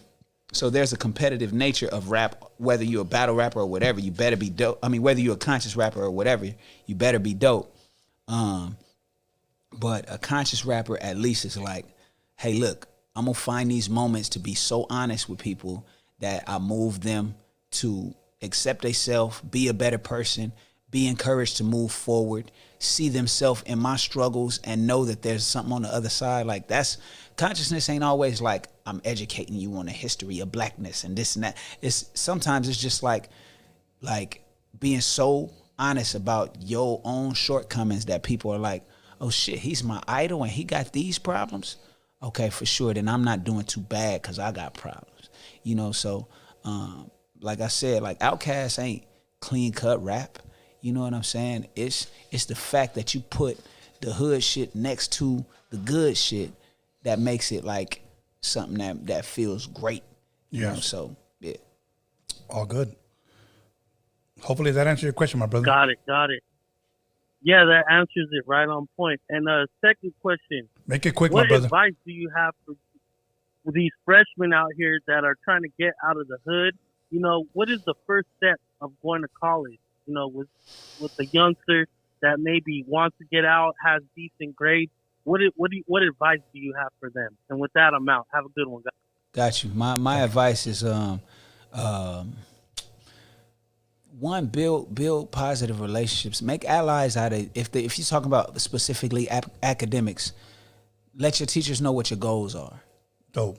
so there's a competitive nature of rap, whether you're a battle rapper or whatever, you better be dope. I mean, whether you're a conscious rapper or whatever, you better be dope. But a conscious rapper at least is like, hey, look, I'm going to find these moments to be so honest with people that I move them to accept themselves, be a better person, be encouraged to move forward, see themselves in my struggles, and know that there's something on the other side. Like, that's consciousness ain't always like, I'm educating you on the history of blackness and this and that. Sometimes it's just like being so honest about your own shortcomings that people are like, oh shit, he's my idol and he got these problems. Okay, for sure. Then I'm not doing too bad because I got problems. You know, so like I said, like Outkast ain't clean cut rap. You know what I'm saying? It's the fact that you put the hood shit next to the good shit that makes it like something that feels great. You know? So, yeah. All good. Hopefully that answers your question, my brother. Got it. Yeah, that answers it right on point. And second question. Make it quick, my brother. What advice do you have for these freshmen out here that are trying to get out of the hood? You know, what is the first step of going to college? You know, with the youngster that maybe wants to get out, has decent grades. What advice do you have for them? And with that, I'm out. Have a good one, guys. Got you. My advice is one, build positive relationships. Make allies out of if you're talking about specifically academics. Let your teachers know what your goals are. Dope.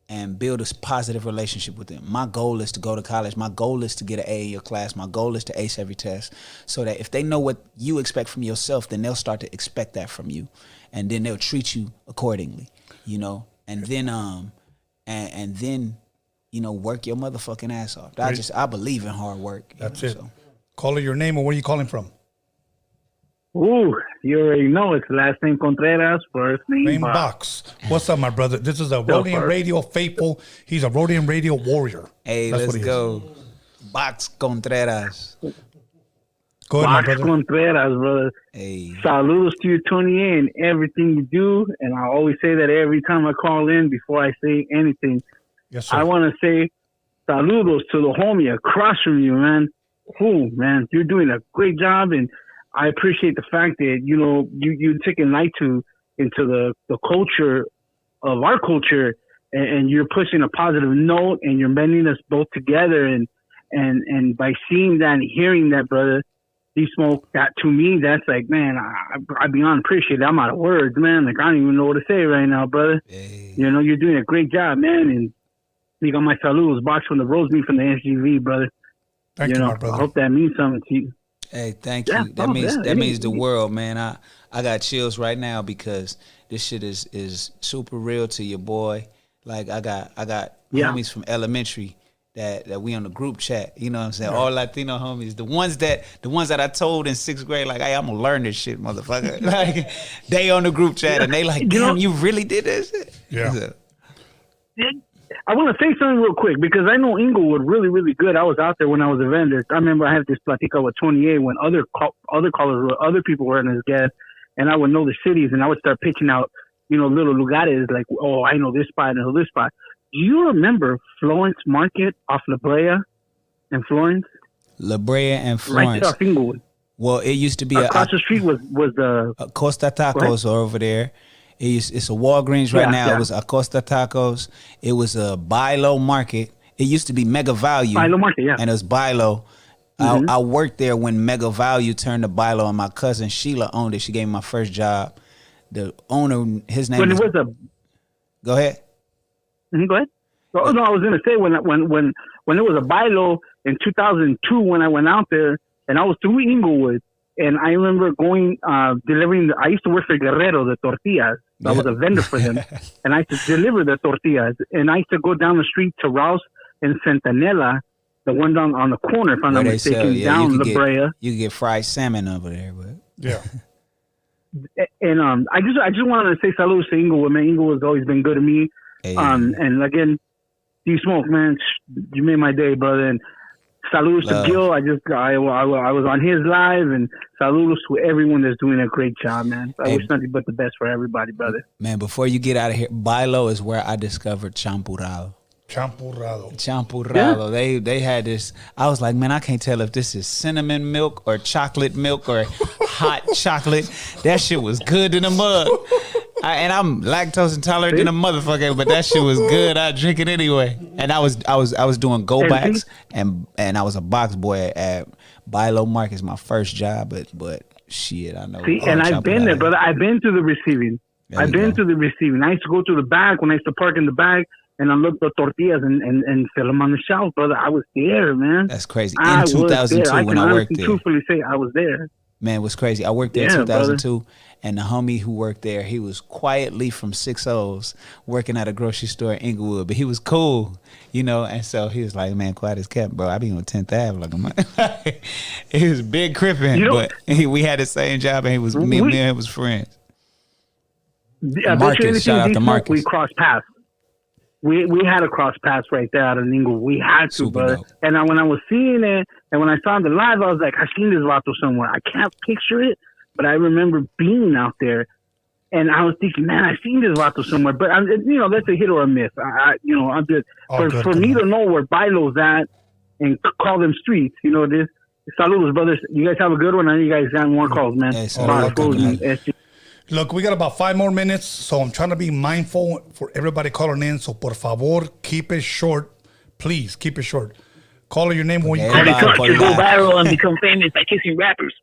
and build a positive relationship with them. My goal is to go to college. My goal is to get an A in your class. My goal is to ace every test, so that if they know what you expect from yourself, then they'll start to expect that from you, and then they'll treat you accordingly, you know. And then and then, you know, work your motherfucking ass off. I believe in hard work. That's it. So. Call her your name, or where are you calling from? Ooh, you already know it's last name Contreras, first name Box. What's up, my brother? This is a Roadium Radio faithful. He's a Roadium Radio warrior. Hey, let's go. Box Contreras. Go ahead, my brother. Box Contreras, brother. Hey. Saludos to you, Tony, and everything you do. And I always say that every time I call in before I say anything. Yes, sir. I want to say saludos to the homie across from you, man. Cool, man. You're doing a great job, and I appreciate the fact that, you know, you taking light into the culture of our culture, and you're pushing a positive note, and you're bending us both together, and by seeing that and hearing that, brother, D-Smoke, that to me, that's like, man, I beyond appreciate it. I'm out of words, man. Like, I don't even know what to say right now, brother. Hey. You know, you're doing a great job, man, and you got my saludos, Box from the Rosemead from the SGV, brother. Thank you, my brother. I hope that means something to you. Hey, thank you. That means the world, man. I got chills right now because this shit is super real to your boy. Like I got homies from elementary that we on the group chat. You know what I'm saying? All Latino homies. The ones that I told in 6th grade, like, hey, I'm gonna learn this shit, motherfucker. Like they on the group chat and they like, damn, you really did this shit? Yeah. So, I want to say something real quick because I know Inglewood really, really good. I was out there when I was a vendor. I remember I had this platica with 28 when other people were in his guest, and I would know the cities, and I would start pitching out, you know, little lugares like, oh, I know this spot, I know this spot. Do you remember Florence Market off La Brea and Florence? La Brea and Florence. Right there off Inglewood. Well, it used to be across the street was the Costa Tacos over there. It's a Walgreens right now. Yeah. It was Acosta Tacos. It was a Buy Low Market. It used to be Mega Value. Buy Low Market, yeah. And it was Buy Low. Mm-hmm. I worked there when Mega Value turned to Buy Low, and my cousin Sheila owned it. She gave me my first job. The owner, his name was... Go ahead. Mm-hmm, go ahead. Oh, no, I was going to say when it was a Buy Low in 2002 when I went out there, and I was through Inglewood. And I remember going, delivering, I used to work for Guerrero, the tortillas. I was a vendor for them. And I used to deliver the tortillas. And I used to go down the street to Raus and Centinela, the one down on the corner, if I'm not mistaken, down La Brea. You could get fried salmon over there, but. Yeah. And I just wanted to say saludos to Inglewood, man. Inglewood's always been good to me. Hey. And again, D-Smoke, man, you made my day, brother. And saludos to Gil. I was on his live, and saludos to everyone that's doing a great job, man. I wish nothing but the best for everybody, brother. Man, before you get out of here, Buy Low is where I discovered champurrado. Champurrado. Yeah. They had this. I was like, man, I can't tell if this is cinnamon milk or chocolate milk or hot chocolate. That shit was good in the mug. And I'm lactose intolerant than a motherfucker, but that shit was good. I drink it anyway. And I was doing go backs, and I was a box boy at Buy Low Markets, my first job. But shit, I know. See, and I've been there, brother. I've been through the receiving. I used to go to the back when I used to park in the back, and I looked at tortillas and fill them on the shelf, brother. I was there, man. That's crazy. In 2002, when I worked there, truthfully say I was there. Man, it was crazy. I worked there in 2002, brother. And the homie who worked there, he was quietly from 6O's working at a grocery store in Inglewood, but he was cool, you know, and so he was like, man, quiet as kept, bro. I be on 10th Ave. Like, he was big crippin', but we had the same job, and he was me and him was friends. Marcus, shout out to Marcus. We crossed paths. We had a cross paths right there out of Inglewood. We had to, brother. And when I was seeing it, and when I saw the live, I was like, I've seen this vato somewhere. I can't picture it, but I remember being out there, and I was thinking, man, I've seen this vato somewhere. But you know, that's a hit or a miss. I'm just for me to know where Bailo's at and call them streets. You know this. Saludos, brothers. You guys have a good one. I know you guys got more calls, man. Look, we got about 5 more minutes, so I'm trying to be mindful for everybody calling in. So, por favor, keep it short. Please, keep it short. Call your name when you call. To go viral and become famous by kissing rappers.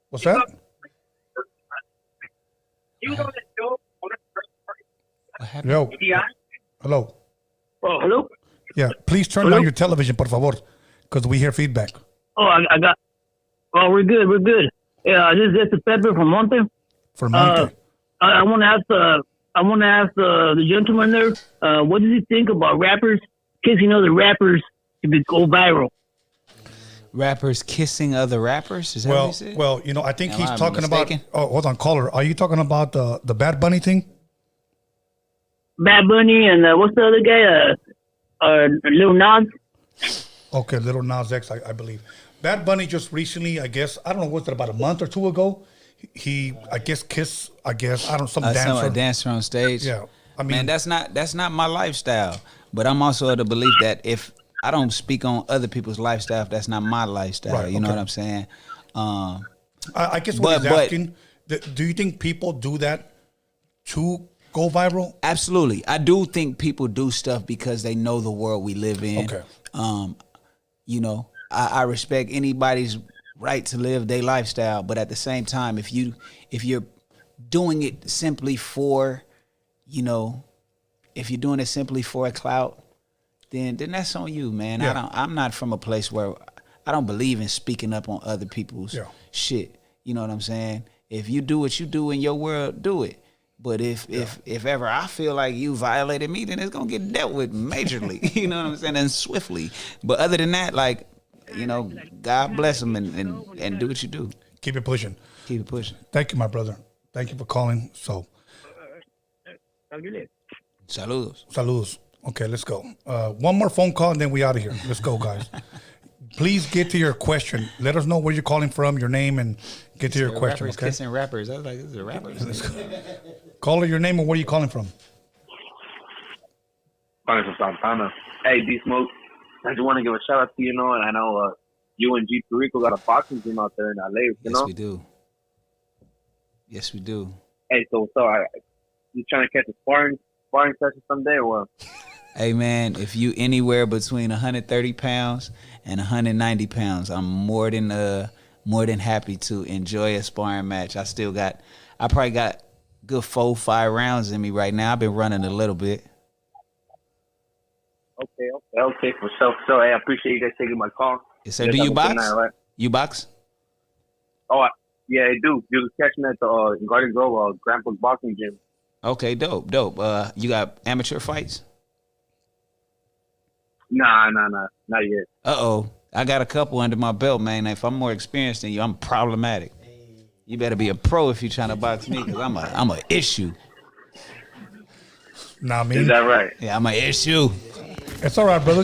What's that? You know that show? Yo. Hello. Oh, hello? Yeah, please turn down your television, por favor, because we hear feedback. Oh, I got... Oh, we're good. Yeah, this is Pepper from Monte. For Monte. I want to ask the gentleman there, what does he think about rappers kissing other rappers to go viral? Rappers kissing other rappers? Is that what he said? Well, you know, I think he's talking about... Oh, hold on, caller. Are you talking about the Bad Bunny thing? Bad Bunny and what's the other guy? Lil Nas? Okay, Lil Nas X, I believe. Bad Bunny just recently, I guess, I don't know, was it about a month or two ago? He I guess, kissed, I don't know, some dancer. A dancer on stage. Yeah. I mean, man, that's not my lifestyle. But I'm also of the belief that if I don't speak on other people's lifestyle, if that's not my lifestyle. Right, you know what I'm saying? I guess what he's asking, do you think people do that to go viral? Absolutely. I do think people do stuff because they know the world we live in. Okay. You know, I respect anybody's right to live their lifestyle, but at the same time, if you're doing it simply for, you know, if you're doing it simply for a clout, then that's on you, man. Yeah. I'm not from a place where I don't believe in speaking up on other people's shit. You know what I'm saying? If you do what you do in your world, do it. But if ever I feel like you violated me, then it's gonna get dealt with majorly. You know what I'm saying? And swiftly. But other than that, like, you know, God bless them and do what you do. Keep it pushing. Keep it pushing. Thank you, my brother. Thank you for calling. So, saludos. Okay, let's go. One more phone call and then we out of here. Let's go, guys. Please get to your question. Let us know where you're calling from, your name, and get to your question. Rappers kissing rappers. I was like, this is a rapper. Caller, your name and where you calling from? Calling from Santana. Hey, D-Smoke. I just want to give a shout out to you, know, and I know you and G. Perico got a boxing team out there in LA, you know? Yes, we do. Hey, so you trying to catch a sparring session someday or what? Hey, man, if you anywhere between 130 pounds and 190 pounds, I'm more than happy to enjoy a sparring match. I probably got good 4-5 rounds in me right now. I've been running a little bit. Okay, for sure. So, hey, I appreciate you guys taking my call. Yes, sir. Do you box? Right? You box? Oh, yeah, I do. You can catch me at the Garden Grove Grandpa's Boxing Gym. Okay, dope. You got amateur fights? Nah, not yet. Uh-oh. I got a couple under my belt, man. If I'm more experienced than you, I'm problematic. You better be a pro if you're trying to box me, because I'm a issue. Nah, me. Is that right? Yeah, I'm an issue. It's all right, brother.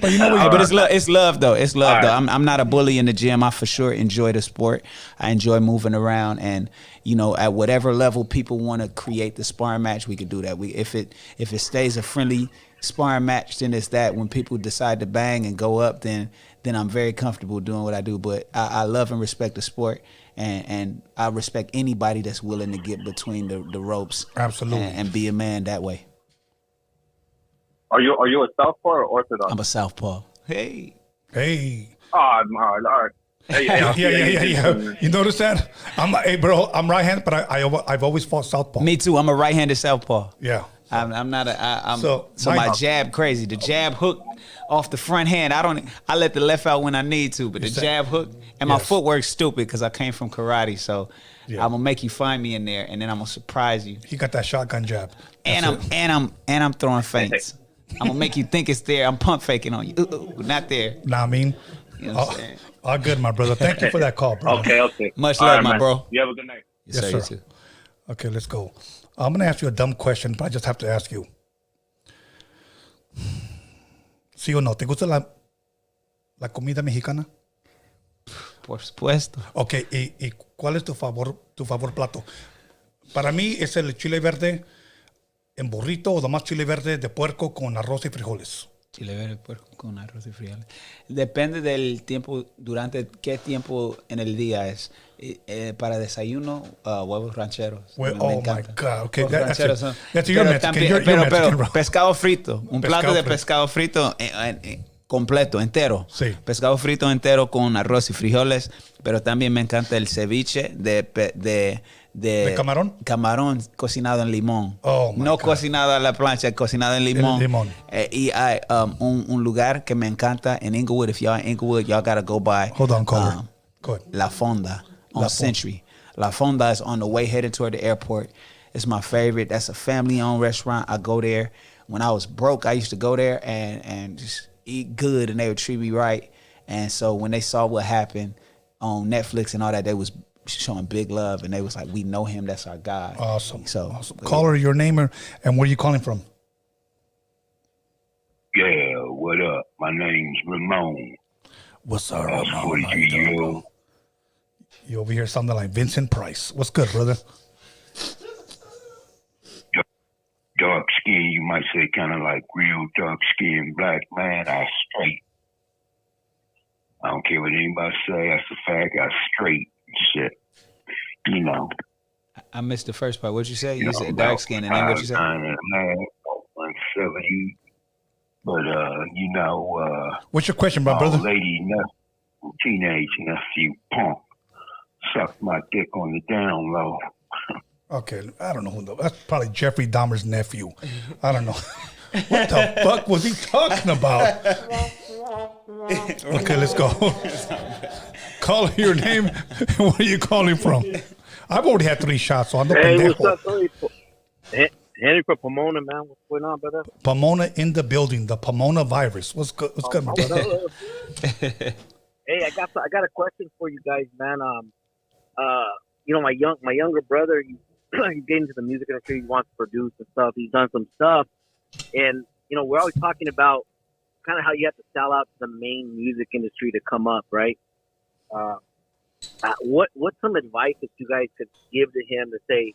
But you know what? But it's love, though. It's love, though. I'm not a bully in the gym. I for sure enjoy the sport. I enjoy moving around, and you know, at whatever level people want to create the sparring match, we could do that. If it stays a friendly sparring match, then it's that. When people decide to bang and go up, then I'm very comfortable doing what I do. But I love and respect the sport, and I respect anybody that's willing to get between the ropes. Absolutely. And be a man that way. Are you a southpaw or orthodox? I'm a southpaw. Hey. Oh, all right. Hey, yeah. You notice that? Hey, bro, I'm right-handed, but I've always fought southpaw. Me too. I'm a right-handed southpaw. Yeah. I'm not a. So my jab crazy. The jab hook off the front hand. I let the left out when I need to, but the jab hook and my footwork's stupid because I came from karate. So I'm gonna make you find me in there, and then I'm gonna surprise you. He got that shotgun jab. And I'm throwing feints. I'm gonna make you think it's there. I'm pump faking on you. Not there. Nah, I mean. You know what I'm saying? All good, my brother. Thank you for that call, bro. Okay. Much love, my man. bro. You have a good night. Yes, sir. You too. Okay, let's go. I'm going to ask you a dumb question, but I just have to ask you. ¿Sí o no? ¿Te gusta la comida mexicana? Por supuesto. Okay, ¿y cuál es tu favor plato? Para mí es el chile verde en burrito o nomás chile verde de puerco con arroz y frijoles. Chile verde puerco con arroz y frijoles. Depende del tiempo, durante qué tiempo en el día es. Para desayuno, huevos rancheros. Oh my God. Okay, that's your Mexican. Pero pescado frito. Un plato de pescado frito completo, entero. Sí. Pescado frito entero con arroz y frijoles. Pero también me encanta el ceviche de de camarón cocinado en limón. Oh, my no God. cocinado a la plancha, cocinado en limón. En limón. Y hay un lugar que me encanta en Inglewood. If y'all in Inglewood, y'all gotta go by. Hold on, caller. Go ahead. La Fonda on Century. La Fonda is on the way headed toward the airport. It's my favorite. That's a family-owned restaurant. I go there. When I was broke, I used to go there and just eat good, and they would treat me right. And so when they saw what happened on Netflix and all that, they was showing big love, and they was like, we know him. That's our guy. Awesome. So, awesome. Caller, your name and where you calling from? Yeah, what up? My name's Ramon. What's up, Ramon? 43 years old. You over here sounding like Vincent Price. What's good, brother? Dark skin, you might say kind of like real dark skin black man. I straight. I don't care what anybody say. That's a fact. I straight shit. You know. I missed the first part. What'd you say? You know, said dark skin, and then what you said? 170. But you know. What's your question, my brother? Lady, teenage nephew, punk, sucked my dick on the down low. Okay, I don't know who that's probably Jeffrey Dahmer's nephew. I don't know. What the fuck was he talking about? Okay, let's go. Call your name and where are you calling from? I've already had 3 shots, so I'm not Hey, what's up, Henry from Pomona, man? What's going on, brother? Pomona in the building, the Pomona virus. What's good? What's good, my brother? Hey, I got a question for you guys, man. You know, my younger brother, he's getting into the music industry. He wants to produce and stuff. He's done some stuff, and you know, we're always talking about kind of how you have to sell out to the main music industry to come up, right? What's some advice that you guys could give to him to say,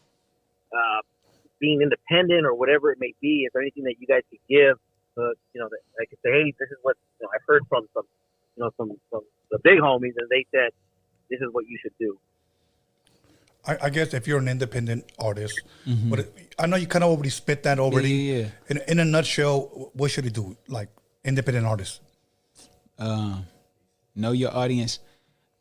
being independent or whatever it may be? Is there anything that you guys could give? You know, that I could say, hey, this is what I've heard from some the big homies, and they said this is what you should do. I guess if you're an independent artist, but I know you kind of already spit that already. Yeah. In a nutshell, what should he do? Like independent artist. Know your audience.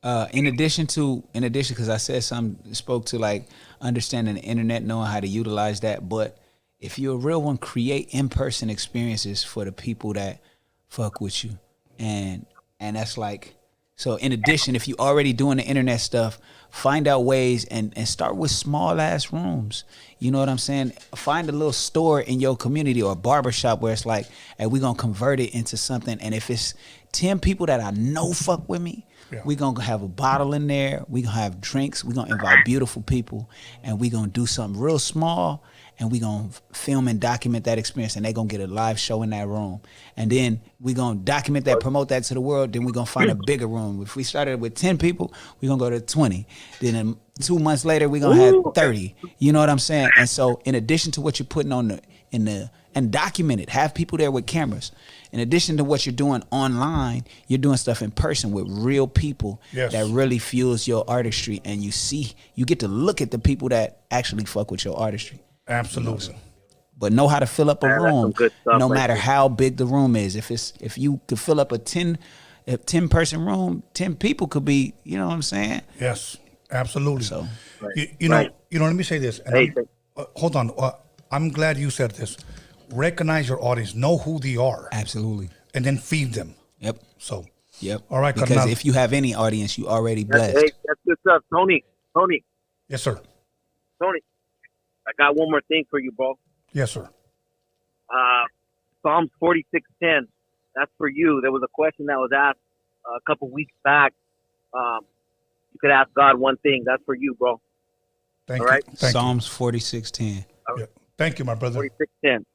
In addition, because I said spoke to like understanding the internet, knowing how to utilize that. But if you're a real one, create in-person experiences for the people that fuck with you, and that's like. So in addition, if you already doing the internet stuff, find out ways and start with small ass rooms. You know what I'm saying? Find a little store in your community or a barbershop where it's like, hey, we're going to convert it into something. And if it's 10 people that I know fuck with me, we're going to have a bottle in there. We're going to have drinks. We're going to invite beautiful people. And we're going to do something real small. And we're going to film and document that experience. And they're going to get a live show in that room. And then we're going to document that, promote that to the world. Then we're going to find a bigger room. If we started with 10 people, we're going to go to 20. Then 2 months later, we're going to have 30. You know what I'm saying? And so in addition to what you're putting on and document it, have people there with cameras. In addition to what you're doing online, you're doing stuff in person with real people that really fuels your artistry. And you get to look at the people that actually fuck with your artistry. Absolutely. But know how to fill up a room, no matter there. how big the room is. If you could fill up a 10 person room, 10 people could be, you know what I'm saying? Yes, absolutely. So, you know, let me say this. Hold on. I'm glad you said this. Recognize your audience. Know who they are. Absolutely. And then feed them. Yep. So. Yep. All right. Because if you have any audience, you already blessed. Hey, that's good stuff, Tony. Yes, sir. Tony, I got one more thing for you, bro. Yes, sir. Psalms 46:10. That's for you. There was a question that was asked a couple weeks back. You could ask God one thing. That's for you, bro. Thank All you. right? Thank Psalms 46:10. Yeah. Thank you, my brother. 46:10.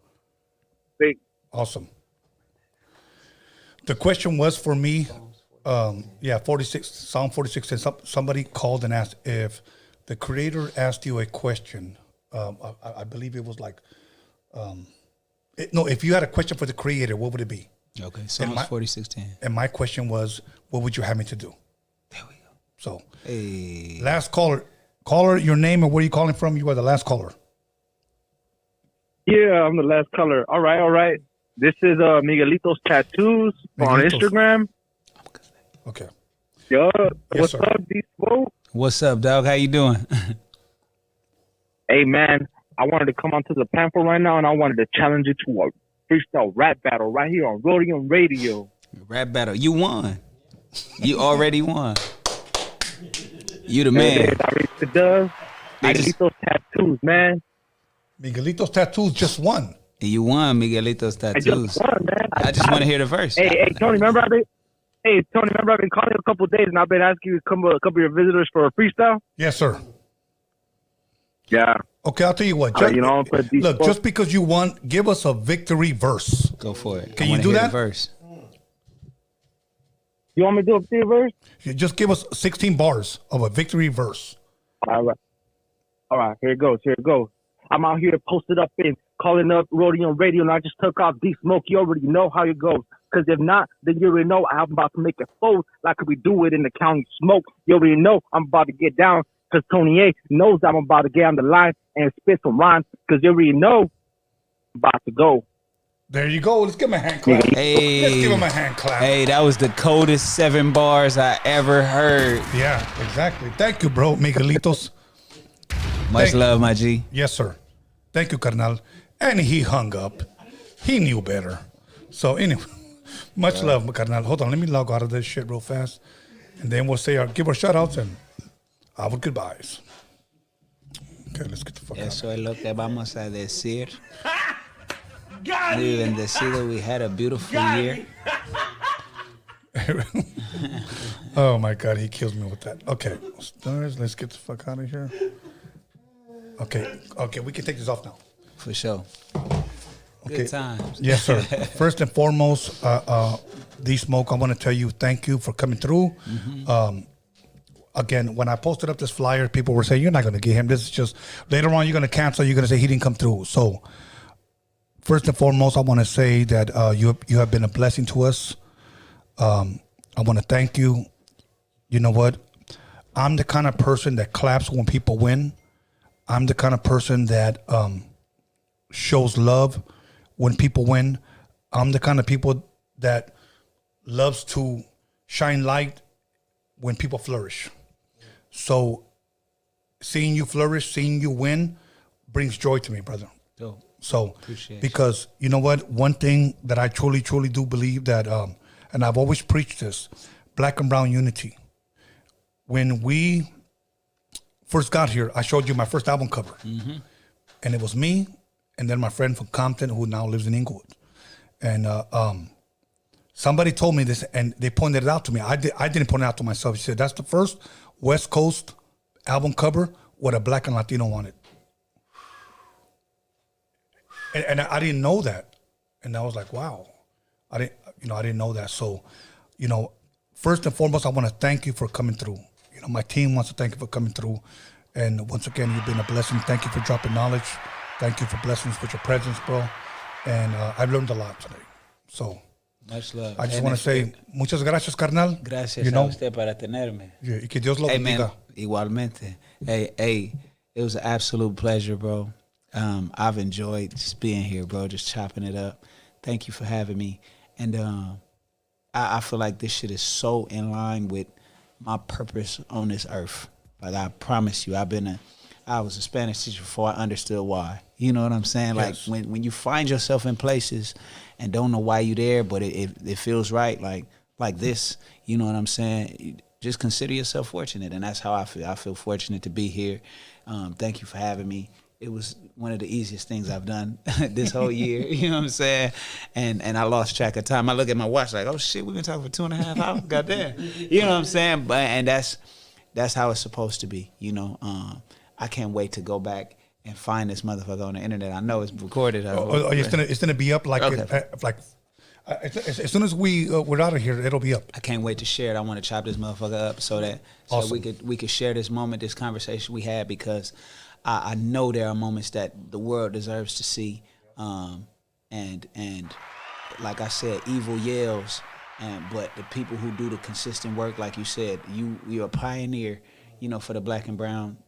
Big. Awesome. The question was for me. 46. Psalm 46:10. Somebody called and asked if the Creator asked you a question. I believe it was like, if you had a question for the Creator, what would it be? Okay, Psalms 46:10. And my question was, what would you have me to do? There we go. So, hey. Last caller, your name and where are you calling from? You are the last caller. Yeah, I'm the last caller. All right. This is Miguelito's Tattoos on Instagram. Okay. Yo, Yes, what's sir. up, D-Smoke? What's up, dog? How you doing? Hey, man, I wanted to come onto the platform right now, and I wanted to challenge you to a freestyle rap battle right here on Roadium Radio. Rap battle. You won. You already won. You the man. It does. Miguelito's tattoos, man. Miguelito's tattoos just won. You won Miguelito's tattoos. I just won, man. I just want to hear the verse. Hey, Tony, remember I've been calling you a couple of days, and I've been asking you to come a couple of your visitors for a freestyle. Yes, sir. Yeah. Okay, I'll tell you what. Look, just because you won, give us a victory verse. Go for it. Can you do that? Verse. You want me to do a victory verse? You just give us 16 bars of a victory verse. All right. Here it goes. I'm out here posted up and calling up Roadium Radio, and I just took off D-Smoke. You already know how it goes. Because if not, then you already know I'm about to make it fold like we do it in the county smoke. You already know I'm about to get down because Tony A knows I'm about to get on the line and spit some rhymes because you already know I'm about to go. There you go. Let's give him a hand clap. Hey, let's give him a hand clap. Hey, that was the coldest 7 bars I ever heard. Yeah, exactly. Thank you, bro, Miguelitos. Much love, my G. Yes, sir. Thank you, Carnal. And he hung up. He knew better. So anyway, much love, Carnal. Hold on, let me log out of this shit real fast. And then we'll say give our shout outs and our goodbyes. Okay, let's get the fuck out. Eso es lo que vamos a decir. Muy bendecido. We had a beautiful year. Oh my God, he kills me with that. Okay, stars, let's get the fuck out of here. Okay, we can take this off now. For sure. Okay. Good times. Yes, sir. First and foremost, D-Smoke, I want to tell you thank you for coming through. Mm-hmm. Again, when I posted up this flyer, people were saying, you're not going to get him. This is just, later on, you're going to cancel. You're going to say he didn't come through. So, first and foremost, I want to say that you have been a blessing to us. I want to thank you. You know what? I'm the kind of person that claps when people win. I'm the kind of person that shows love when people win. I'm the kind of people that loves to shine light when people flourish. So seeing you flourish, seeing you win brings joy to me, brother. Dope. So Appreciate because you know what? One thing that I truly, truly do believe that, and I've always preached this, black and brown unity. When we first got here, I showed you my first album cover. Mm-hmm. And it was me and then my friend from Compton who now lives in Inglewood. And somebody told me this and they pointed it out to me. I didn't point it out to myself. He said, that's the first West Coast album cover with a black and Latino on it. And I didn't know that. And I was like, wow. I didn't know that. So, first and foremost, I want to thank you for coming through. My team wants to thank you for coming through. And once again, you've been a blessing. Thank you for dropping knowledge. Thank you for blessing us with your presence, bro. And I've learned a lot today. So, much love. I just want to say, muchas gracias, carnal. Gracias a usted para tenerme. Yeah, y que Dios lo bendiga. Man, igualmente. Hey, it was an absolute pleasure, bro. I've enjoyed just being here, bro, just chopping it up. Thank you for having me. And I feel like this shit is so in line with my purpose on this earth. Like, I promise you, I was a Spanish teacher before I understood why. You know what I'm saying? Yes. Like, when you find yourself in places and don't know why you're there, but it feels right, like this, you know what I'm saying? Just consider yourself fortunate, and that's how I feel. I feel fortunate to be here. Thank you for having me. It was one of the easiest things I've done this whole year. You know what I'm saying? And I lost track of time. I look at my watch like, oh shit, we've been talking for 2.5 hours. Goddamn. You know what I'm saying? And that's how it's supposed to be. I can't wait to go back and find this motherfucker on the internet. I know it's recorded. It's gonna be up as soon as we're out of here, it'll be up. I can't wait to share it. I want to chop this motherfucker up so awesome. we could share this moment, this conversation we had, because I know there are moments that the world deserves to see, and like I said, evil yells, but the people who do the consistent work, like you said, you're a pioneer, for the black and brown,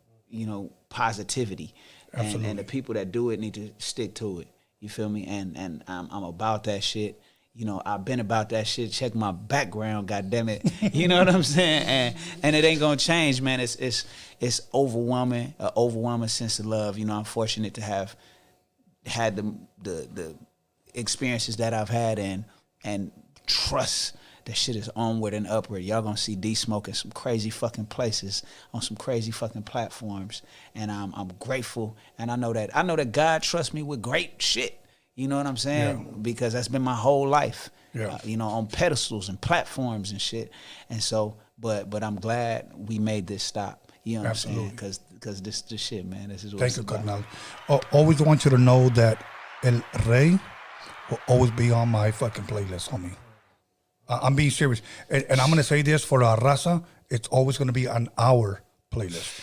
positivity, and the people that do it need to stick to it. You feel me? And I'm about that shit. you know, I've been about that shit. Check my background, goddamn it. You know what I'm saying? And it ain't gonna change, man. It's overwhelming, an overwhelming sense of love. You know, I'm fortunate to have had the experiences that I've had and trust that shit is onward and upward. Y'all gonna see D-Smoke in some crazy fucking places on some crazy fucking platforms, and I'm grateful. And I know that God trusts me with great shit. You know what I'm saying? Yeah. Because that's been my whole life. Yeah. You know, on pedestals and platforms and shit. And so, but I'm glad we made this stop. You know what I'm saying? Because this shit, man. This is what Thank you, Carnal. Always want you to know that El Rey will always be on my fucking playlist, homie. I'm being serious. And I'm going to say this for Raza, it's always going to be on our playlist.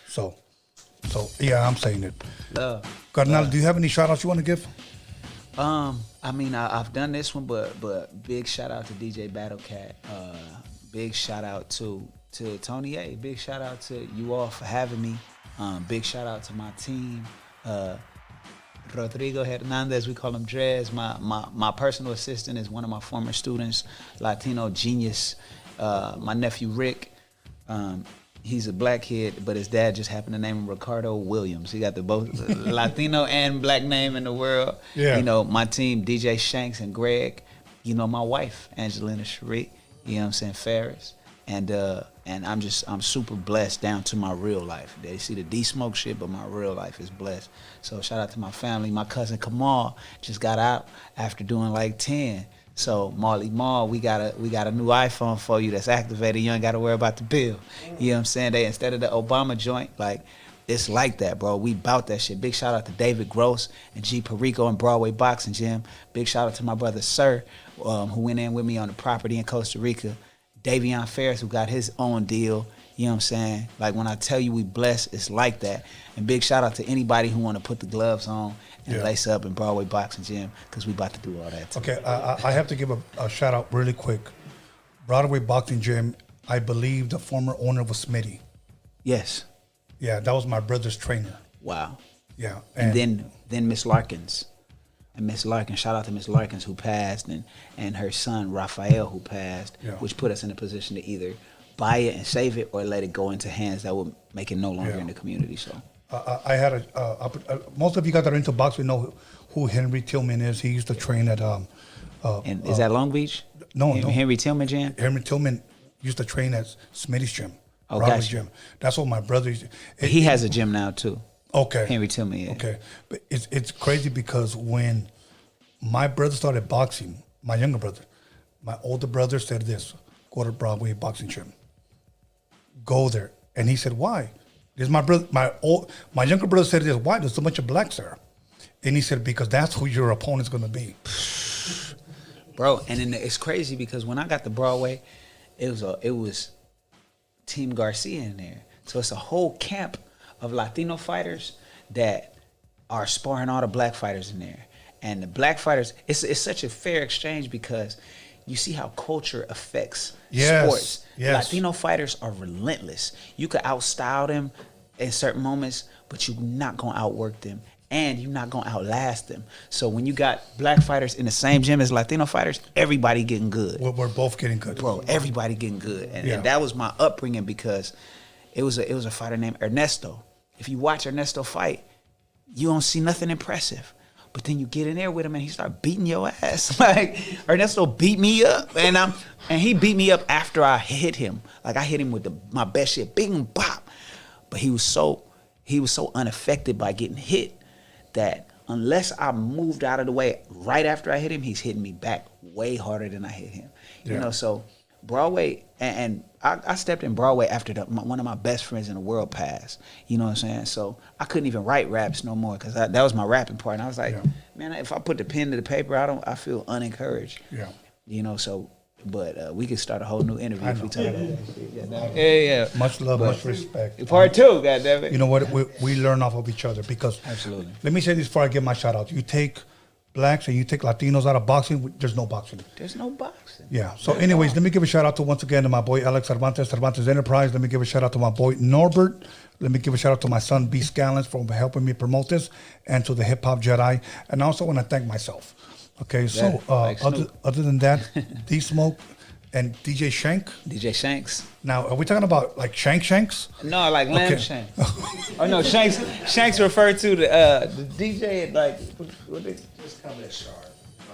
So yeah, I'm saying it. Carnal, do you have any shout-outs you want to give? I mean, I've done this one, but big shout out to DJ Battlecat. Big shout out to Tony A. Big shout out to you all for having me. Big shout out to my team. Rodrigo Hernandez, we call him Drez. My personal assistant is one of my former students, Latino genius. My nephew Rick. He's a black kid, but his dad just happened to name him Ricardo Williams. He got the both Latino and black name in the world. Yeah. You know, my team, DJ Shanks and Greg. You know, my wife, Angelina Cherie. You know what I'm saying, Ferris. And I'm super blessed down to my real life. They see the D-Smoke shit, but my real life is blessed. So shout out to my family. My cousin Kamal just got out after doing like 10. So Marley Marl, we got a new iPhone for you that's activated. You ain't got to worry about the bill. You know what I'm saying? They instead of the Obama joint, like it's like that, bro. We bout that shit. Big shout out to David Gross and G Perico and Broadway Boxing Gym. Big shout out to my brother Sir, who went in with me on the property in Costa Rica. Davion Ferris, who got his own deal. You know what I'm saying? Like when I tell you we blessed, it's like that. And big shout out to anybody who want to put the gloves on and lace up in Broadway Boxing Gym, because we about to do all that too. Okay, I have to give a shout out really quick. Broadway Boxing Gym, I believe the former owner was Smitty. Yes. Yeah, that was my brother's trainer. Wow. Yeah. And then Miss Larkins. And Miss Larkins, shout out to Miss Larkins who passed, and her son Raphael who passed, which put us in a position to either buy it and save it or let it go into hands that would make it no longer in the community. So I had most of you guys that are into boxing know who Henry Tillman is. He used to train at and is that Long Beach? No. Henry Tillman gym? Henry Tillman used to train at Smitty's gym. Oh, Robert's gotcha. gym. That's what my brother used to. He has a gym now too. Okay. Henry Tillman, yeah. Okay. But it's crazy because when my brother started boxing, my younger brother, my older brother said this, go to Broadway Boxing Gym. Go there. And he said, why? This is my brother, my younger brother said this, why? There's so much of blacks there. And he said, because that's who your opponent's gonna be. Bro, and then it's crazy because when I got to Broadway, it was Team Garcia in there. So it's a whole camp of Latino fighters that are sparring all the black fighters in there. And the black fighters, it's such a fair exchange because you see how culture affects sports. Yes. Latino fighters are relentless. You could outstyle them in certain moments, but you're not gonna outwork them. And you're not gonna outlast them. So when you got black fighters in the same gym as Latino fighters, everybody getting good. We're both getting good. Bro, everybody getting good. And that was my upbringing because it was a fighter named Ernesto. If you watch Ernesto fight, you don't see nothing impressive. But then you get in there with him and he start beating your ass. Like Ernesto beat me up, and he beat me up after I hit him. Like I hit him with my best shit, bing bop. But he was so unaffected by getting hit that unless I moved out of the way right after I hit him, he's hitting me back way harder than I hit him. You know, so Broadway, and I stepped in Broadway after one of my best friends in the world passed. You know what I'm saying? So I couldn't even write raps no more because that was my rapping part. And I was like, man, if I put the pen to the paper, I feel unencouraged. Yeah. You know, so, but we could start a whole new interview if we talk about that. Yeah. Much love, much respect. Part 2, goddammit. You know what? We learn off of each other because. Absolutely. Let me say this before I give my shout out. You take blacks and you take Latinos out of boxing, there's no boxing. There's no boxing. Yeah. So anyways, let me give a shout out to once again to my boy Alex Cervantes Enterprise. Let me give a shout out to my boy Norbert. Let me give a shout out to my son B-SKANLESS for helping me promote this, and to the Hip Hop Jedi. And I also want to thank myself Okay, so other than that, D Smoke and DJ Shank. DJ Shanks. Now, are we talking about like Shanks? No, like Lamb Shanks. Oh no, Shanks referred to the DJ like what they just come to Sharp.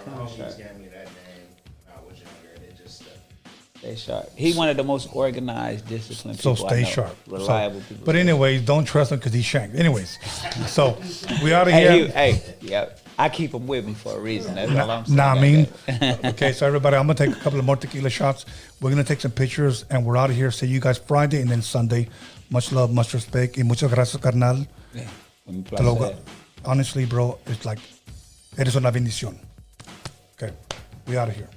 Homies gave me that name when I was younger, and it just Stay sharp. He one of the most organized, disciplined so people. Stay I know. sharp. Reliable people. But anyways, don't trust him because he's shanked. Anyways, so we out of here. I keep him with me for a reason. That's all I'm saying. Nah, I mean, okay, so everybody, I'm gonna take a couple of more tequila shots. We're gonna take some pictures, and we're out of here. See you guys Friday and then Sunday. Much love, much respect, y muchas gracias, carnal. Yeah, honestly, bro, it's like, eres una bendición. Okay, we out of here.